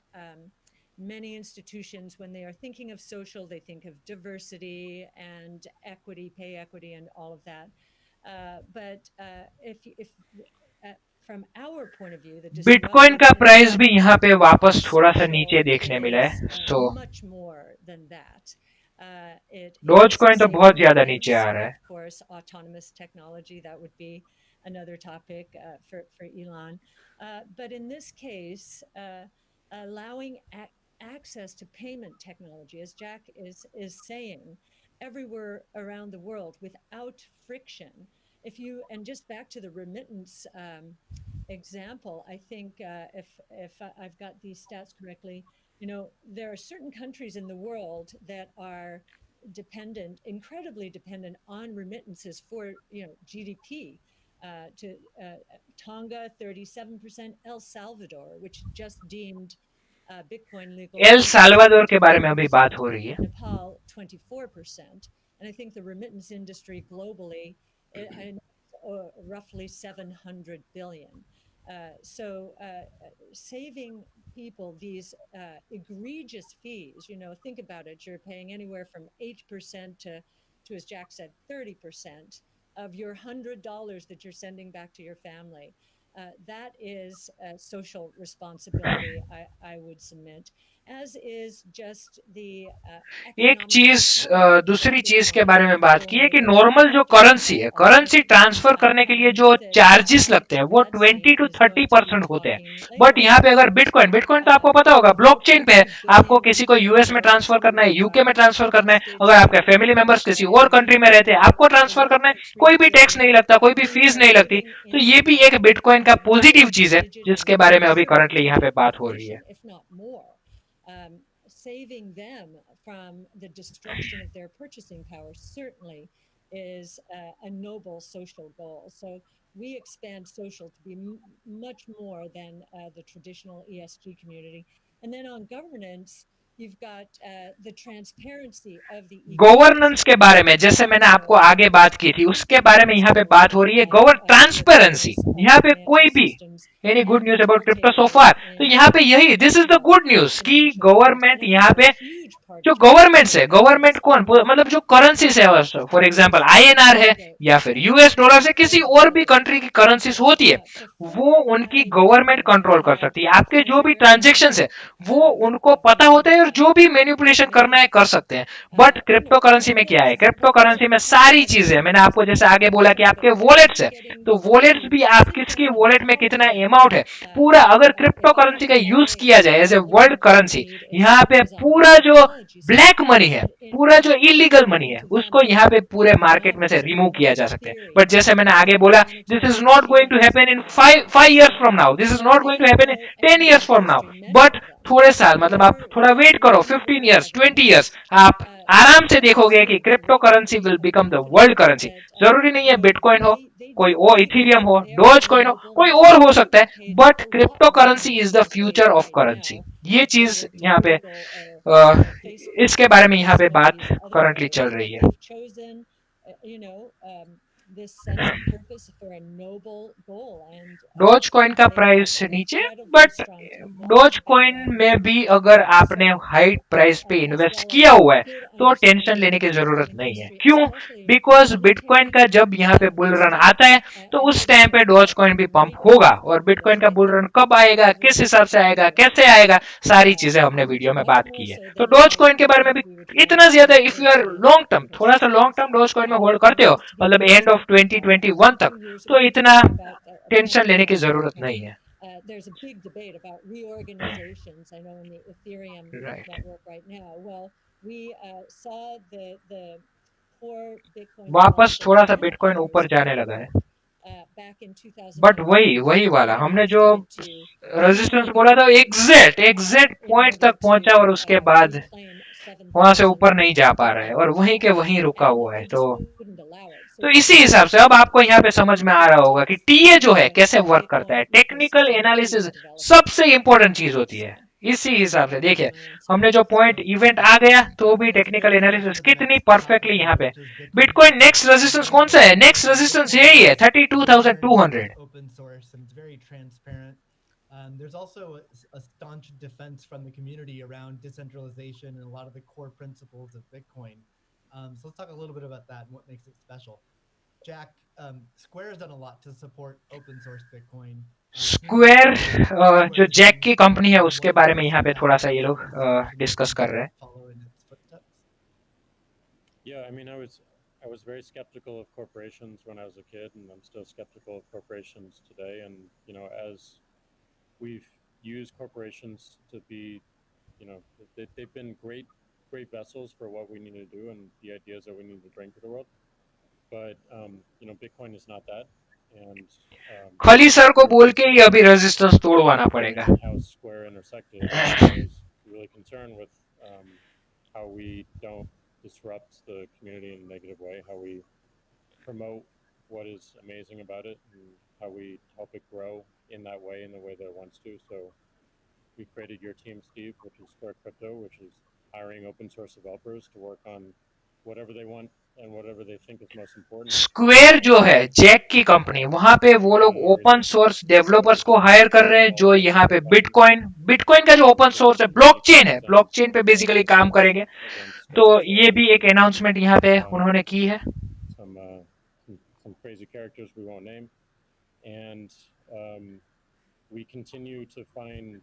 many institutions, when they are thinking of social, they think of diversity and equity, pay equity, and all of that. But if from our point of view, the bitcoin disruptive का price impact भी यहाँ पे of वापस थोड़ा सा नीचे social देखने मिला is है सो much more than that. It dose is coin तो saving बहुत ज्यादा नीचे lives, आ रहा है. of course, autonomous technology, that would be another topic for Elon. But in this case, allowing access to payment technology, as Jack is saying, everywhere around the world without friction. If you, and just back to the remittance example, I think if I've got these stats correctly, there are certain countries in the world that are dependent, incredibly dependent on remittances for GDP. To Tonga, 37%, El Salvador, which just deemed Bitcoin legal L recently, Salvador के बारे में अभी 24%, बात हो रही है. Nepal, 24%, and I think the remittance industry globally, I know, roughly 700 billion. So saving people these egregious fees, think about it, you're paying anywhere from 8% to, as Jack said, 30% of your $100 that you're sending back to your family. That is social responsibility, I would submit, as is just the एक economic चीज empowerment that दूसरी चीज के Bitcoin बारे में बात की है will कि नॉर्मल जो give करेंसी है, all करेंसी people. ट्रांसफर करने के लिए जो That चार्जेस लगते हैं वो Dr. 20 Radstein to is going to be 30% होते हैं. talking बट later यहाँ पे अगर about. बिटकॉइन तो आपको पता होगा ब्लॉकचेन पे है. 2 आपको billion किसी को people यूएस में go ट्रांसफर करना है, to यूके में ट्रांसफर करना है, United अगर States आपके फैमिली मेंबर्स किसी और कंट्री में रहते हैं, and आपको the ट्रांसफर work करना है, that we कोई भी टैक्स do, नहीं लगता, कोई भी we फीस are नहीं लगती. living तो in ये भी एक बिटकॉइन का पॉजिटिव चीज है digital जिसके बारे में अभी equivalent करंटली यहाँ पे of बात हो रही है. inflation, if not more. Saving them from the destruction of their purchasing power certainly is a noble social goal. So we expand social to be much more than the traditional ESG community. And then on governance, you've got the transparency of the governance के ecosystem. बारे में जैसे मैंने आपको So आगे बात की थी उसके बारे में यहाँ पे बात हो रही है. with ट्रांसपेरेंसी, various यहाँ पे कोई financial भी systems any good and news about crypto so partaking फार. तो in यहाँ पे यही this is the good news कि financial world. Government And I यहाँ think a पे huge part जो of गवर्नमेंट है, transparency गवर्नमेंट is कौन, मतलब जो करेंसी है, फॉर एग्जांपल आईएनआर है या फिर यूएस डॉलर से किसी और भी कंट्री की करेंसीज होती है, वो उनकी गवर्नमेंट कंट्रोल कर सकती है. आपके जो भी ट्रांजेक्शन है वो उनको पता होता है और जो भी मैनिपुलेशन करना है कर सकते हैं. बट क्रिप्टो करेंसी में क्या है, क्रिप्टो करेंसी में सारी चीजें मैंने आपको जैसे आगे बोला कि आपके वॉलेट्स है, तो वॉलेट्स भी आप किसकी वॉलेट में कितना अमाउंट है पूरा, अगर क्रिप्टो करेंसी का यूज किया जाए एज ए वर्ल्ड करेंसी, यहाँ पे पूरा जो ब्लैक मनी है, पूरा जो इलीगल मनी है, उसको यहाँ पे पूरे मार्केट में से रिमूव किया जा सकता है. बट जैसे मैंने आगे बोला, this is not going to happen in 5 years from now, this is not going to happen in 10 years from now. But थोड़े साल, मतलब आप थोड़ा वेट करो, 15 years 20 years, आप आराम से देखोगे कि crypto currency will become the world currency. जरूरी नहीं है बिटकॉइन हो, कोई और इथीरियम हो, डोज कॉइन हो, कोई और हो सकता है, but crypto currency is the future of currency. ये चीज यहाँ पे इसके बारे में यहाँ पे बात करंटली चल रही है. this sense of purpose for a noble goal. And dose coin का प्राइस नीचे, बट डोज कॉइन में भी अगर आपने हाई प्राइस पे इन्वेस्ट किया हुआ है तो टेंशन लेने की जरूरत नहीं है. क्यों? बिकॉज बिटकॉइन का जब यहाँ पे बुल रन आता है तो उस टाइम पे डोज कॉइन भी पंप होगा, और बिटकॉइन का बुल रन कब आएगा, किस हिसाब से आएगा, कैसे आएगा, सारी चीजें हमने वीडियो में बात की है. तो डोज कॉइन के बारे में भी इतना ज्यादा, if you are long term, थोड़ा सा लॉन्ग टर्म डोज कॉइन में होल्ड करते हो, मतलब एंड ऑफ 2021 तक, तो इतना टेंशन लेने की जरूरत नहीं है. There's a big debate about reorganizations. I know in the Ethereum network right now. Well, we saw the core Bitcoin वापस थोड़ा सा बिटकॉइन ऊपर जाने लगा है, back in 2000. बट वही वाला हमने जो रेजिस्टेंस बोला था एग्जैक्ट पॉइंट तक पहुंचा और उसके बाद वहां से ऊपर नहीं जा पा रहा है और वहीं के वहीं रुका हुआ है. तो इसी हिसाब से अब आपको यहाँ पे समझ में आ रहा होगा कि टीए जो है कैसे वर्क करता है. टेक्निकल एनालिसिस सबसे इंपॉर्टेंट चीज होती है. इसी हिसाब से देखिए, हमने जो पॉइंट इवेंट आ गया तो भी टेक्निकल एनालिसिस कितनी परफेक्टली यहाँ पे. बिटकॉइन नेक्स्ट रेजिस्टेंस कौन सा है? नेक्स्ट रेजिस्टेंस यही है 32,200. There's also a staunch defense from the community around decentralization and a lot of the core principles of Bitcoin. So let's talk a little bit about that and what makes it special. Jack, Square has done a lot to support open source Bitcoin. Can you tell square us what Square जो is Jack doing की company है and उसके what are the बारे में यहाँ recent पे थोड़ा सा ये लोग actions that डिस्कस we कर can रहे हैं. follow in its footsteps? Yeah, I mean, I was very skeptical of corporations when I was a kid, and I'm still skeptical of corporations today. And as we've used corporations to be, they've been great vessels for what we need to do and the ideas that we need to bring to the world. But Bitcoin is not that. And खली sir को we were बोल के ही considering अभी resistance तोड़वाना पड़ेगा. and how Square intersected. I was really concerned with how we don't disrupt the community in a negative way, how we promote what is amazing about it, and how we help it grow in that way, in the way that it wants to. So we created your team, Steve, which is Square Crypto, which is hiring open source developers to work on whatever they want and whatever they think is most important. Square जो है Jack की company वहां पे वो लोग open source developers को higher कर रहे हैं जो यहाँ पे बिटकॉइन बिटकॉइन का जो ओपन सोर्स है ब्लॉकचेन पे बेसिकली काम करेंगे. तो ये भी एक अनाउंसमेंट यहाँ पे उन्होंने की है. Some crazy characters we won't name, and we continue to find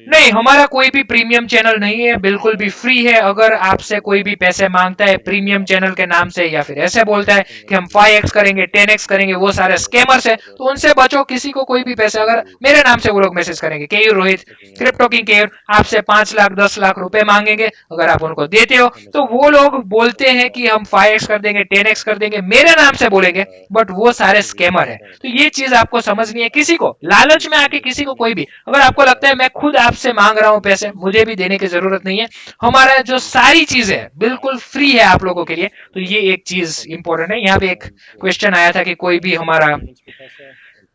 नहीं हमारा कोई भी प्रीमियम चैनल नहीं है, बिल्कुल भी फ्री है. अगर आपसे कोई भी पैसे मांगता है प्रीमियम चैनल के नाम से या फिर ऐसे बोलता है कि हम 5x करेंगे 10x करेंगे, वो सारे स्कैमर्स है, तो उनसे बचो. किसी को कोई भी पैसे अगर मेरे नाम से वो लोग मैसेज करेंगे केयूर रोहित क्रिप्टो किंग केयूर आपसे 5 लाख 10 लाख रुपए मांगेंगे, अगर आप उनको देते हो तो वो लोग बोलते हैं कि हम 5x कर देंगे 10x कर देंगे, मेरे नाम से बोलेंगे, बट वो सारे स्कैमर है. तो ये चीज आपको समझनी है. किसी को लालच में आके किसी को कोई भी अगर आपको लगता है मैं खुद आपसे मांग रहा हूं पैसे, मुझे भी देने की जरूरत नहीं है, हमारा जो सारी चीजें है बिल्कुल फ्री है आप लोगों के लिए. तो ये एक चीज इंपॉर्टेंट है. यहाँ पे एक क्वेश्चन आया था कि कोई भी हमारा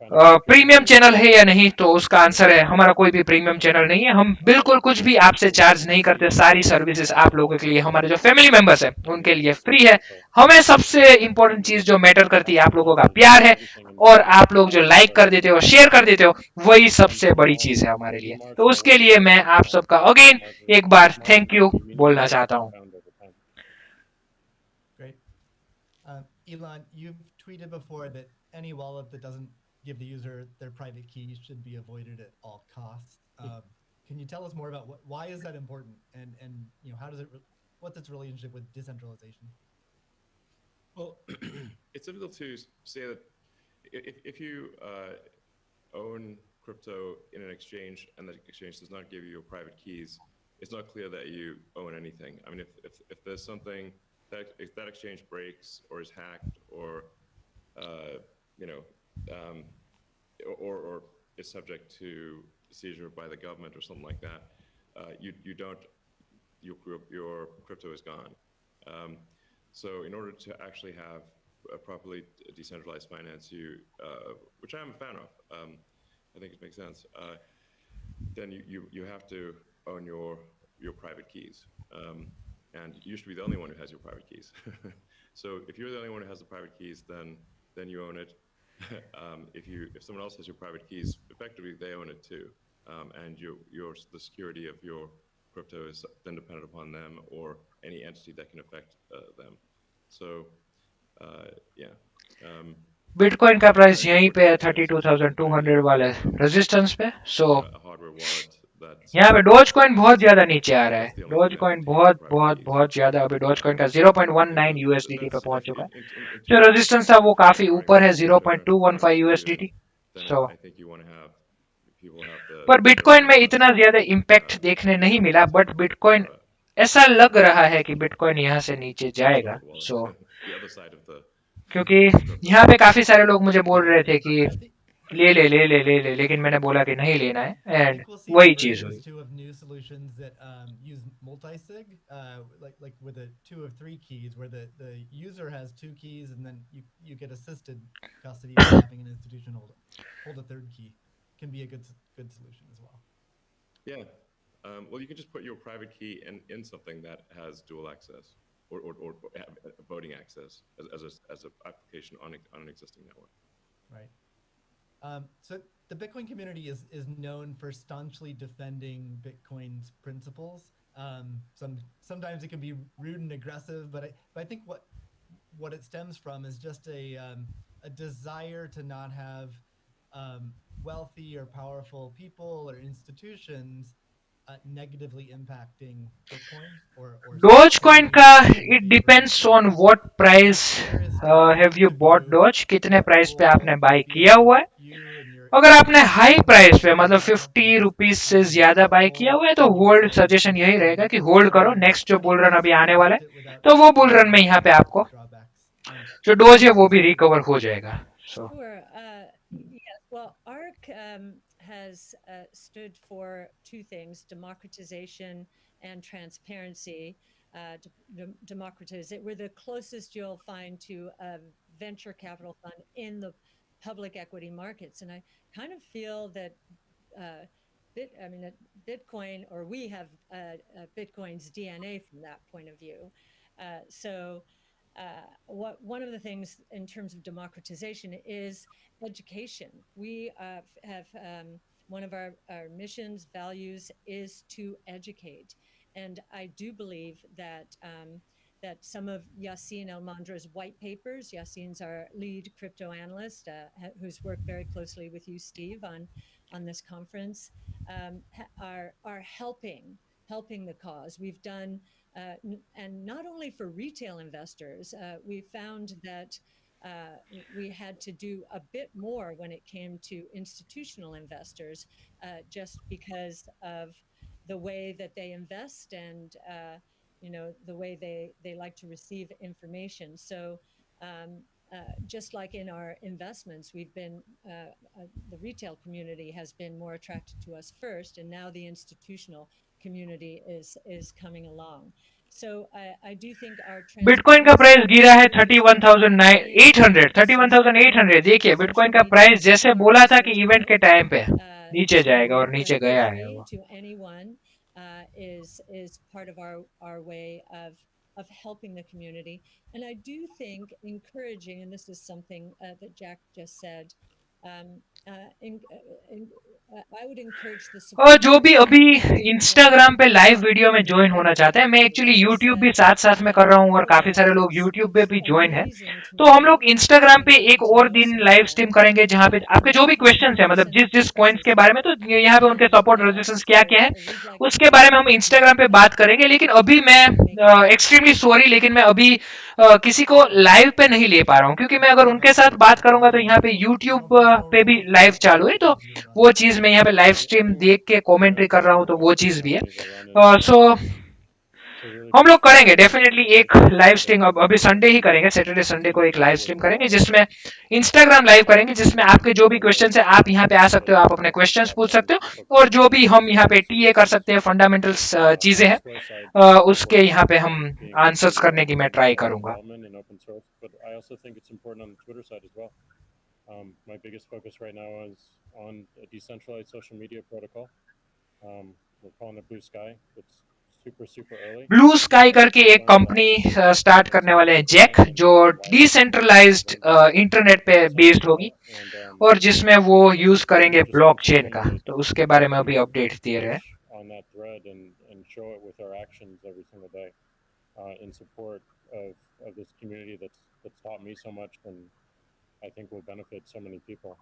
प्रीमियम चैनल है या नहीं, तो उसका आंसर है हमारा कोई भी प्रीमियम चैनल नहीं है. हम बिल्कुल कुछ भी आपसे चार्ज नहीं करते. सारी सर्विसेज आप लोगों के लिए, हमारे जो फैमिली मेंबर्स है उनके लिए फ्री है. हमें सबसे इंपॉर्टेंट चीज जो मैटर करती है आप लोगों का प्यार है, और आप लोग जो लाइक कर देते हो शेयर कर देते हो वही सबसे बड़ी चीज है हमारे लिए. तो उसके लिए मैं आप सबका अगेन एक बार थैंक यू बोलना चाहता हूं. Great. Elon, you've tweeted before that any wallet that doesn't give the user their private key should be avoided at all costs. Can you tell us more about why is that important, and how does what's its relationship with decentralization? Well, it's difficult to say that if you own crypto in an exchange and that exchange does not give you your private keys, it's not clear that you own anything. I mean, if there's something that if that exchange breaks or is hacked or or is subject to seizure by the government or something like that, you don't your crypto is gone. So in order to actually have a properly decentralized finance, which I'm a fan of, I think it makes sense. Then you have to own your private keys, and you should be the only one who has your private keys. So if you're the only one who has the private keys, then you own it. If someone else has your private keys, effectively they own it too, and the security of your crypto is then dependent upon them or any entity that can affect them. So yeah. Bitcoin का price यहीं पे है 32,200 वाले resistance पे. सो यहाँ पे doge coin बहुत ज्यादा नीचे आ रहा है. डॉज कॉइन बहुत बहुत बहुत ज्यादा अभी डॉज कॉइन का 0.19 यूएसडीटी पे पहुंच चुका है. जो रेजिस्टेंस था वो काफी ऊपर है 0.215 यूएसडीटी. सो पर बिटकॉइन में इतना ज्यादा इम्पैक्ट देखने नहीं मिला, बट बिटकॉइन ऐसा लग रहा है कि बिटकॉइन यहाँ से नीचे जाएगा. सो क्योंकि यहाँ पे काफी सारे लोग मुझे बोल रहे थे कि ले ले ले ले ले ले, लेकिन मैंने बोला कि नहीं लेना है, एंड वही चीज हुई. Of new solutions that use multi-sig, like with a 2 or 3 keys, where the user has 2 keys and then you get assisted custody by having an institution hold a third key. Can be a good solution as well. Yeah. Well, you can just put your private key in something that has dual access or voting access as an application on an existing network. Right. So the Bitcoin community is known for staunchly defending Bitcoin's principles. Sometimes it can be rude and aggressive, but I think what it stems from is just a desire to not have wealthy or powerful people or institutions negatively impacting Bitcoin or Dogecoin changing का its it behavior depends over time. on what price There is different have points you of bought view Doge, कितने that price पे आपने will bye किया feel हुआ है. you and your अगर आपने high price पे मतलब individual 50 companies रुपीज से to ज्यादा बाय किया hold हुआ है तो funding होल्ड for सजेशन यही रहेगा Bitcoin कि होल्ड to करो, be नेक्स्ट जो बुल रन अभी easy to आने वाला adopt है it without तो वो बुल रन में यहाँ पे negative आपको drawbacks. जो डोज है Cathie, वो would भी you रिकवर हो जाएगा. So Sure. Yes. Well, ARC has stood for two things: democratization and transparency. Democratize it. We're the closest you'll find to a venture capital fund in the public equity markets, and I kind of feel that uh, Bitcoin, or we have Bitcoin's DNA from that point of view. So what one of the things in terms of democratization is education. We have one of our missions, values is to educate, and I do believe that that some of Yassine Elmandra's white papers. Yassine's our lead crypto analyst, who's worked very closely with you, Steve, on this conference, are helping the cause. We've done, and not only for retail investors, we found that we had to do a bit more when it came to institutional investors, just because of the way that they invest and the way they like to receive information. So just like in our investments, we've been the retail community has been more attracted to us first, and now the institutional community is coming along. So I do think our bitcoin का transparency price गिरा है in 31,800 social 31,800. देखिए social bitcoin का media price जैसे बोला था marketplace कि as event के well. टाइम पे नीचे जाएगा और To नीचे be गया है free वो. to anyone is part of our way of helping the community. And I do think encouraging, and this is something that Jack just said, um, I would encourage the और जो supporters भी of अभी Bitcoin Instagram पे live video में join and होना चाहते हैं, मैं एक्चुअली because यूट्यूब भी साथ साथ में कर रहा हूँ और काफी सारे लोग यूट्यूब पे it's भी ज्वाइन है. amazing to तो हम me लोग इंस्टाग्राम पे एक getting to और know दिन some live of stream them. करेंगे जहाँ पे आपके जो भी Many क्वेश्चंस है, मतलब times, and जिस जिस this कॉइन्स is के बारे में, तो यहाँ पे उनके and सपोर्ट रेजिस्टेंस क्या so क्या है we'd like उसके to बारे में हम इंस्टाग्राम पे बात करेंगे. लेकिन अभी मैं एक्सट्रीमली सॉरी, लेकिन मैं अभी किसी को लाइव पे नहीं ले पा रहा हूँ क्योंकि मैं अगर उनके साथ बात करूंगा तो यहाँ पे यूट्यूब पे भी लाइव चालू है, तो वो चीज मैं यहाँ पे लाइव स्ट्रीम देख के कमेंट्री कर रहा हूँ, तो वो चीज भी है. सो हम लोग करेंगे डेफिनेटली एक लाइव स्ट्रीम. अभी संडे ही करेंगे, सैटरडे संडे को एक लाइव स्ट्रीम करेंगे जिसमें इंस्टाग्राम लाइव करेंगे, जिसमें आपके जो भी क्वेश्चंस है आप यहाँ पे आ सकते हो, आप अपने क्वेश्चंस पूछ सकते हो, और जो भी हम यहाँ पे टीए कर सकते हैं, फंडामेंटल्स चीजें हैं उसके यहाँ पे हम आंसर्स करने की मैं ट्राई करूंगा. My biggest focus right now is on a decentralized social media protocol. We're calling it Blue Sky. It's super early. Blue sky करके एक कंपनी स्टार्ट करने वाले हैं जैक, जो डिसेंट्रलाइज्ड इंटरनेट पे बेस्ड होगी और जिसमें वो यूज करेंगे ब्लॉकचेन का, तो उसके बारे में अभी अपडेट दिए रहे. On that thread and show it with our actions every single day in support of this community that's taught me so much and I think will benefit so many people.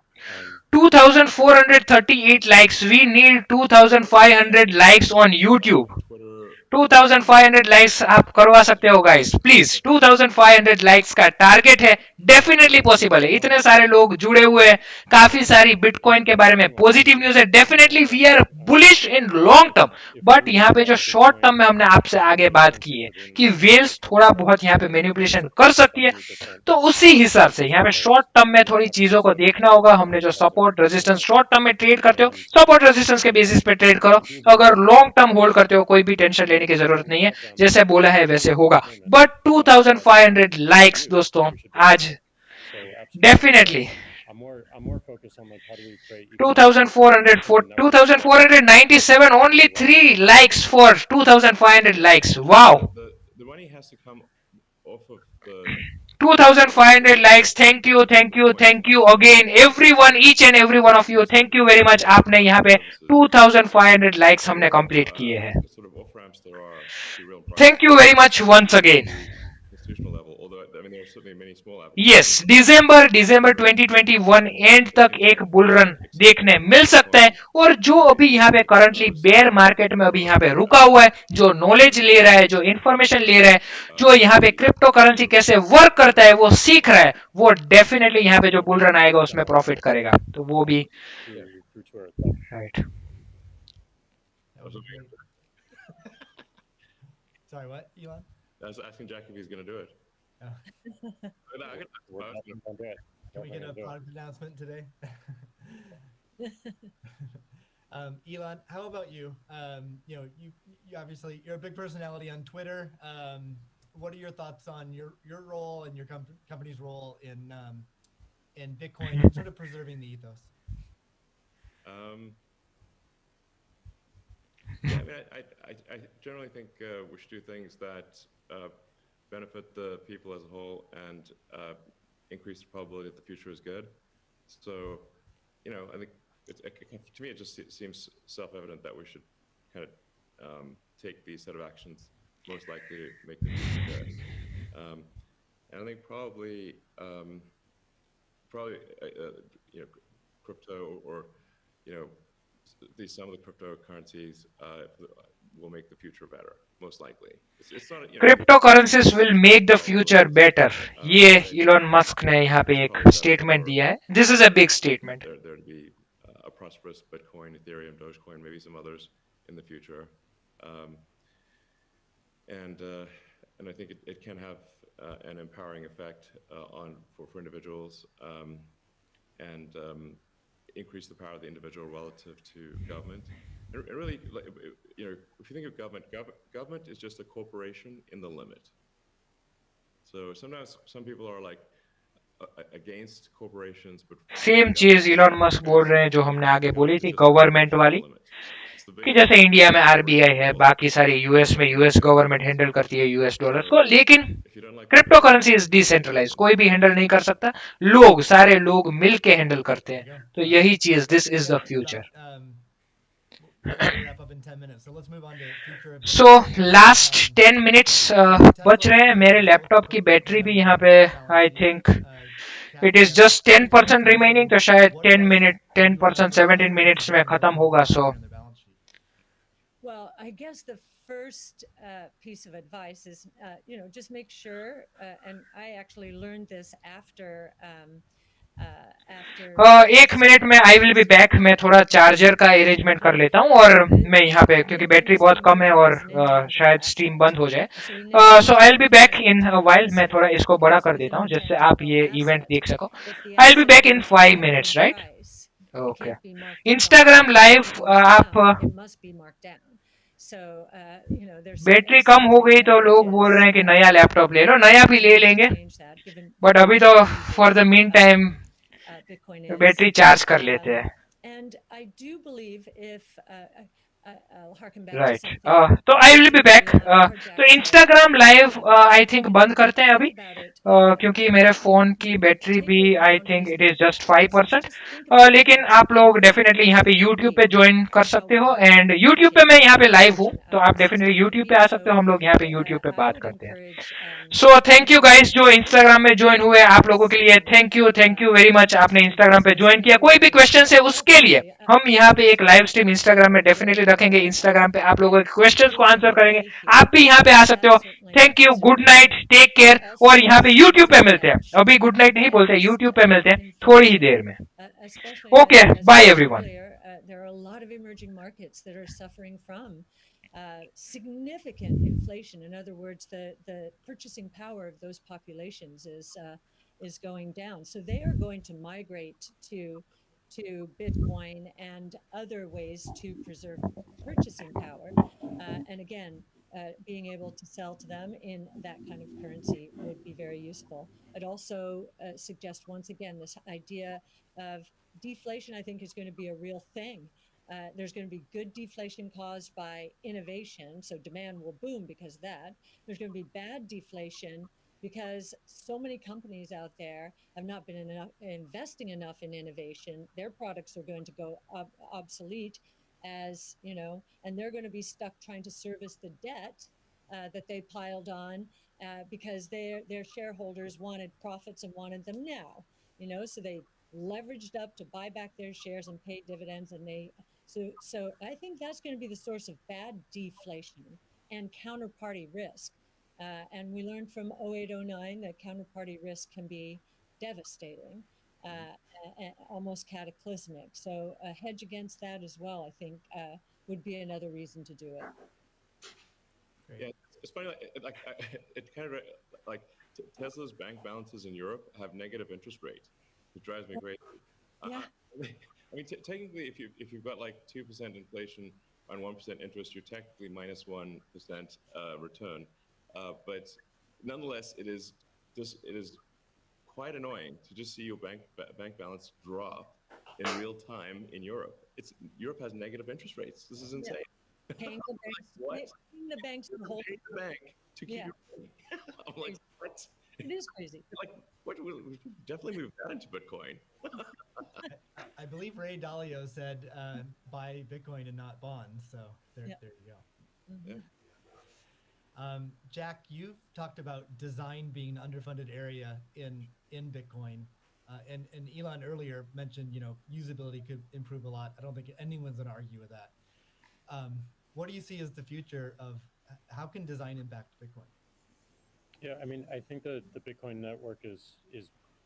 2,438 likes. We need 2,500 likes on YouTube. 2,500 likes आप करवा सकते हो guys, please. 2,500 likes का target है, definitely possible है. इतने सारे लोग जुड़े हुए हैं, काफी सारी बिटकॉइन के बारे में पॉजिटिव न्यूज है. Definitely we are bullish in long term, but यहाँ पे जो शॉर्ट टर्म में हमने आपसे आगे बात की है कि वेल्स थोड़ा बहुत यहाँ पे मैनिपुलेशन कर सकती है, तो उसी हिसाब से यहाँ पे शॉर्ट टर्म में थोड़ी चीजों को देखना होगा. हमने जो सपोर्ट रेजिस्टेंस शॉर्ट टर्म में ट्रेड करते हो, सपोर्ट रेजिस्टेंस के बेसिस पे ट्रेड करो. अगर लॉन्ग टर्म होल्ड करते हो, कोई भी टेंशन लेने की जरूरत नहीं है, जैसे बोला है वैसे होगा. बट 2,500 लाइक्स दोस्तों आज definitely 2,497, only 3 likes for 2,500 likes. Wow. The money has to come off of the 2500 likes. Thank you, thank you, thank you again everyone, each and every one of you. Thank you very much. आपने यहाँ पे 2500 likes हमने complete किए हैं. the sort of off ramps there are to real Thank you very much once again. institutional level. Although I mean there are certainly many small Yes, December 2021 and तक एक bull run देखने मिल सकता है. और जो अभी यहाँ पे करंटली बेयर मार्केट में अभी यहाँ पे रुका हुआ है, जो नॉलेज ले रहा है, जो इंफॉर्मेशन ले रहा है, जो यहाँ पे क्रिप्टो करेंसी कैसे वर्क करता है वो सीख रहा है, वो डेफिनेटली यहाँ पे जो बुल रन आएगा उसमें प्रॉफिट करेगा. तो वो भी right. Sorry, what, Elon? I was asking Jack if he's going to do it. Oh. Can we get a product announcement today? Elon, how about you? You know, you obviously you're a big personality on Twitter. What are your thoughts on your role and your company's role in Bitcoin and sort of preserving the ethos? Yeah, I mean, I generally think we should do things that benefit the people as a whole and increase the probability that the future is good. So, you know, I think to me it just seems self-evident that we should kind of take these set of actions most likely to make the future good. And I think probably you know, crypto or you know, some of the cryptocurrencies will make the future better, most likely. It's not, you know, Cryptocurrencies will make the future better. ये Elon Musk ने यहाँ पे एक statement दिया है. This is a big statement. There to be a prosperous Bitcoin, Ethereum, Dogecoin, maybe some others in the future, and I think it can have an empowering effect for individuals and increase the power of the individual relative to government. And really, you know, if you think of government is just a corporation in the limit. So sometimes some people are like against corporations, but same चीज Elon Musk बोल रहे हैं जो हमने आगे बोली थी government वाली, कि जैसे इंडिया में आरबीआई है, बाकी सारे यूएस में यूएस गवर्नमेंट हैंडल करती है यूएस डॉलर्स को, लेकिन क्रिप्टो करेंसी इज डिसेंट्रलाइज, कोई भी हैंडल नहीं कर सकता, लोग सारे लोग मिलके हैंडल करते हैं. तो यही चीज, this is the future. So last 10 minutes बच रहे हैं. मेरे लैपटॉप की बैटरी भी यहाँ पे I think it is just 10% remaining, तो शायद 10%, 17 मिनट्स में खत्म होगा. सो Well, I guess the first piece of advice is, you know, just make sure, and I actually learned this after. एक मिनट में आई विल बी बैक. मैं थोड़ा charger का अरेंजमेंट कर लेता हूँ और मैं यहाँ पे, क्योंकि बैटरी बहुत कम है और शायद स्ट्रीम बंद हो जाए. So I will be back in a while. मैं थोड़ा इसको बड़ा कर देता हूँ जिससे आप ये इवेंट देख सको. आई will be back in 5 minutes, right? Okay. Instagram live आप बैटरी कम हो गई तो लोग बोल रहे हैं कि नया लैपटॉप ले लो. नया भी ले लेंगे, बट अभी तो for the mean time battery charge कर लेते हैं. राइट. तो आई विल बी बैक. तो इंस्टाग्राम लाइव आई थिंक बंद करते हैं अभी, क्योंकि मेरे फोन की बैटरी भी I think it is just 5%. लेकिन आप लोग डेफिनेटली यहाँ पे यूट्यूब पे ज्वाइन कर सकते हो, एंड यूट्यूब पे मैं यहाँ पे लाइव हूँ, तो आप डेफिनेटली यूट्यूब पे आ सकते हो. हम लोग यहाँ पे यूट्यूब पे बात करते हैं. सो थैंक यू गाइस जो इंस्टाग्राम में ज्वाइन हुए, आप लोगों के लिए थैंक यू वेरी मच. आपने इंस्टाग्राम पे ज्वाइन किया. कोई भी क्वेश्चन है उसके लिए हम यहाँ पे एक लाइव स्ट्रीम इंस्टाग्राम में डेफिनेटली रखेंगे. इंस्टाग्राम पे आप लोगों के क्वेश्चंस को आंसर करेंगे. आप भी यहाँ पे आ सकते हो. Thank you, good night, take care. और यहाँ पे यूट्यूब पे मिलते हैं. अभी गुड नाइट नहीं बोलते, यूट्यूब पे मिलते हैं थोड़ी ही देर में. Okay, bye everyone. There are a lot of emerging markets that are suffering from significant inflation. In other words, the purchasing power of those populations is going down. So they are going to migrate to Bitcoin and other ways to preserve purchasing power. And again, being able to sell to them in that kind of currency would be very useful. I'd also suggest once again this idea of deflation. I think is going to be a real thing. There's going to be good deflation caused by innovation, so demand will boom because of that. There's going to be bad deflation because so many companies out there have not been investing enough in innovation. Their products are going to go obsolete, as you know, and they're going to be stuck trying to service the debt that they piled on because their shareholders wanted profits and wanted them now. So they leveraged up to buy back their shares and pay dividends, and so I think that's going to be the source of bad deflation and counterparty risk. And we learned from 0809 that counterparty risk can be devastating, almost cataclysmic. So a hedge against that as well, I think, would be another reason to do it. Great. Yeah, it's funny. It kind of like Tesla's bank balances in Europe have negative interest rates. It drives me crazy. Yeah. I mean, technically, if you've got like 2% inflation on 1% interest, you're technically minus 1% return. But nonetheless, it is quite annoying to just see your bank balance drop in real time in Europe. Europe has negative interest rates. This is insane. Yeah. Paying the banks, paying the banks to hold the bank to keep your money. I'm like, what? It is crazy. Like, what? We definitely move that into Bitcoin. I believe Ray Dalio said, "Buy Bitcoin and not bonds." So there you go. Mm-hmm. Jack, you've talked about design being an underfunded area in Bitcoin, and Elon earlier mentioned usability could improve a lot. I don't think anyone's going to argue with that. What do you see as the future of how can design impact Bitcoin? Yeah, I mean, I think that the Bitcoin network is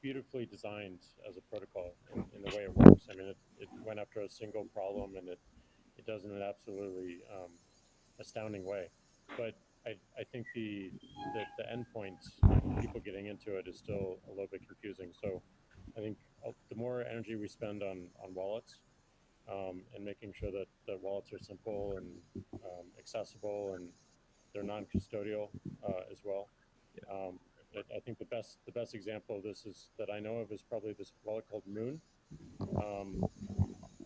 beautifully designed as a protocol in the way it works. I mean, it went after a single problem, and it does in an absolutely astounding way. But I think the endpoints, people getting into it, is still a little bit confusing. So I think the more energy we spend on wallets and making sure that wallets are simple and accessible and they're non-custodial as well. I think the best example of this is that I know of is probably this wallet called Moon,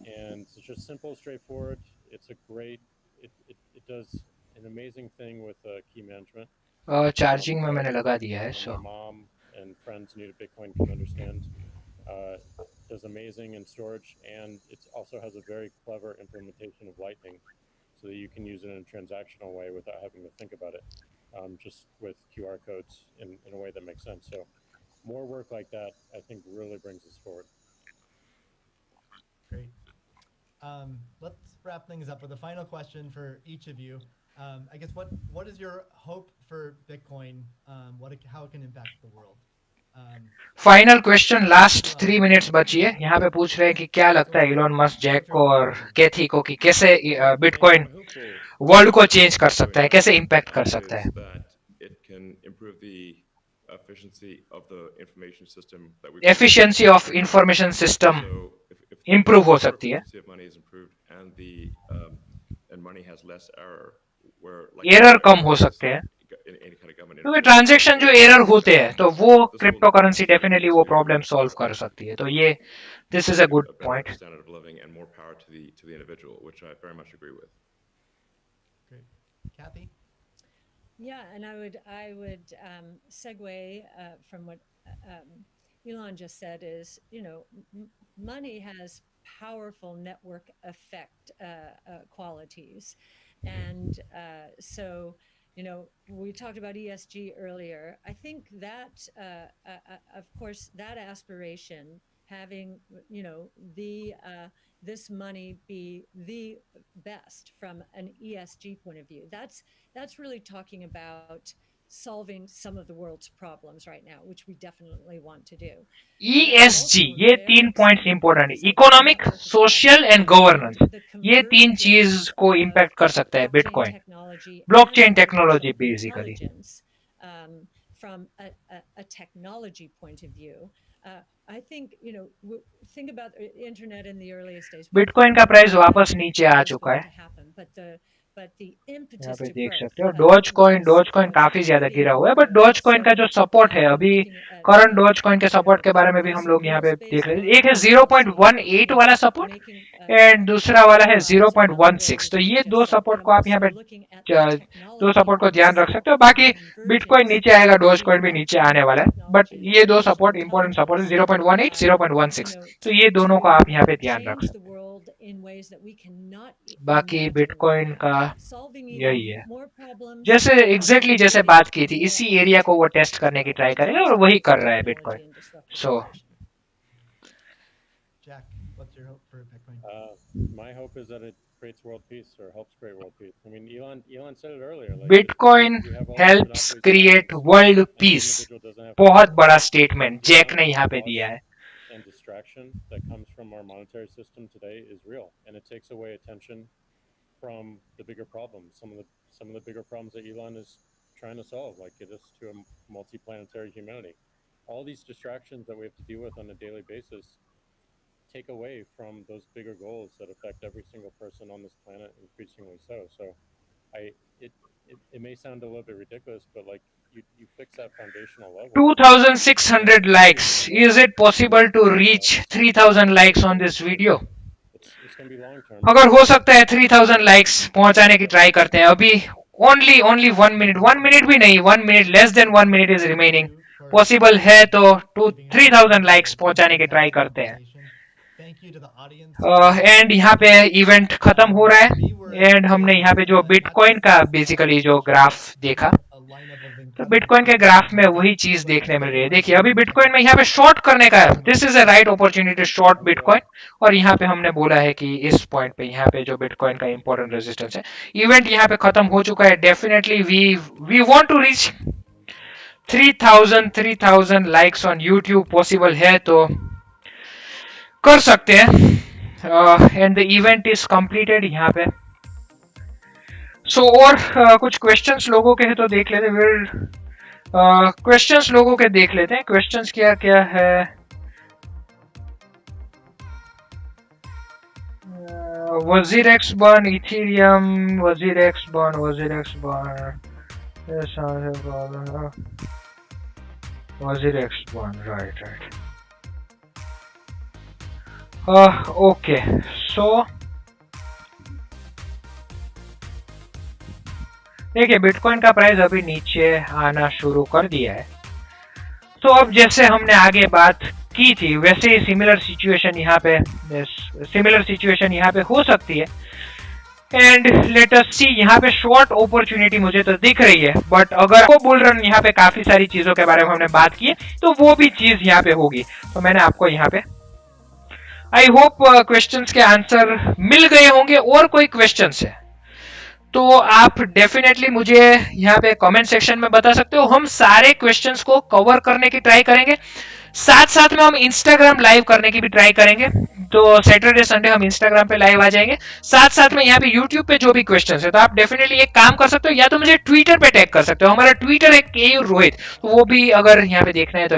and it's just simple, straightforward. It's a great. It does an amazing thing with key management. Charging में मैंने लगा दिया है. So my mom and friends new to Bitcoin can understand. Does amazing in storage, and it also has a very clever implementation of Lightning, so that you can use it in a transactional way without having to think about it, just with QR codes in a way that makes sense. So more work like that, I think, really brings us forward. Great. Let's wrap things up with a final question for each of you. I guess what is your hope for Bitcoin? How it can impact the world? Final question last 3 minutes बची है. यहाँ पे पूछ रहे हैं कि क्या लगता है इलॉन मस्क, जैक को और कैथी को कि कैसे बिटकॉइन वर्ल्ड को चेंज कर सकता है, कैसे इम्पैक्ट कर सकता है. Efficiency of information system improve हो सकती है. एरर कम हो सकते हैं क्योंकि ट्रांजैक्शन जो एरर होते हैं तो वो क्रिप्टो करेंसी डेफिनेटली वो प्रॉब्लम सॉल्व कर सकती है. तो ये this is a good point. Cathie? Yeah, and I would segue from what Elon just said is, money has powerful network effect qualities. And so, we talked about ESG earlier. I think that, of course, that aspiration, having, this money be the best from an ESG point of view. That's really talking about solving some of the world's problems right now, which we definitely want to do. ESG, ये 3 points important है. Economic, social and governance. ये 3 चीज को impact कर सकता है bitcoin. Blockchain technology basically. From a technology point of view, I think think about the internet in the earliest days. Bitcoin का price वापस नीचे आ चुका है. But यहाँ पे देख सकते हो डॉज कॉइन काफी ज्यादा गिरा हुआ है, बट डॉज कॉइन का जो सपोर्ट है अभी करंट डॉज कॉइन के सपोर्ट के बारे में भी हम लोग यहाँ पे देख रहे हैं। एक है 0.18 वाला सपोर्ट एंड दूसरा वाला है 0.16। तो ये दो सपोर्ट को आप यहाँ पे दो सपोर्ट को ध्यान रख सकते हो। बाकी बिटकॉइन नीचे आएगा, डॉज कॉइन भी नीचे आने वाला है, बट ये दो सपोर्ट इंपॉर्टेंट सपोर्ट है 0.18 0.16। तो ये दोनों को आप यहाँ पे ध्यान रख सकते हो। बाकी बिटकॉइन का यही है, जैसे एग्जैक्टली जैसे बात की थी इसी एरिया को वो टेस्ट करने की ट्राई करेगा और वही कर रहा है bitcoin. So Jack, what's your hope for Bitcoin? My hope is that it creates world peace or helps create world peace. I mean, Elon said it earlier. Like, Bitcoin helps create world peace. बहुत बड़ा statement Jack ने यहाँ पे दिया है। And distraction that comes from our monetary system today is real, and it takes away attention from the bigger problems. Some of the bigger problems that Elon is trying to solve, like get us to a multi-planetary humanity. All these distractions that we have to deal with on a daily basis take away from those bigger goals that affect every single person on this planet, increasingly so. So, it may sound a little bit ridiculous, but like you fix that foundational level. 2,600 likes. Is it possible to reach 3,000 likes on this video? It's going to be long term. अगर हो सकता है 3,000 likes पहुंचाने की try करते हैं। अभी only 1 minute भी नहीं, 1 minute, less than 1 minute is remaining. Possible है तो 3,000 लाइक्स पहुंचाने की ट्राई करते हैं। एंड यहाँ पे इवेंट खत्म हो रहा है एंड हमने यहाँ पे जो बिटकॉइन का बेसिकली जो ग्राफ देखा, तो बिटकॉइन के ग्राफ में वही चीज देखने मिल रही है। देखिए अभी बिटकॉइन में यहाँ पे शॉर्ट करने का है, this is a right opportunity short bitcoin. और यहाँ पे हमने बोला है कि इस पॉइंट पे यहाँ पे जो बिटकॉइन का इंपॉर्टेंट रेजिस्टेंस है, इवेंट यहाँ पे खत्म हो चुका है। Definitely we want to reach 3,000 likes on YouTube. Possible है तो कर सकते हैं। And the event is completed यहाँ पे। सो और कुछ क्वेश्चंस लोगों के हैं तो देख लेते हैं। क्वेश्चंस लोगों के देख लेते हैं, क्वेश्चंस क्या क्या है। वजीर एक्स बर्न इथेरियम, वजीर एक्स बर्न वजीर x burn right. Okay so देखिए बिटकॉइन का प्राइस अभी नीचे आना शुरू कर दिया है। तो अब जैसे हमने आगे बात की थी वैसे ही सिमिलर सिचुएशन यहाँ पे हो सकती है। एंड लेट अस सी, यहाँ पे शॉर्ट अपॉर्चुनिटी मुझे तो दिख रही है, बट अगर वो बुल रन यहाँ पे काफी सारी चीजों के बारे में हमने बात की है तो वो भी चीज यहाँ पे होगी। तो मैंने आपको यहाँ पे आई होप क्वेश्चंस के आंसर मिल गए होंगे। और कोई क्वेश्चंस है तो आप डेफिनेटली मुझे यहाँ पे कमेंट सेक्शन में बता सकते हो। हम सारे क्वेश्चंस को कवर करने की ट्राई करेंगे, साथ साथ में हम इंस्टाग्राम लाइव करने की भी ट्राई करेंगे। तो सैटरडे संडे हम इंस्टाग्राम पे लाइव आ जाएंगे, साथ साथ में यहाँ पे यूट्यूब पे जो भी क्वेश्चंस है तो आप डेफिनेटली एक काम कर सकते हो, या तो मुझे ट्विटर पे टैग कर सकते हो। हमारा ट्विटर है केयूर रोहित, तो वो भी अगर यहाँ पे देखना है तो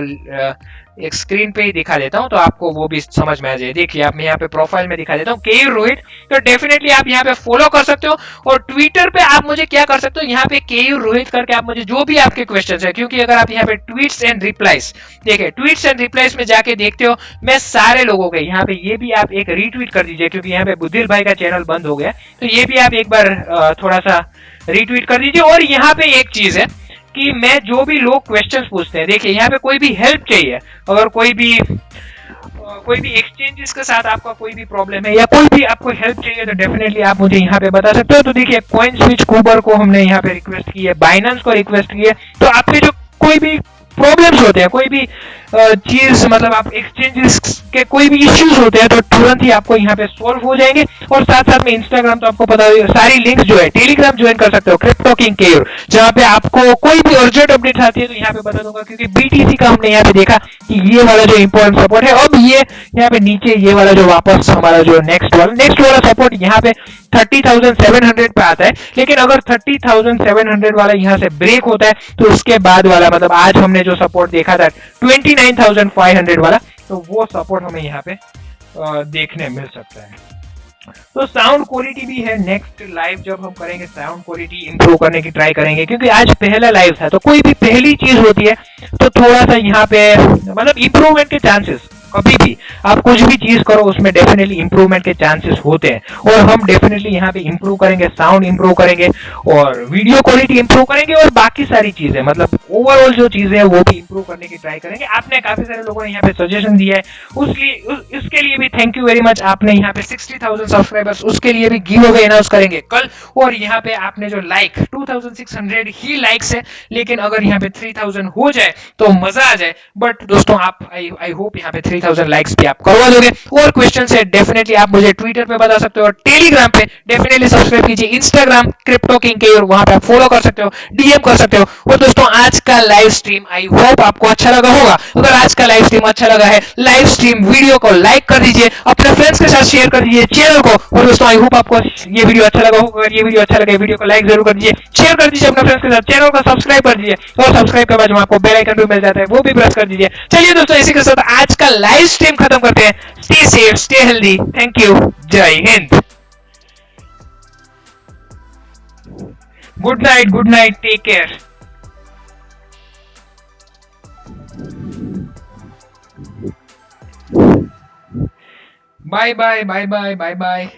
एक स्क्रीन पे ही दिखा देता हूं तो आपको वो भी समझ में आ जाए। देखिए आप मैं यहाँ पे प्रोफाइल में दिखा देता हूँ केयूर रोहित, तो डेफिनेटली आप यहाँ पे फॉलो कर सकते हो। और ट्विटर पे आप मुझे क्या कर सकते हो, यहाँ पे केयूर रोहित करके आप मुझे जो भी आपके क्वेश्चंस है, क्योंकि अगर आप यहाँ पे ट्वीट्स एंड रिप्लाईज देखिए, ट्वीट्स एंड रिप्लाईज में जाके देखते हो मैं सारे लोगों के यहाँ पे ये भी आप एक रीट्वीट कर दीजिए, क्योंकि यहाँ पे बुद्धिल भाई का चैनल बंद हो गया, तो ये भी आप एक बार थोड़ा सा रीट्वीट कर दीजिए। और यहाँ पे एक चीज है कि मैं जो भी लोग क्वेश्चंस पूछते हैं, देखिए यहाँ पे कोई भी हेल्प चाहिए, अगर कोई भी एक्सचेंजेस के साथ आपका कोई भी प्रॉब्लम है या कोई भी आपको हेल्प चाहिए तो डेफिनेटली आप मुझे यहाँ पे बता सकते हो। तो देखिए कॉइन स्विच कुबर को हमने यहाँ पे रिक्वेस्ट की है, बाइनेंस को रिक्वेस्ट की है। तो आपके जो कोई भी प्रॉब्लम्स होते हैं, कोई भी चीज मतलब आप एक्सचेंजेस के कोई भी इश्यूज होते हैं तो तुरंत ही आपको यहाँ पे सॉल्व हो जाएंगे। और साथ साथ में इंस्टाग्राम तो आपको पता है, सारी लिंक्स जो है, टेलीग्राम ज्वाइन कर सकते हो क्रिप्टो किंग केयूर, जहाँ पे आपको कोई भी अर्जेंट अपडेट आती है तो यहाँ पे बता दूंगा। क्योंकि बीटीसी का हमने यहाँ पे देखा कि ये वाला जो इंपॉर्टेंट सपोर्ट है, अब ये यहाँ पे नीचे ये वाला जो वापस हमारा जो नेक्स्ट वाला सपोर्ट यहाँ पे 30,700 पे आता है। लेकिन अगर 30,700 वाला यहाँ से ब्रेक होता है तो उसके बाद वाला मतलब आज हमने जो सपोर्ट देखा था 29,500 वाला, तो वो सपोर्ट हमें यहाँ पे देखने मिल सकता है। तो साउंड क्वालिटी भी है, नेक्स्ट लाइव जब हम करेंगे साउंड क्वालिटी इंप्रूव करने की ट्राई करेंगे, क्योंकि आज पहला लाइव था, तो कोई भी पहली चीज होती है तो थोड़ा सा यहाँ पे मतलब इंप्रूवमेंट के चांसेस, कभी भी आप कुछ भी चीज करो उसमें डेफिनेटली इंप्रूवमेंट के चांसेस होते हैं, और हम डेफिनेटली यहाँ पे इंप्रूव करेंगे, साउंड इंप्रूव करेंगे और वीडियो क्वालिटी इंप्रूव करेंगे और बाकी सारी चीजें मतलब ओवरऑल जो चीजें हैं वो भी इंप्रूव करने की ट्राई करेंगे। आपने काफी सारे लोगों ने यहाँ पे सजेशन दिया है, इसके लिए भी थैंक यू वेरी मच। आपने यहाँ पे 60,000 सब्सक्राइबर्स, उसके लिए भी गिव अवे अनाउंस करेंगे कल। और यहाँ पे आपने जो लाइक 2600 ही लाइक्स है, लेकिन अगर यहाँ पे 3000 हो जाए तो मजा आ जाए। बट दोस्तों आप आई होप यहाँ पे 3000 लाइक्स भी आप करवा दोगे। और क्वेश्चन है डेफिनेटली आप मुझे ट्विटर पे बता सकते हो और टेलीग्राम पे डेफिनेटली सब्सक्राइब कीजिए, इंस्टाग्राम क्रिप्टो किंग केयूर, वहां पे आप फॉलो कर सकते हो, डीएम कर सकते हो। और दोस्तों आज का लाइव स्ट्रीम आई होप आपको अच्छा लगा होगा। अगर आज का लाइव स्ट्रीम अच्छा लगा है, लाइव स्ट्रीम वीडियो को लाइक कर दीजिए, अपने फ्रेंड्स के साथ शेयर कर दीजिए चैनल को। और दोस्तों आई होप आपको ये वीडियो अच्छा लगा होगा। अगर ये वीडियो अच्छा लगे वीडियो को लाइक जरूर कर दीजिए, शेयर कर दीजिए अपने फ्रेंड्स के साथ, चैनल को सब्सक्राइब कर दीजिए और सब्सक्राइब के बाद जो आपको बेल आइकन भी मिल जाता है वो भी प्रेस कर दीजिए। चलिए दोस्तों इसी के साथ आज का लाइव स्ट्रीम खत्म करते हैं। Stay safe, stay healthy, thank you, जय हिंद, good night, take care. Bye bye bye bye bye bye.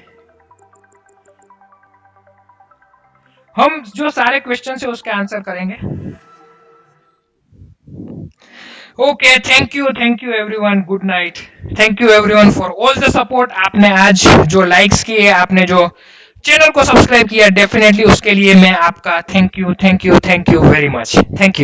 हम जो सारे क्वेश्चन है उसके आंसर करेंगे। Okay, thank you everyone, good night, thank you everyone for all the support. आपने आज जो लाइक्स किए, आपने जो चैनल को सब्सक्राइब किया, डेफिनेटली उसके लिए मैं आपका thank you very much, thank you.